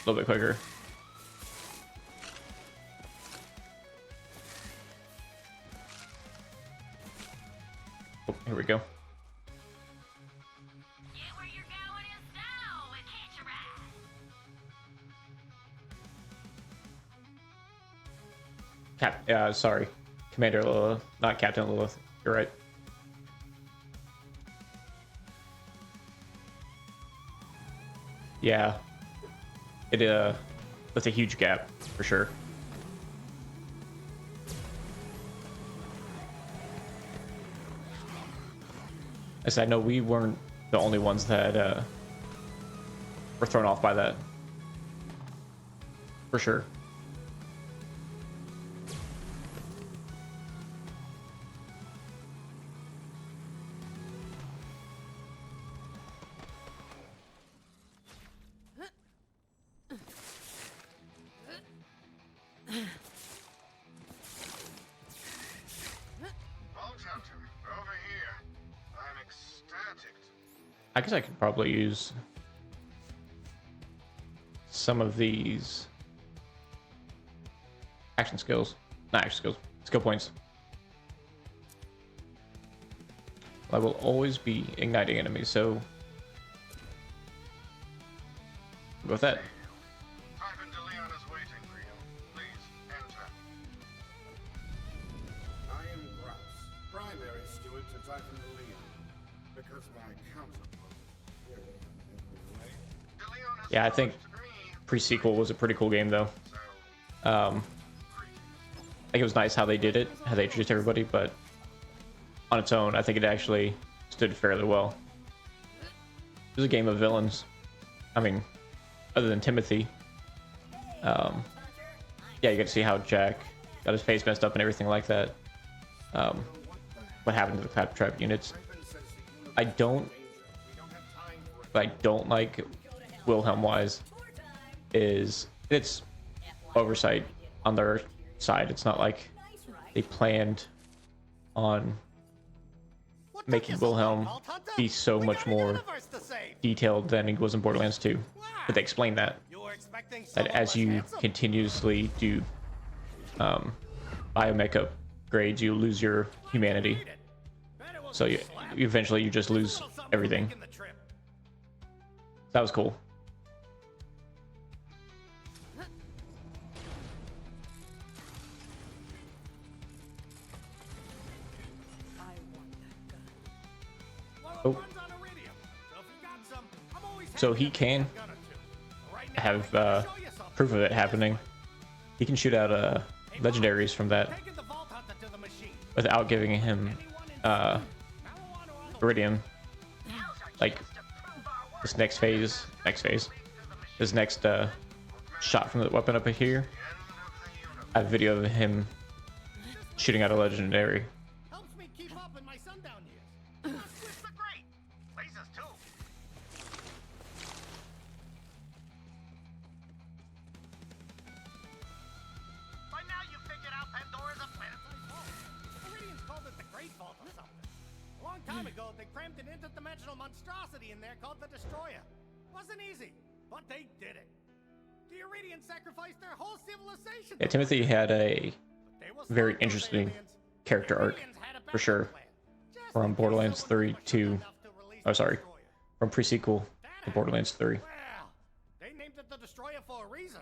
little bit quicker. Oh, here we go. Sorry, Commander Lilith, not Captain Lilith. You're right. Yeah, that's a huge gap for sure. I said, I know we weren't the only ones that were thrown off by that, for sure. I guess I could probably use some of these action skills, not action skills, skill points. I will always be igniting enemies, so go with that. I am Grouse, primary steward to Typhon de Leon, because my counterpart here in every way. Yeah, I think pre-sequel was a pretty cool game, though. I think it was nice how they did it, how they introduced everybody, but on its own, I think it actually stood fairly well. It was a game of villains. I mean, other than Timothy. Yeah, you get to see how Jack got his face messed up and everything like that. What happened to the claptrap units. I don't like Wilhelm-wise is it's oversight on their side. It's not like they planned on making Wilhelm be so much more detailed than he was in Borderlands 2. But they explain that as you continuously do biomech upgrades, you lose your humanity. So you eventually you just lose everything. That was cool. Oh. So he can have proof of it happening. He can shoot out legendaries from that without giving him Iridium. Like this next phase, his next shot from the weapon up here. I have a video of him shooting out a legendary. Helps me keep up in my sundown years. It's the great. Lasers too. By now you figured out Pandora's a planet. Iridians called it the Great Vault or something. A long time ago, they crammed an interdimensional monstrosity in there called the Destroyer. Wasn't easy, but they did it. The Iridians sacrificed their whole civilization. Yeah, Timothy had a very interesting character arc for sure. From Borderlands 3 to, oh sorry, from pre-sequel to Borderlands 3. Well, they named it the Destroyer for a reason.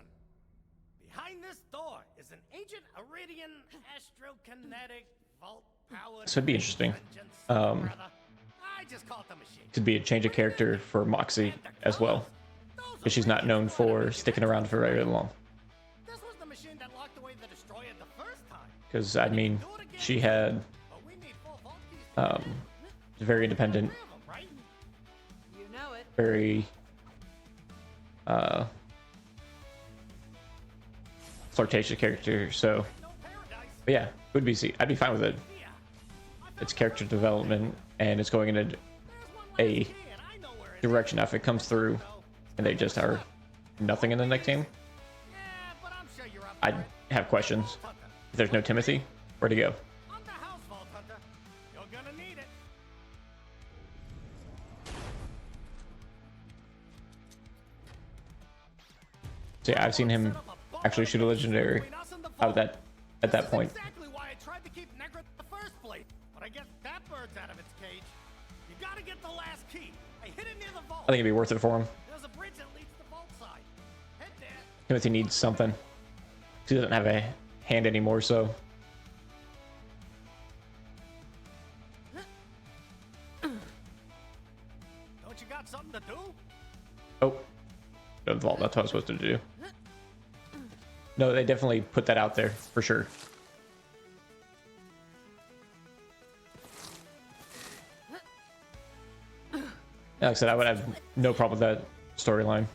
Behind this door is an ancient Iridian astrokinetic vault powered. So it'd be interesting. I just call it the machine. Could be a change of character for Moxie as well, because she's not known for sticking around for very long. This was the machine that locked away the Destroyer the first time. Because I mean, she had very independent, You know it. very flirtatious character. So, but yeah, would be I'd be fine with it. It's character development, and it's going in a direction. If it comes through, and they just are nothing in the next game, I'd have questions. If there's no Timothy, where'd he go? So yeah, I've seen him actually shoot a legendary out of that at that point. Exactly why I tried to keep Negra in the first place. But I guess that bird's out of its cage. You gotta get the last key. I hid it near the vault. I think it'd be worth it for him. There's a bridge that leads to the vault side. Head there. Timothy needs something. He doesn't have a hand anymore, so. Don't you got something to do? Oh, go to the vault. That's what I was supposed to do. No, they definitely put that out there for sure. Yeah, like I said, I would have no problem with that storyline.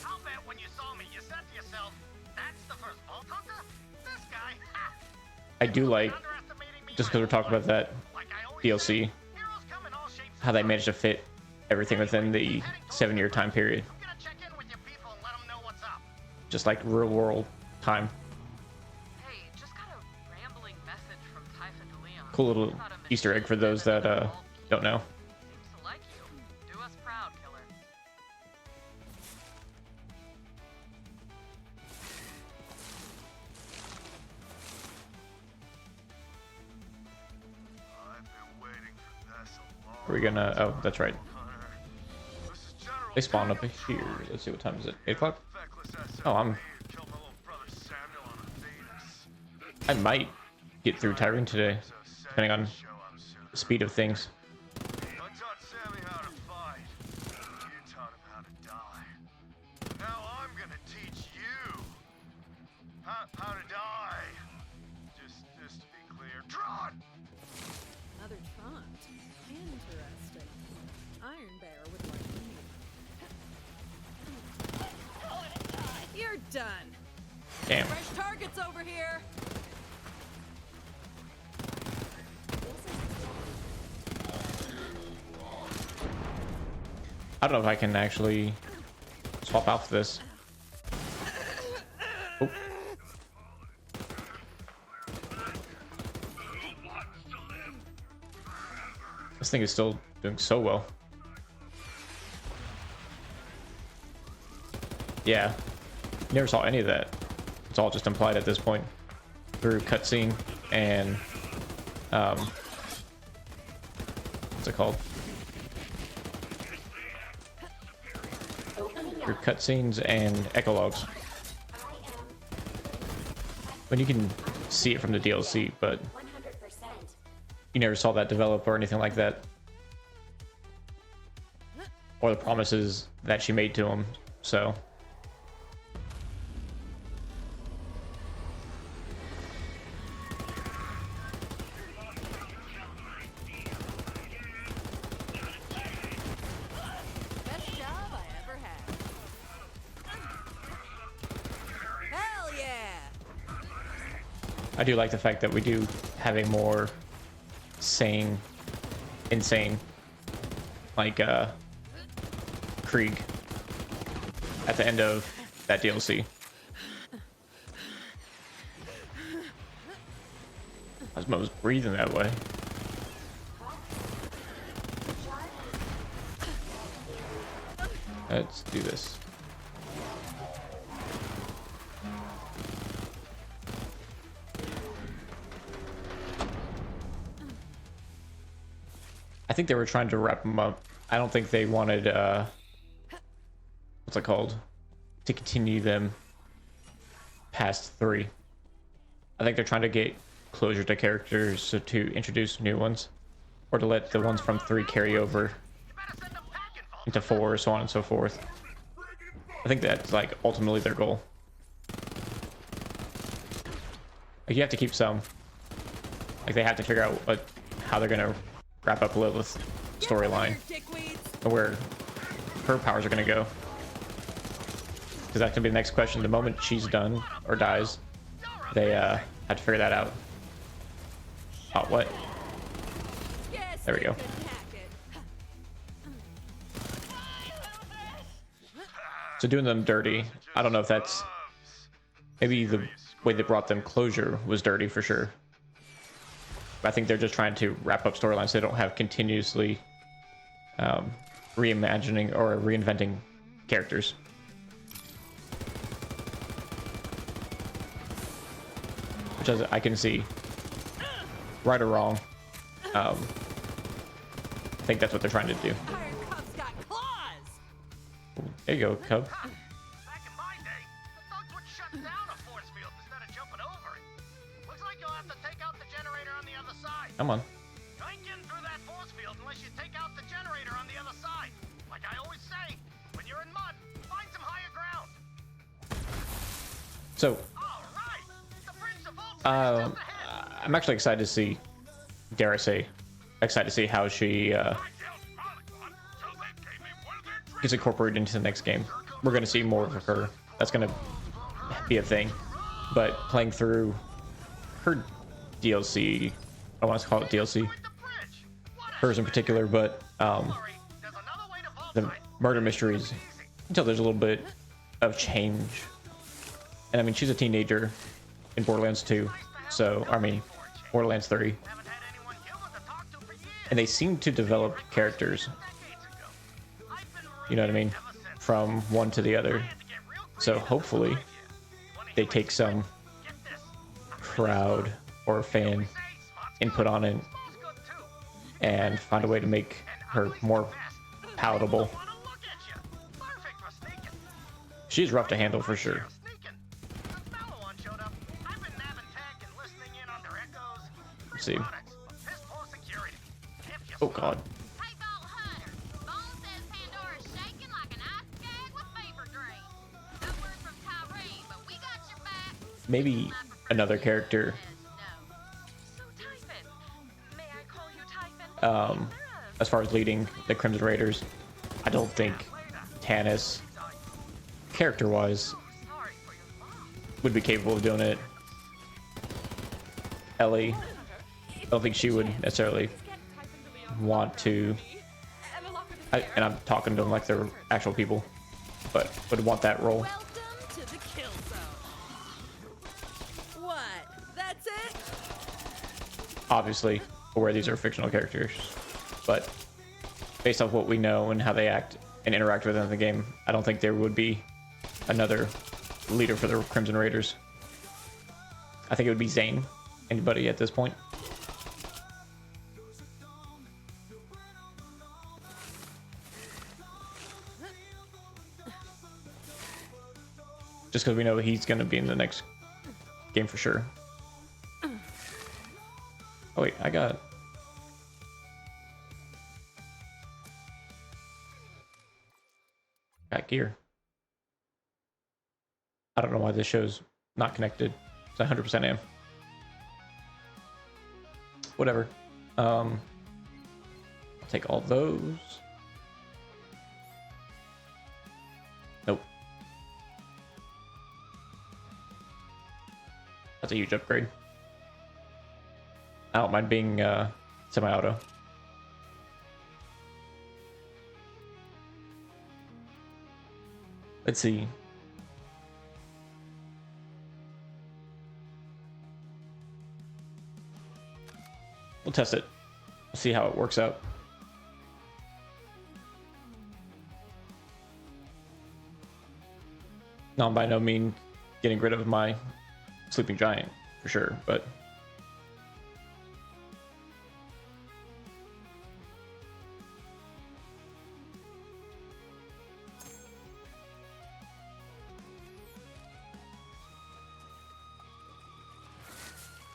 I'll bet when you saw me, you said to yourself, "That's the first vault hunter. This guy." Ha! I do like, just because we're talking about that DLC, how they managed to fit everything within the 7-year time period. Just like real world time. Hey, just got a rambling message from Typhon de Leon. Cool little Easter egg for those that don't know. Seems to like you. Do us proud, killer. Are we gonna? Oh, that's right. They spawn up here. Let's see, what time is it? 8 o'clock? Oh, I might get through Tyreen today, depending on the speed of things. Another taunt. Interesting. Iron Bear would like me. You're done. Damn. Fresh targets over here. I don't know if I can actually swap out for this. Oh. This thing is still doing so well. Yeah, never saw any of that. It's all just implied at this point through cutscene and what's it called? Through cutscenes and echologs. When you can see it from the DLC, but you never saw that develop or anything like that. or the promises that she made to him. So Best job I ever had. Hell yeah! I do like the fact that we do have a more insane, like Krieg at the end of that DLC. I was Moze breathing that way. Let's do this. I think they were trying to wrap them up. I don't think they wanted, what's it called? To continue them past 3. I think they're trying to get closure to characters, so to introduce new ones, or to let the ones from 3 carry over into 4, so on and so forth. I think that's like ultimately their goal. Like, you have to keep some. Like, they have to figure out how they're gonna wrap up Lilith's storyline, and where her powers are gonna go. Because that can be the next question. The moment she's done or dies, they have to figure that out. Oh, what? There we go. So doing them dirty, I don't know if that's... Maybe the way they brought them closure was dirty for sure. But I think they're just trying to wrap up storylines so they don't have continuously reimagining or reinventing characters. Which I can see, right or wrong. I think that's what they're trying to do. There you go, Cub. Back in my day, the thugs would shut down a force field instead of jumping over it. Looks like you'll have to take out the generator on the other side. Come on. You ain't getting through that force field unless you take out the generator on the other side. Like I always say, when you're in mud, find some higher ground. So, I'm actually excited to see, dare I say, excited to see how she gets incorporated into the next game. We're going to see more of her. That's going to be a thing. But playing through her DLC, I want to call it DLC, hers in particular, but the murder mysteries, until there's a little bit of change. And I mean, she's a teenager in Borderlands 2, so, I mean, Borderlands 3. And they seem to develop characters, you know what I mean, from one to the other. So hopefully they take some crowd or fan input on it and find a way to make her more palatable. She's rough to handle for sure. Let's see. Oh god. Hey, Vault Hunter. Bone says Pandora's shaking like an ice skag with fever dreams. No word from Tyreen, but we got your back. Maybe another character. So, Typhon. May I call you Typhon? As far as leading the Crimson Raiders, I don't think Tannis, character-wise, would be capable of doing it. Ellie, I don't think she would necessarily want to, and I'm talking to them like they're actual people, but would want that role. Welcome to the kill zone. What? That's it? Obviously, aware these are fictional characters, but based off what we know and how they act and interact with them in the game, I don't think there would be another leader for the Crimson Raiders. I think it would be Zane. Anybody at this point? Just because we know he's going to be in the next game for sure. Oh wait, I got... that gear. I don't know why this show's not connected. So 100% am. Whatever. I'll take all those. Nope. That's a huge upgrade. I don't mind being semi-auto. Let's see. We'll test it. We'll see how it works out. No, I'm by no means getting rid of my sleeping giant for sure, but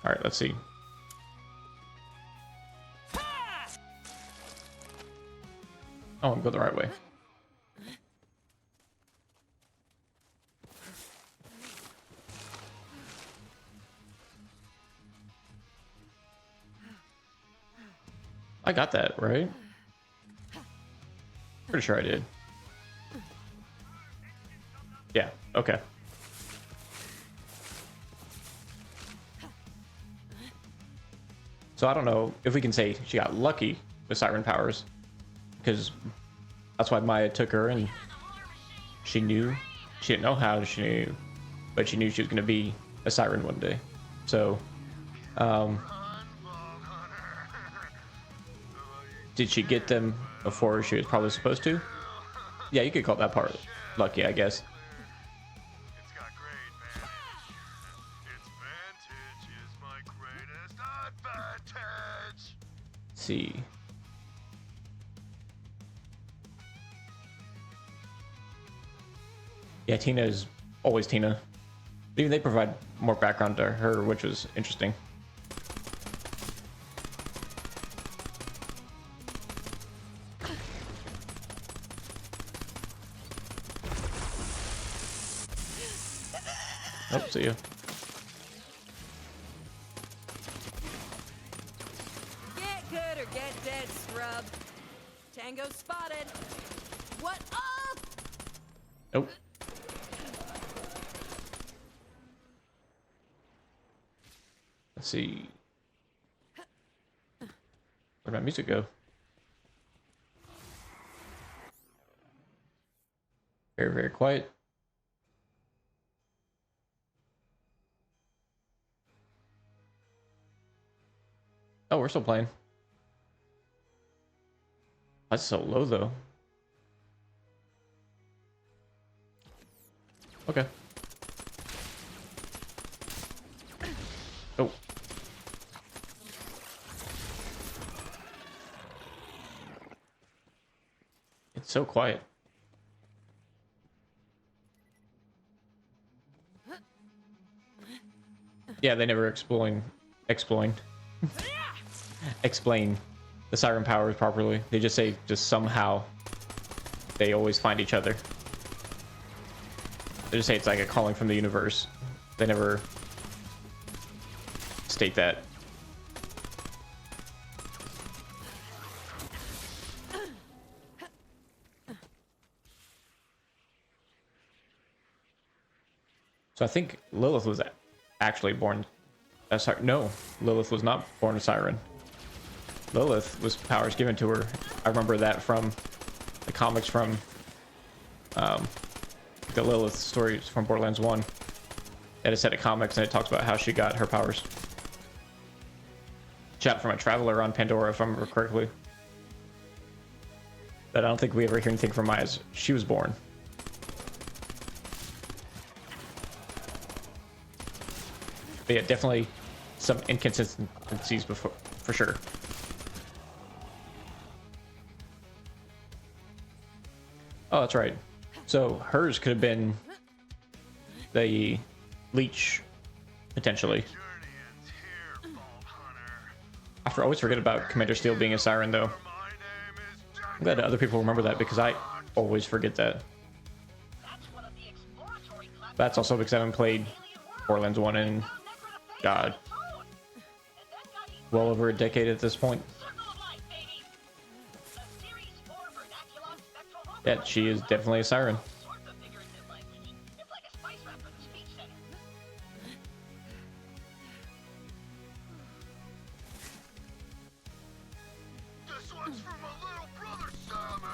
all right, let's see. Oh, I'm going the right way. I got that, right? Pretty sure I did. Yeah, okay. So I don't know if we can say she got lucky with siren powers, because that's why Maya took her, and she knew. She didn't know how she knew, but she knew she was going to be a siren one day. So, did she get them before she was probably supposed to? Yeah, you could call that part lucky, I guess. It's got great vantage. Its vantage is my greatest advantage. Let's see. Yeah, Tina is always Tina. Even they provide more background to her, which was interesting. Oh, see ya. Get good or get dead, scrub. Tango spotted. What up? Nope. Let's see. Where'd my music go? Very, very quiet. Oh, we're still playing. That's so low, though. Okay. Oh. It's so quiet. Yeah, they never explain the siren powers properly. They just say just somehow they always find each other. They just say it's like a calling from the universe. They never state that. So I think Lilith was actually born. Sorry, no, Lilith was not born a siren. Lilith was powers given to her. I remember that from the comics from the Lilith stories from Borderlands 1. Had a set of comics and it talks about how she got her powers. Chat from a traveler on Pandora, if I remember correctly. But I don't think we ever hear anything from Maya as she was born. But yeah, definitely some inconsistencies before, for sure. Oh, that's right. So hers could have been the leech, potentially. I always forget about Commander Steel being a siren, though. I'm glad that other people remember that, because I always forget that. That's also because I haven't played Borderlands 1 in, God, well over a decade at this point. Yeah, she is definitely a siren. This one's for my little brother, Sammy!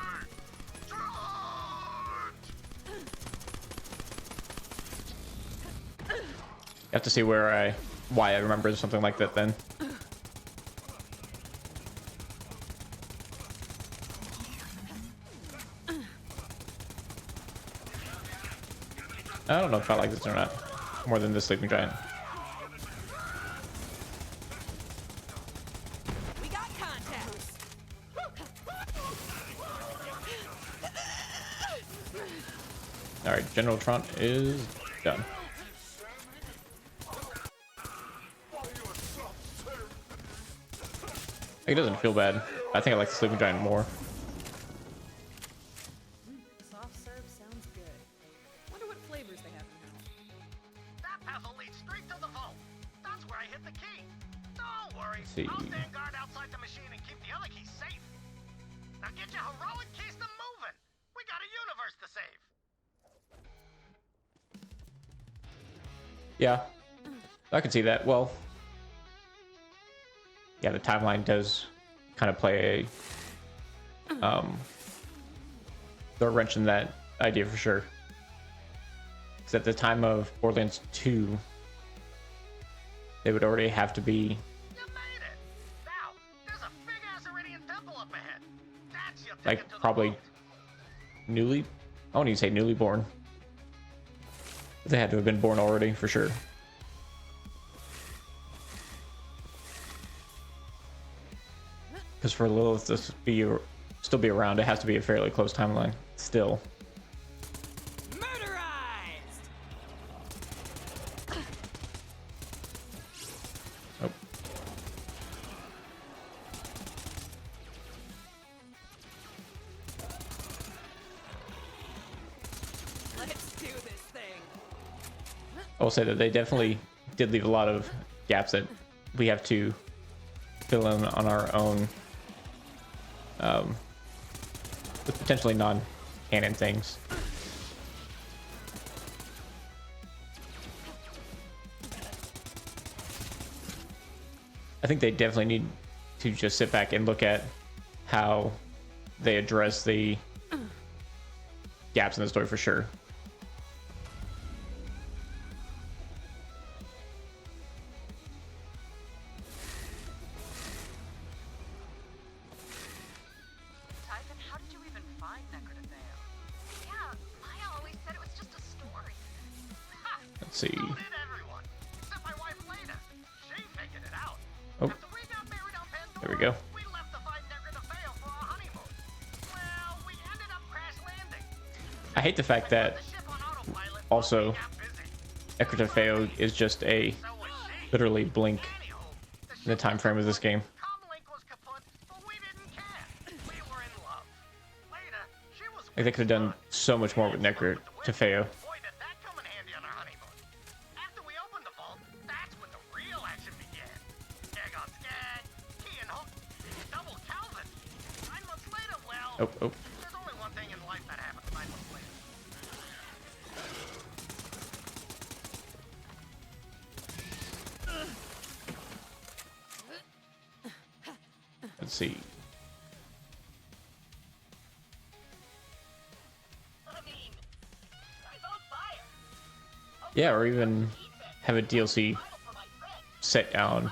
You have to see why I remember something like that then. I don't know if I like this or not, more than the sleeping giant. We got contacts. All right, General Trant is done. It doesn't feel bad. I think I like the sleeping giant more. Soft serve sounds good. Wonder what flavors they have in here. That path will lead straight to the vault. That's where I hit the key. Don't worry. See. I'll stand guard outside the machine and keep the other keys safe. Now get your heroic keystone moving. We got a universe to save. Yeah, I can see that. Well, yeah, the timeline does kind of play the wrench in that idea for sure. Because at the time of Borderlands 2, they would already have to be You made it. Now, there's a big ass Iridian temple up ahead. That's your like ticket to the probably vault. newly, I won't even say newly born. They had to have been born already for sure. Because for Lilith to still be around, it has to be a fairly close timeline. Still. Murderized. Oh. Let's do this thing. I will say that they definitely did leave a lot of gaps that we have to fill in on our own, with potentially non-canon things. I think they definitely need to just sit back and look at how they address the gaps in the story for sure. Typhon, how did you even find Necrotafeo? Yeah, Maya always said it was just a story. Ha! Let's see. So did everyone. Except my wife Leda. She figured it out. Oh, After we got married on Pandora, there we go. we left to find Necrotafeo for our honeymoon. Well, we ended up crash landing. I hate the fact that The ship on autopilot. also We got busy. Necrotafeo is just a So was she. literally blink Anywho, in the time frame of this game. comlink was kaput, but we didn't care. We were in love. Later, she was Like they could have done so much more with Necrotafeo. Boy, did that come in handy on our honeymoon. After we opened the vault, that's when the real action began. Skag on skag, key and hook, double Calvin. 9 months later, well, Oh, oh. there's only one thing in life that happens 9 months later. Let's see. I mean, guy's on fire. Yeah, or even have a DLC set on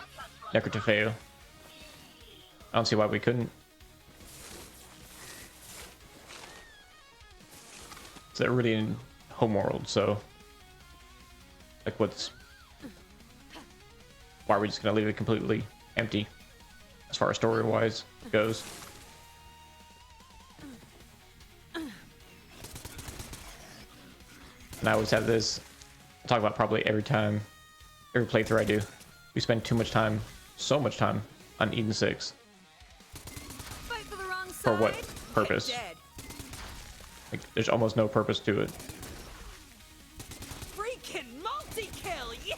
Necrotafeo. I don't see why we couldn't. It's already in Homeworld, so like why are we just gonna leave it completely empty as far as story wise goes? And I always have this, I talk about probably every playthrough I do. We spend too much time, so much time on Eden 6. Fight for the wrong side. For what get purpose? dead. Like, there's almost no purpose to it. Freaking multi-kill, yeah!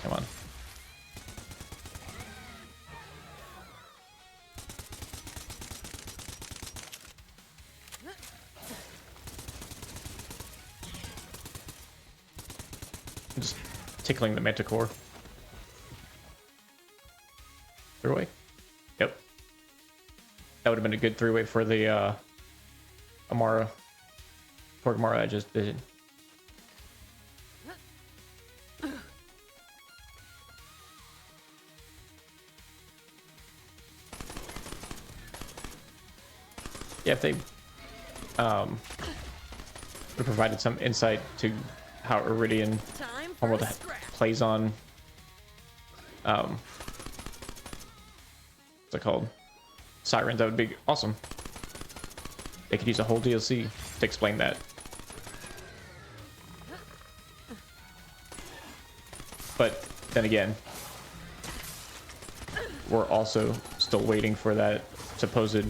Come on. I'm just tickling the manticore. Three-way? Yep. That would have been a good three-way for the Amara. For Amara I just did. Yeah, if they would have provided some insight to how Iridian almost plays on what's it called? Sirens, that would be awesome. They could use a whole DLC to explain that. But then again, we're also still waiting for that supposed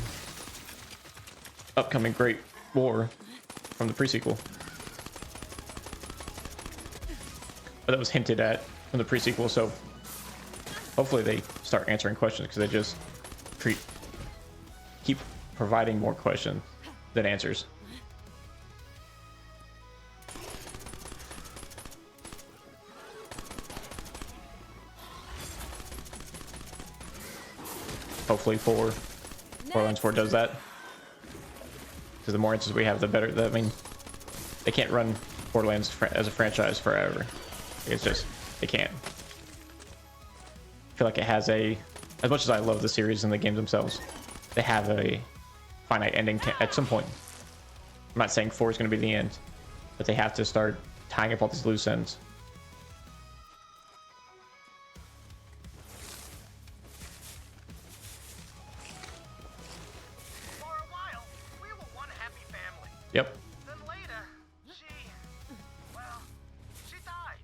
upcoming Great War from the pre-sequel. But that was hinted at from the pre-sequel, so hopefully they start answering questions, because they just keep providing more questions than answers. Hopefully Borderlands 4 does that. Because the more answers we have, the better. I mean, they can't run Borderlands as a franchise forever. It's just, they can't. I feel like it has a, as much as I love the series and the games themselves, they have a finite ending at some point. I'm not saying 4 is going to be the end, but they have to start tying up all these loose ends. For a while, we were one happy family. Yep. Then later, she died.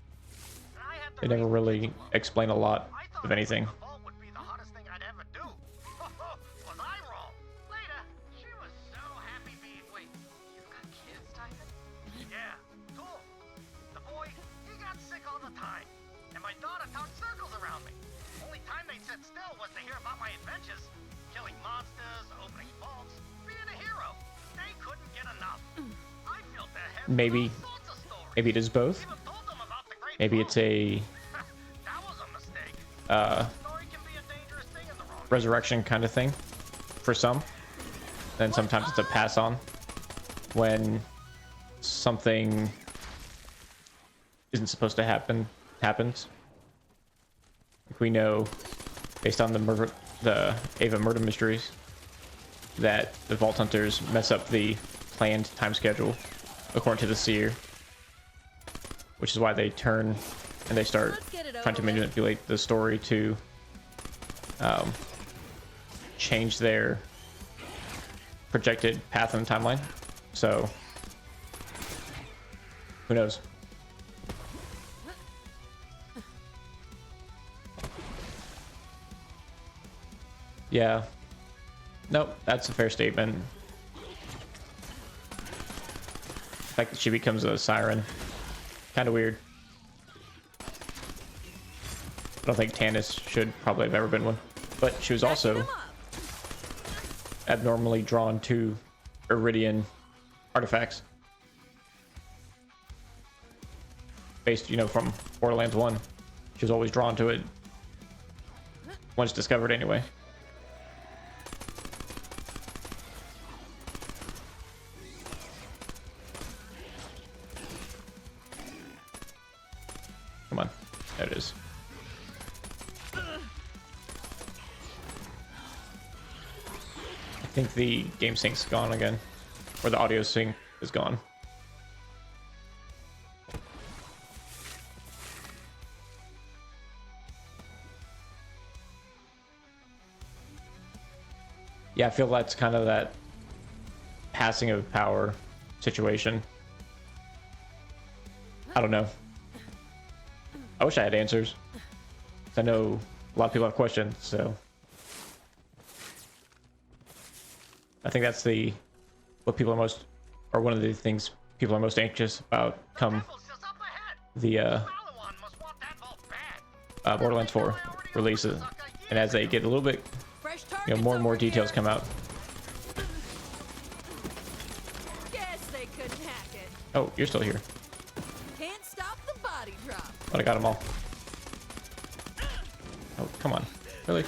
And I had to They never really explain a lot of anything. the vault would be the hottest thing I'd ever do. Was I wrong? Later, she was so happy being. Wait, you got kids, Typhon? Yeah, cool. The boy, he got sick all the time. And my daughter talked circles around me. Only time they'd sit still was to hear about my adventures. Killing monsters, opening vaults, being a hero. They couldn't get enough. I filled their heads with Maybe all sorts of stories. it is both. Even told them about the great Maybe it's a That was a mistake. Story can be a dangerous thing in the wrong. resurrection kind of thing for some. Then sometimes it's a pass on when something isn't supposed to happens. Like we know, based on the Ava murder mysteries, that the Vault Hunters mess up the planned time schedule according to the Seer, which is why they turn and they start trying to manipulate the story to change their projected path in the timeline. So who knows? Yeah. Nope, that's a fair statement. The fact that she becomes a siren, kind of weird. I don't think Tannis should probably have ever been one, but she was also abnormally drawn to Iridian artifacts, based, you know, from Borderlands 1. She was always drawn to it once discovered, anyway. Come on, there it is. I think the game sync's gone again, or the audio sync is gone. Yeah, I feel that's kind of that passing of power situation. I don't know. I wish I had answers. I know a lot of people have questions, so I think that's what people are most, or one of the things people are most anxious about come the Borderlands 4 releases, and as they get a little bit, more and more details come out. Guess they couldn't hack it. Oh, you're still here. Can't stop the body drop. But I got them all. Oh, come on. Really?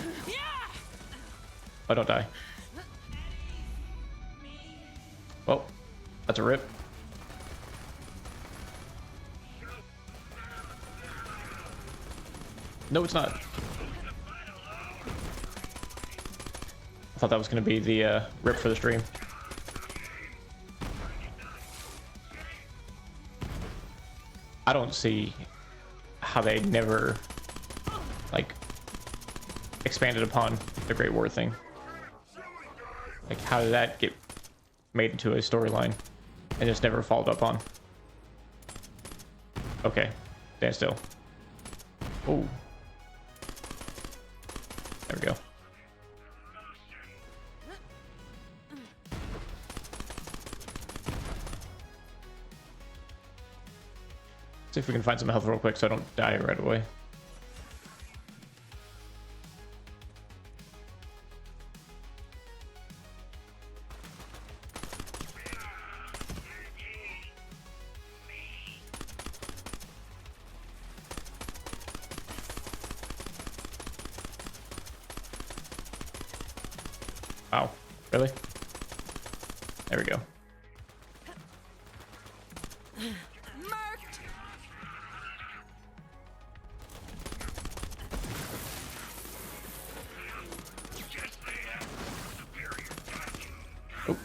Oh, don't die. Well, that's a rip. No, it's not. I thought that was going to be the rip for the stream. I don't see how they never, like, expanded upon the Great War thing. Like, how did that get made into a storyline and just never followed up on? Okay, stand still. Oh. There we go. See if we can find some health real quick so I don't die right away. Wow, really? There we go. Oh.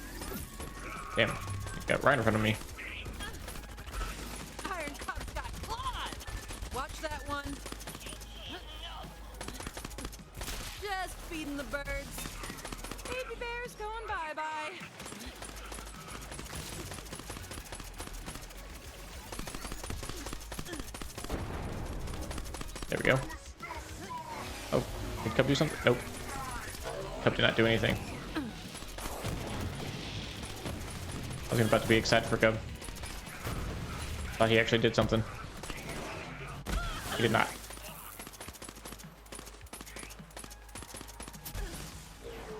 Damn, got right in front of me. Iron Cup's got claws. Watch that one. Just feeding the birds. Baby bear's going bye-bye. There we go. Oh, did Cub do something? Nope. Cub did not do anything. I was about to be excited for Cub. Thought he actually did something. He did not.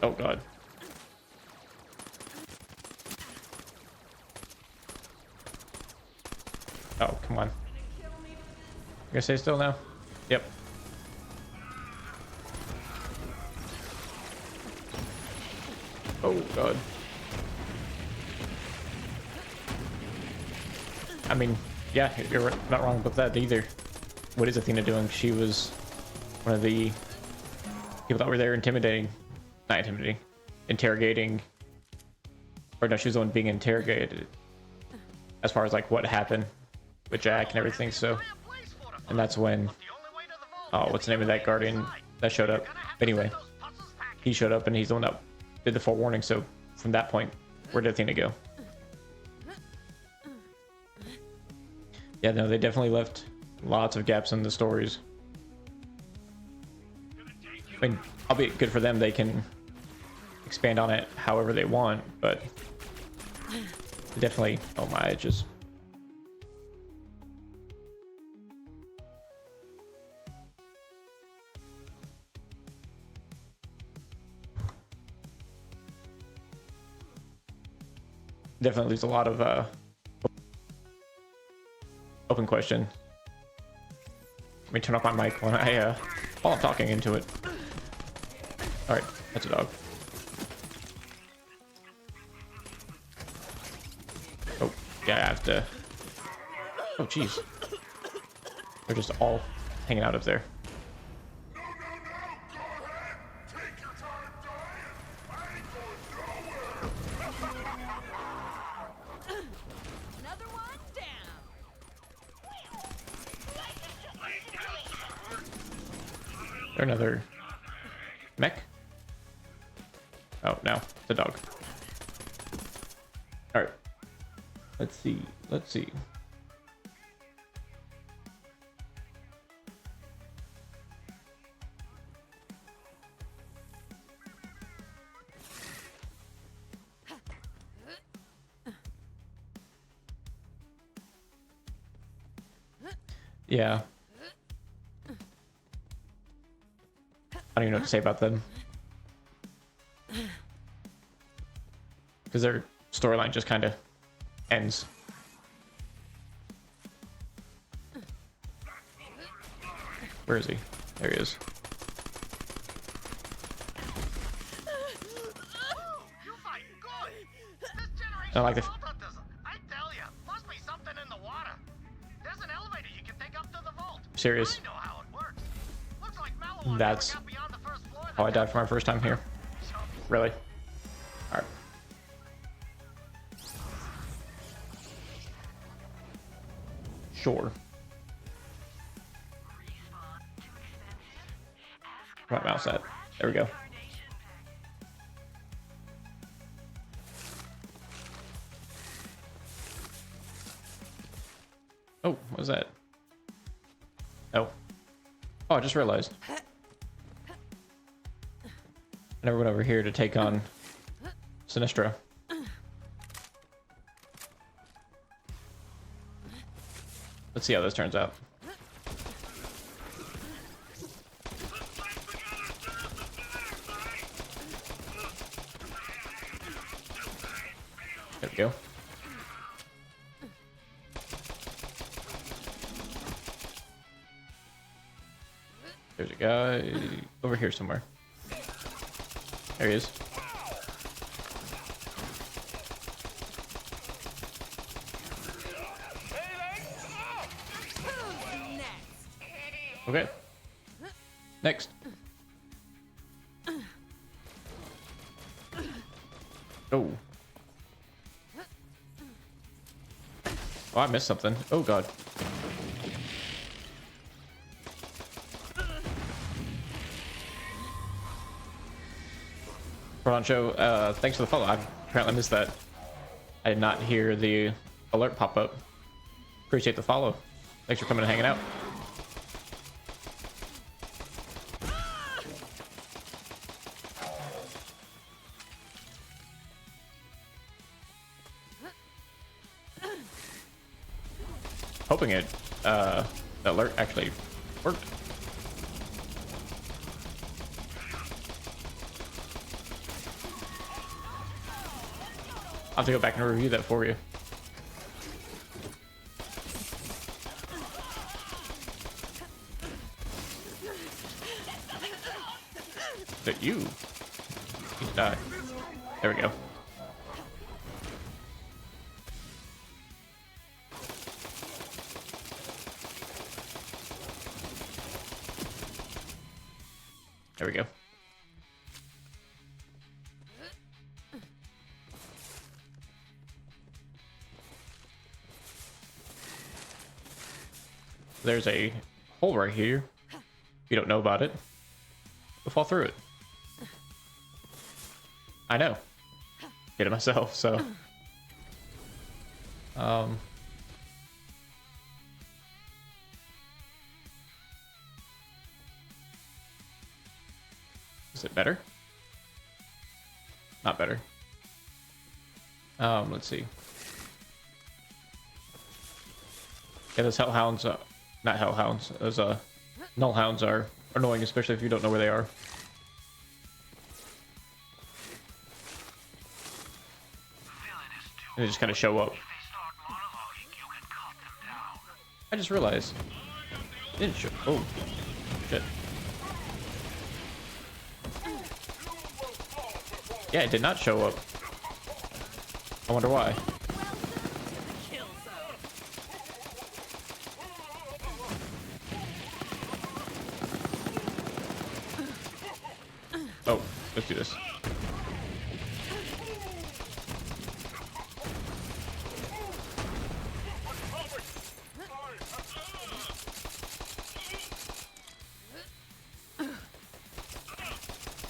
Oh god. Oh, come on. You gonna stay still now? Yep. Oh god. I mean, yeah, you're not wrong about that either. What is Athena doing? She was one of the people that were there intimidating. Not intimidating. Interrogating. Or no, she was the one being interrogated. As far as like what happened with Jack and everything, so. And that's when, oh, what's the name of that guardian that showed up? Anyway, he showed up and he's the one that did the forewarning, so from that point, where did Athena go? Yeah, no, they definitely left lots of gaps in the stories. I mean, albeit good for them, they can expand on it however they want, but definitely, oh my, it just... Definitely leaves a lot of open question. Let me turn off my mic when while I'm talking into it. All right, that's a dog. Oh, yeah, I have to. Oh, jeez. They're just all hanging out up there. Another mech? Oh, no, it's a dog. All right. Let's see. Yeah. I don't even know what to say about them. Because their storyline just kind of ends. Where is he? There he is. You fight good. This generation I like the. vault hunters, I tell ya, must be something in the water. There's an elevator you can take up to the vault. Serious. I know how it works. Looks like Malawan That's never got beyond the first floor. how I died for my first time here. Really? Alright. Sure. Where my mouse at? There we go. Oh, what was that? Oh. Oh, I just realized. I never went over here to take on Sinistra. Let's see how this turns out. There we go. There's a guy over here somewhere. There he is. Okay. Next. Oh. Oh, I missed something. Oh, God. Show, thanks for the follow. I apparently missed that. I did not hear the alert pop up. Appreciate the follow. Thanks for coming and hanging out. Hoping it, the alert actually worked. I'll have to go back and review that for you. That you die. There we go. There we go. There's a hole right here. If you don't know about it, you'll fall through it. I know. Did it myself, so. Is it better? Not better. Let's see. Yeah, those hellhounds, not hellhounds, those null hounds are annoying, especially if you don't know where they are. And they just kind of show up. I just realized. It didn't show. Oh, shit. Yeah, it did not show up. I wonder why. Oh, let's do this.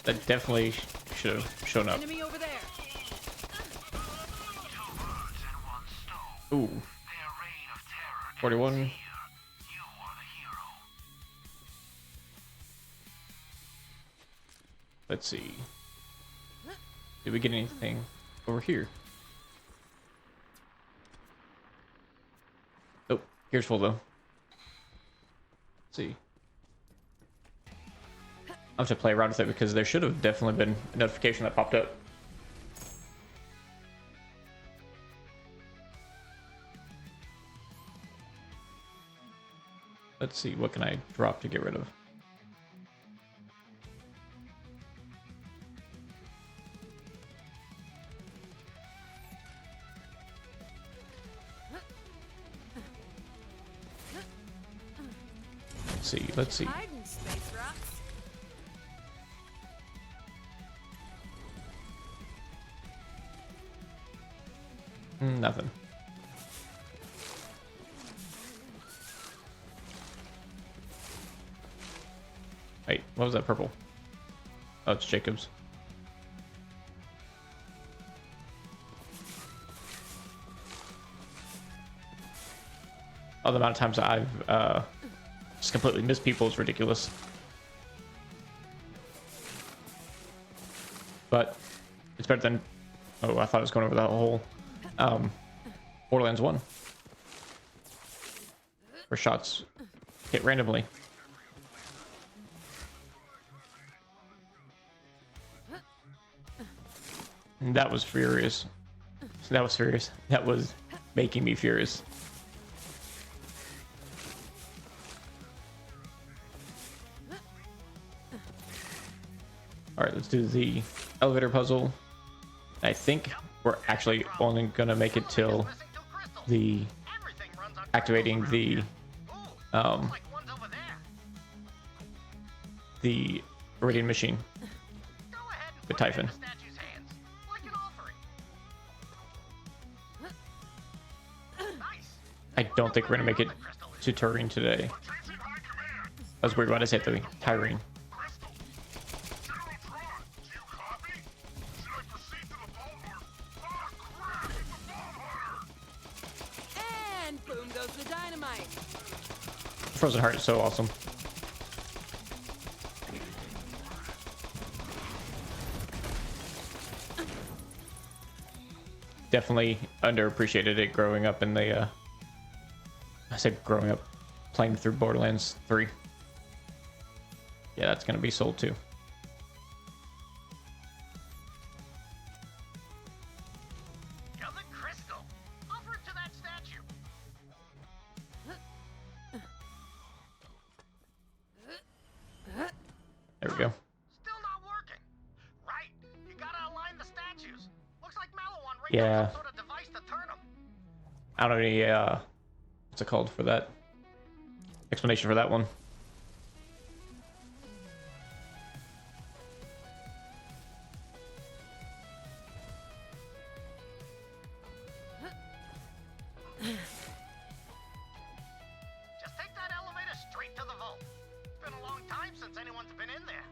That definitely should have shown up. Enemy over there. Ooh. 41. Let's see. Did we get anything over here? Oh, here's full though. see. I'll have to play around with it because there should have definitely been a notification that popped up. Let's see, what can I drop to get rid of? Let's see. Hiding space rocks. Nothing. Wait, what was that purple? Oh, it's Jacob's. Oh, the amount of times I've just completely missed people is ridiculous. But it's better than... Oh, I thought it was going over that whole Borderlands 1. Where shots hit randomly. And that was furious. That was furious. That was making me furious. Alright, let's do the elevator puzzle. I think we're actually only gonna make it till the activating the Iridian machine with Typhon. I don't think we're gonna make it to Tyreen today. I was worried about to say Tyreen. And boom goes the dynamite. Frozen Heart is so awesome. Definitely underappreciated it growing up in the I said growing up playing through Borderlands 3. Yeah, that's gonna be sold too. Gather crystal. Offer it to that statue. There we go. Still not working. Right. You gotta align the statues. Looks like Malawan rigged Yeah. up some sort of device to turn them. I don't know any what's it called for that explanation for that one. Just take that elevator straight to the vault. It's been a long time since anyone's been in there.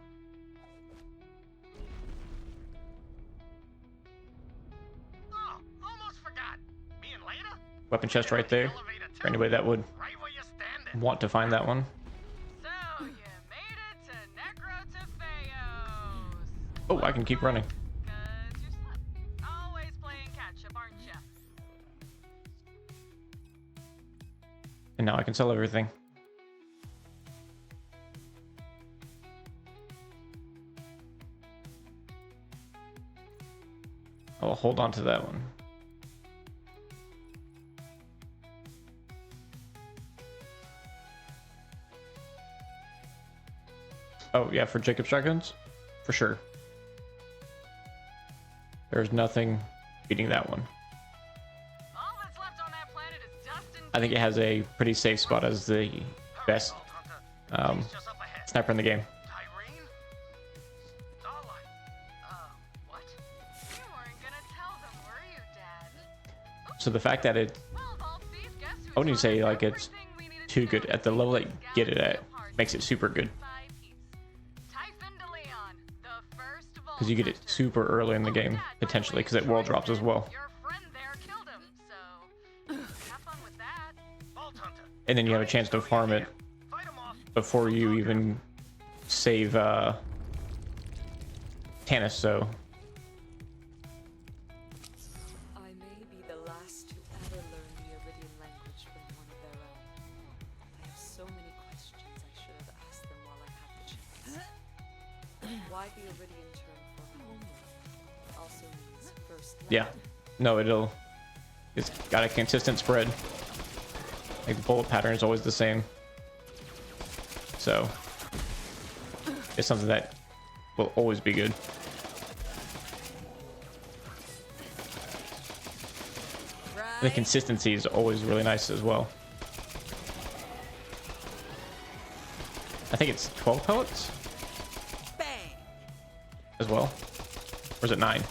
Oh, almost forgot. Me and Leda? Weapon chest right there. For anybody that would Right where you're standing. want to find that one. So, you made it to Necrotefeos. Oh, I can keep running. 'Cause you're slick. Always playing catch up, aren't ya? And now I can sell everything. I'll hold on to that one. Oh yeah, for Jacob shotguns? For sure. There's nothing beating that one. All that's left on that planet is dust and I think it has a pretty safe spot as the best sniper in the game. Tyreen? Starlight. What? you weren't gonna tell them, were you, Dad? So the fact that it, Well, Valsies, guess who I wouldn't taught say us like it's everything we needed too to good know? at the level that you get it at, makes it super good. Typhon de Leon, the first Because you get it super early in the game, potentially, because it world drops as well. Your friend there killed him, so have fun with that. Vault Hunter. And then you have a chance to farm it Fight 'em off. before you even save Tannis, so I may be the last to ever learn the Iridian language from one of their own. I have so many questions I Why the Iridian term for home also means first love. Yeah. No, it's got a consistent spread. Like the bullet pattern is always the same. So it's something that will always be good. The consistency is always really nice as well. I think it's 12 pellets as well. Or is it 9?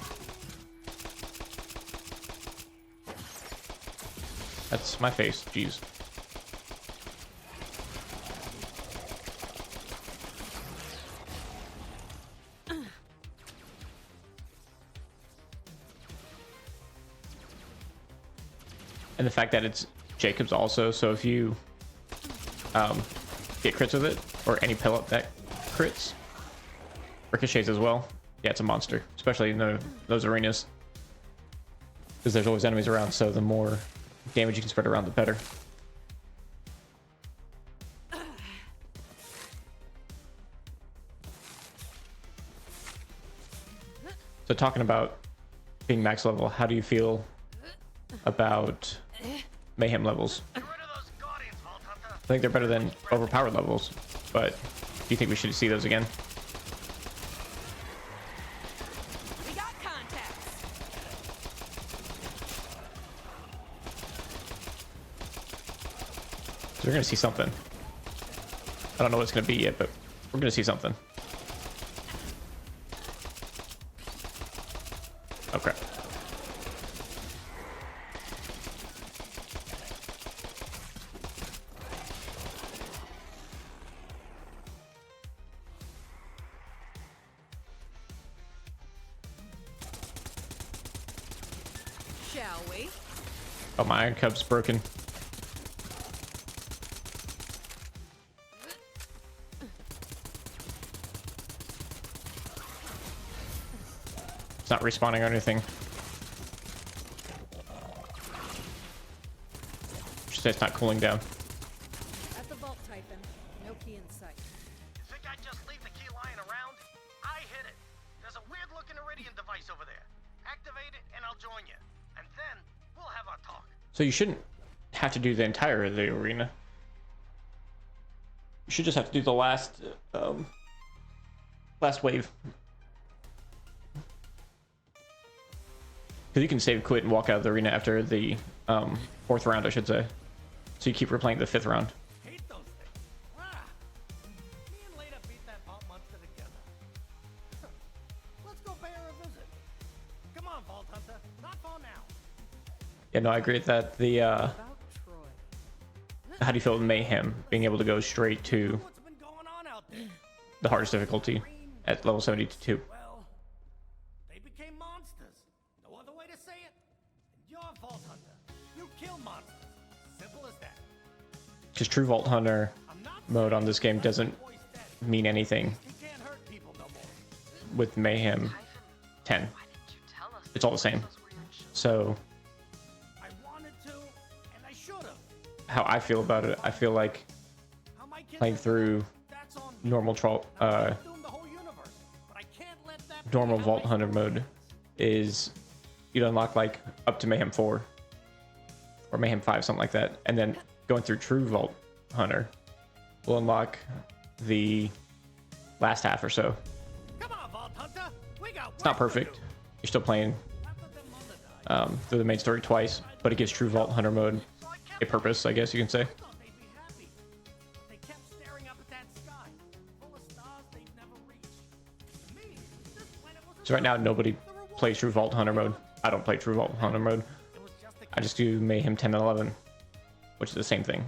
That's my face. Jeez. And the fact that it's Jacob's also, so if you get crits with it, or any pellet that crits, ricochets as well. Yeah, it's a monster, especially in those arenas, because there's always enemies around, so the more damage you can spread around, the better. So talking about being max level, how do you feel about mayhem levels? I think they're better than overpowered levels, but do you think we should see those again? We got contacts. So we're gonna see something. I don't know what it's gonna be yet, but we're gonna see something. Oh crap. Shall we? Oh, my iron cup's broken. It's not respawning or anything. She says it's not cooling down. At the vault, Typhon. No key in sight. You think I'd just leave the key lying around? I hit it. There's a weird-looking Iridian device over there. Activate it, and I'll join you. And then we'll have our talk. So you shouldn't have to do the entire of the arena. You should just have to do the last wave. Because you can save, quit, and walk out of the arena after the 4th round, I should say. So you keep replaying the 5th round. Hate those things. Ah. Me and Leda beat that vault monster together. Let's go pay her a visit. Come on, Vault Hunter. Not far now. Yeah, no, I agree with that. The how do you feel with mayhem being able to go straight to the hardest difficulty at level 72? Well, they became monsters. No other way to say it. And you're Vault Hunter. You kill monsters. Simple as that. Because true Vault Hunter mode on this game doesn't mean anything with mayhem 10. It's all the same. So how I feel about it, I feel like playing through normal normal Vault Hunter mode is you'd unlock like up to mayhem 4 or mayhem 5, something like that, and then going through true Vault Hunter will unlock the last half or so. It's not perfect. You're still playing through the main story twice, but it gives true Vault Hunter mode a purpose, I guess you can say. So right now nobody plays true Vault Hunter mode. I don't play true Vault Hunter mode. I just do mayhem 10 and 11, which is the same thing.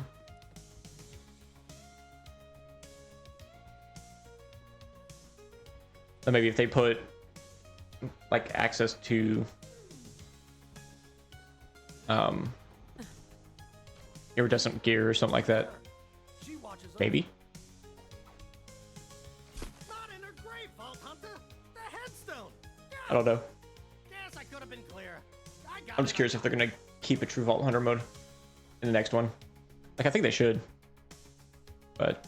So maybe if they put like access to iridescent gear or something like that, maybe. I don't know. I'm just curious if they're gonna keep a true Vault Hunter mode in the next one. Like, I think they should, but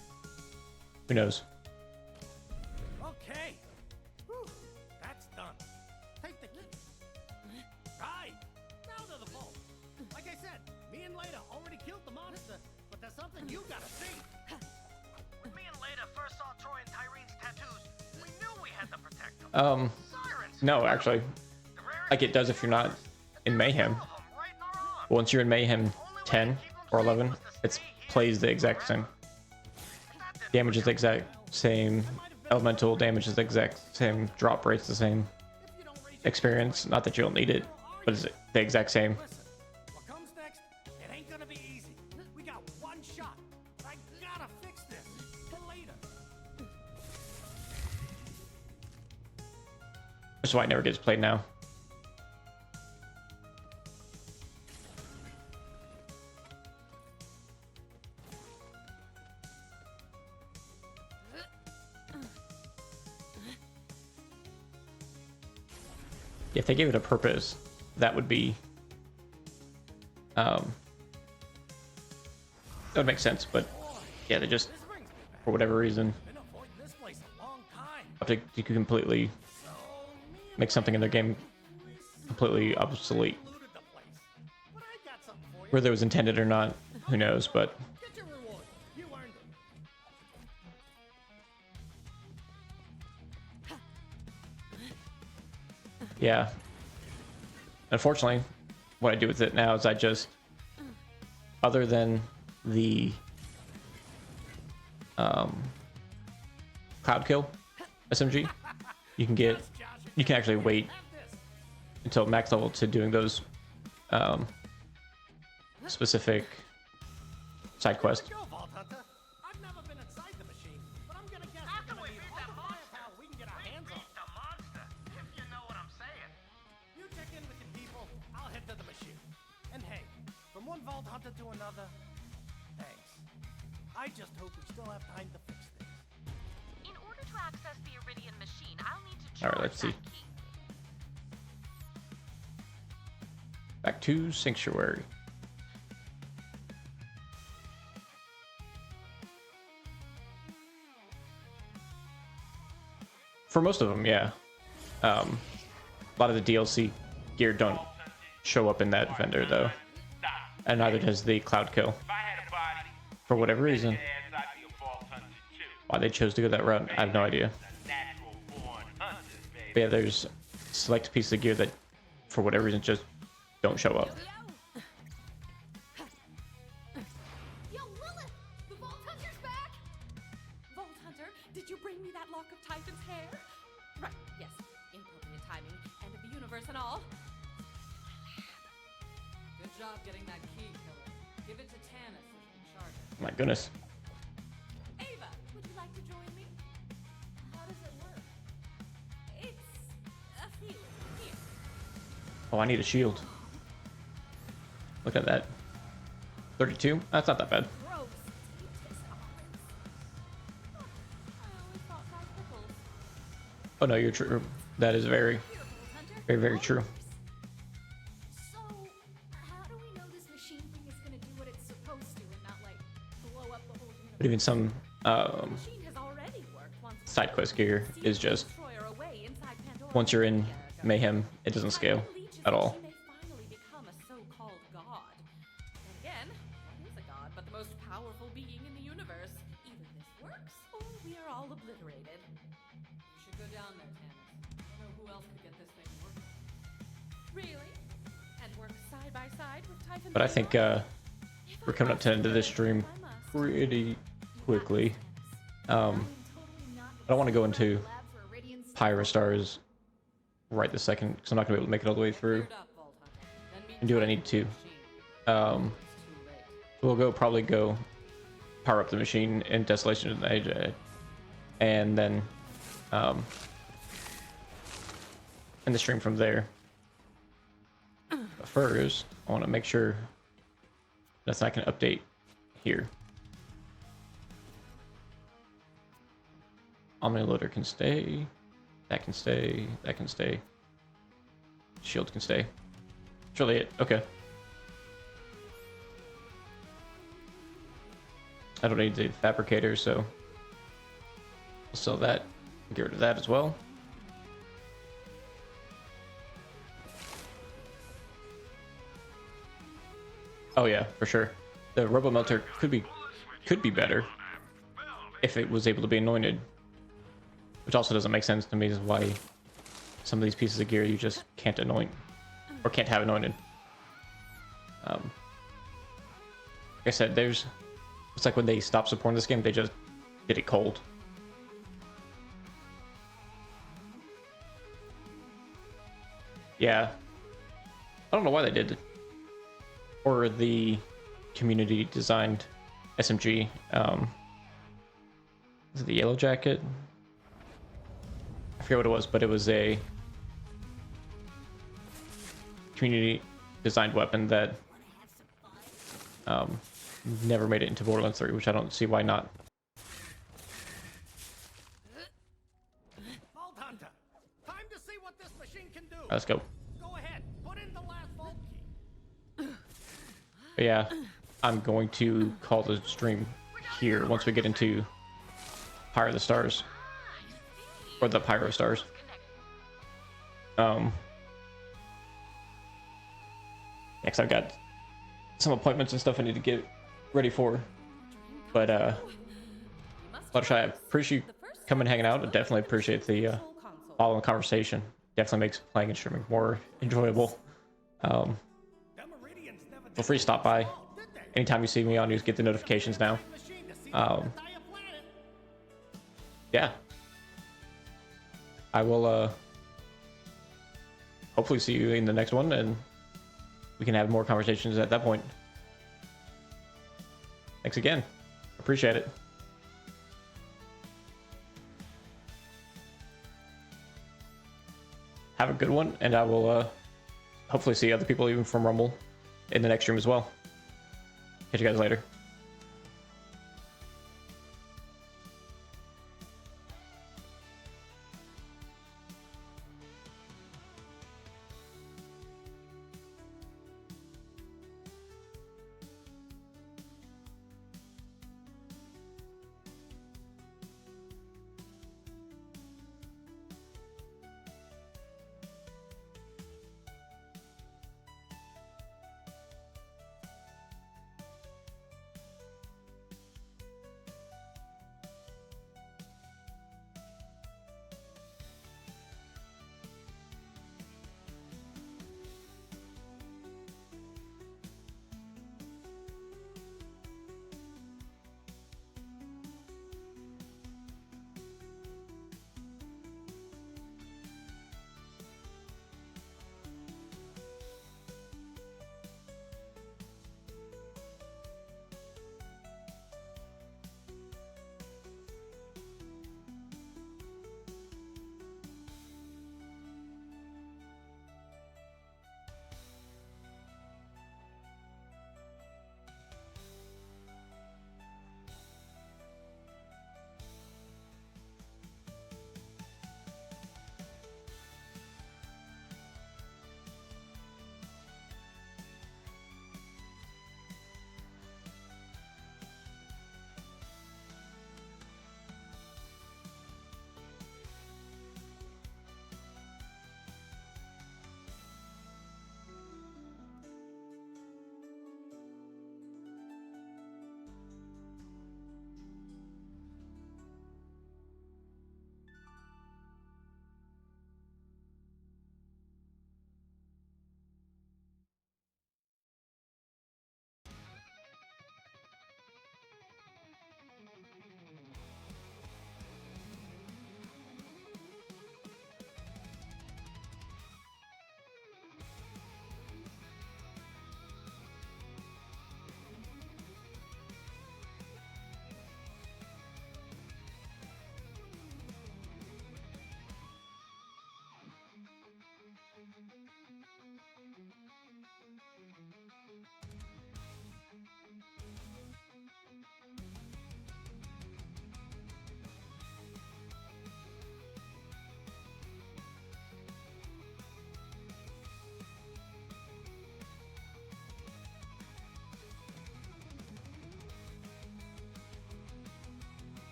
who knows? Okay, something you gotta see. When me and Leda first saw Troy and Tyreen's tattoos, we knew we had to protect them. Sirens! No, actually, like it does if you're not in Mayhem. Once you're in Mayhem 10 or 11, it plays the exact same. Damage is the exact same. Elemental damage is the exact same. Drop rate's the same. Experience, not that you don't need it, but it's the exact same. Listen, what comes next, it ain't gonna be easy. We got one shot. I gotta fix this. For later. That's why it never gets played now. If they gave it a purpose, that would be that would make sense, but yeah, they just, for whatever reason, have to completely make something in their game completely obsolete. Whether it was intended or not, who knows, but Get your reward. You earned it. yeah. Unfortunately, what I do with it now is I just, other than the cloud kill SMG, you can actually wait until max level to doing those specific side quests. Go, Vault Hunter. I've never been inside the machine, but I'm gonna guess After we're we gonna need beat all that the monster, firepower we can get our we hands on. beat the monster, if you know what I'm saying. You check in with your people, I'll head to the machine. And hey, from one Vault Hunter to another, thanks. I just hope we still have time to fix things. In order to access the Iridian machine, I'll need to All right, charge let's see. that key. Back to Sanctuary. For most of them, yeah. A lot of the DLC gear don't show up in that vendor though, and neither does the cloud kill. For whatever reason, why they chose to go that route, I have no idea. But yeah, there's select pieces of gear that, for whatever reason, just don't show up. Yo, Lilith! The Vault Hunter's back! Vault Hunter, did you bring me that lock of Typhon's hair? Right, yes. Inappropriate timing. End of the universe and all. Good job getting that key, killer. Give it to Tannis so she can charge it. My goodness. Ava, would you like to join me? How does it work? It's a feeling. Here. Oh, I need a shield. Look at that. 32? That's not that bad. Gross. Tainted almonds. I always thought my pickles. Oh no, you're true. That is very, very, very true. So, how do we know this machine thing is gonna do what it's supposed to and not like blow up the whole universe? But even some Machine has already worked once. side quest gear is just, Destroyer away inside Pandora. once you're in Mayhem, it doesn't scale at all. She may finally become a so-called god. And again, what is a god but the most powerful being in the universe? Either this works, or we are all obliterated. You should go down there, Tannis. I don't know who else could get this thing working. Really? And work side by side with Typhon. But I think we're coming up to the end of this stream pretty quickly. I don't want to go into Pyre of Stars right this second because I'm not going to be able to make it all the way through and do what I need to. We'll probably go power up the machine in Desolation of the Age, and then end the stream from there. But first, I want to make sure that I can update here. Omni loader can stay. That can stay. That can stay. Shield can stay. That's really it. Okay. I don't need the fabricator, so I'll sell that. Get rid of that as well. Oh yeah, for sure. The Robo Melter could be could be better if it was able to be anointed. Which also doesn't make sense to me, is why some of these pieces of gear you just can't anoint. Or can't have anointed. Like I said, it's like when they stopped supporting this game, they just did it cold. Yeah. I don't know why they did it. Or the community designed SMG. Is it the Yellow Jacket? I forget what it was, but it was a community designed weapon that never made it into Borderlands 3, which I don't see why not. Vault Hunter, time to see what this machine can do. Let's go. Go ahead, put in the last vault key. But yeah, I'm going to call the stream here once we get into Pyre of the Stars. Or the Pyre of Stars. Next, I've got some appointments and stuff I need to get ready for. But Fluttershy, I appreciate you coming and hanging out. I definitely appreciate the following conversation. Definitely makes playing and streaming more enjoyable. Feel free to stop by anytime you see me on. You get the notifications now. Yeah, I will hopefully see you in the next one, and we can have more conversations at that point. Thanks again. Appreciate it. Have a good one, and I will hopefully see other people even from Rumble in the next stream as well. Catch you guys later.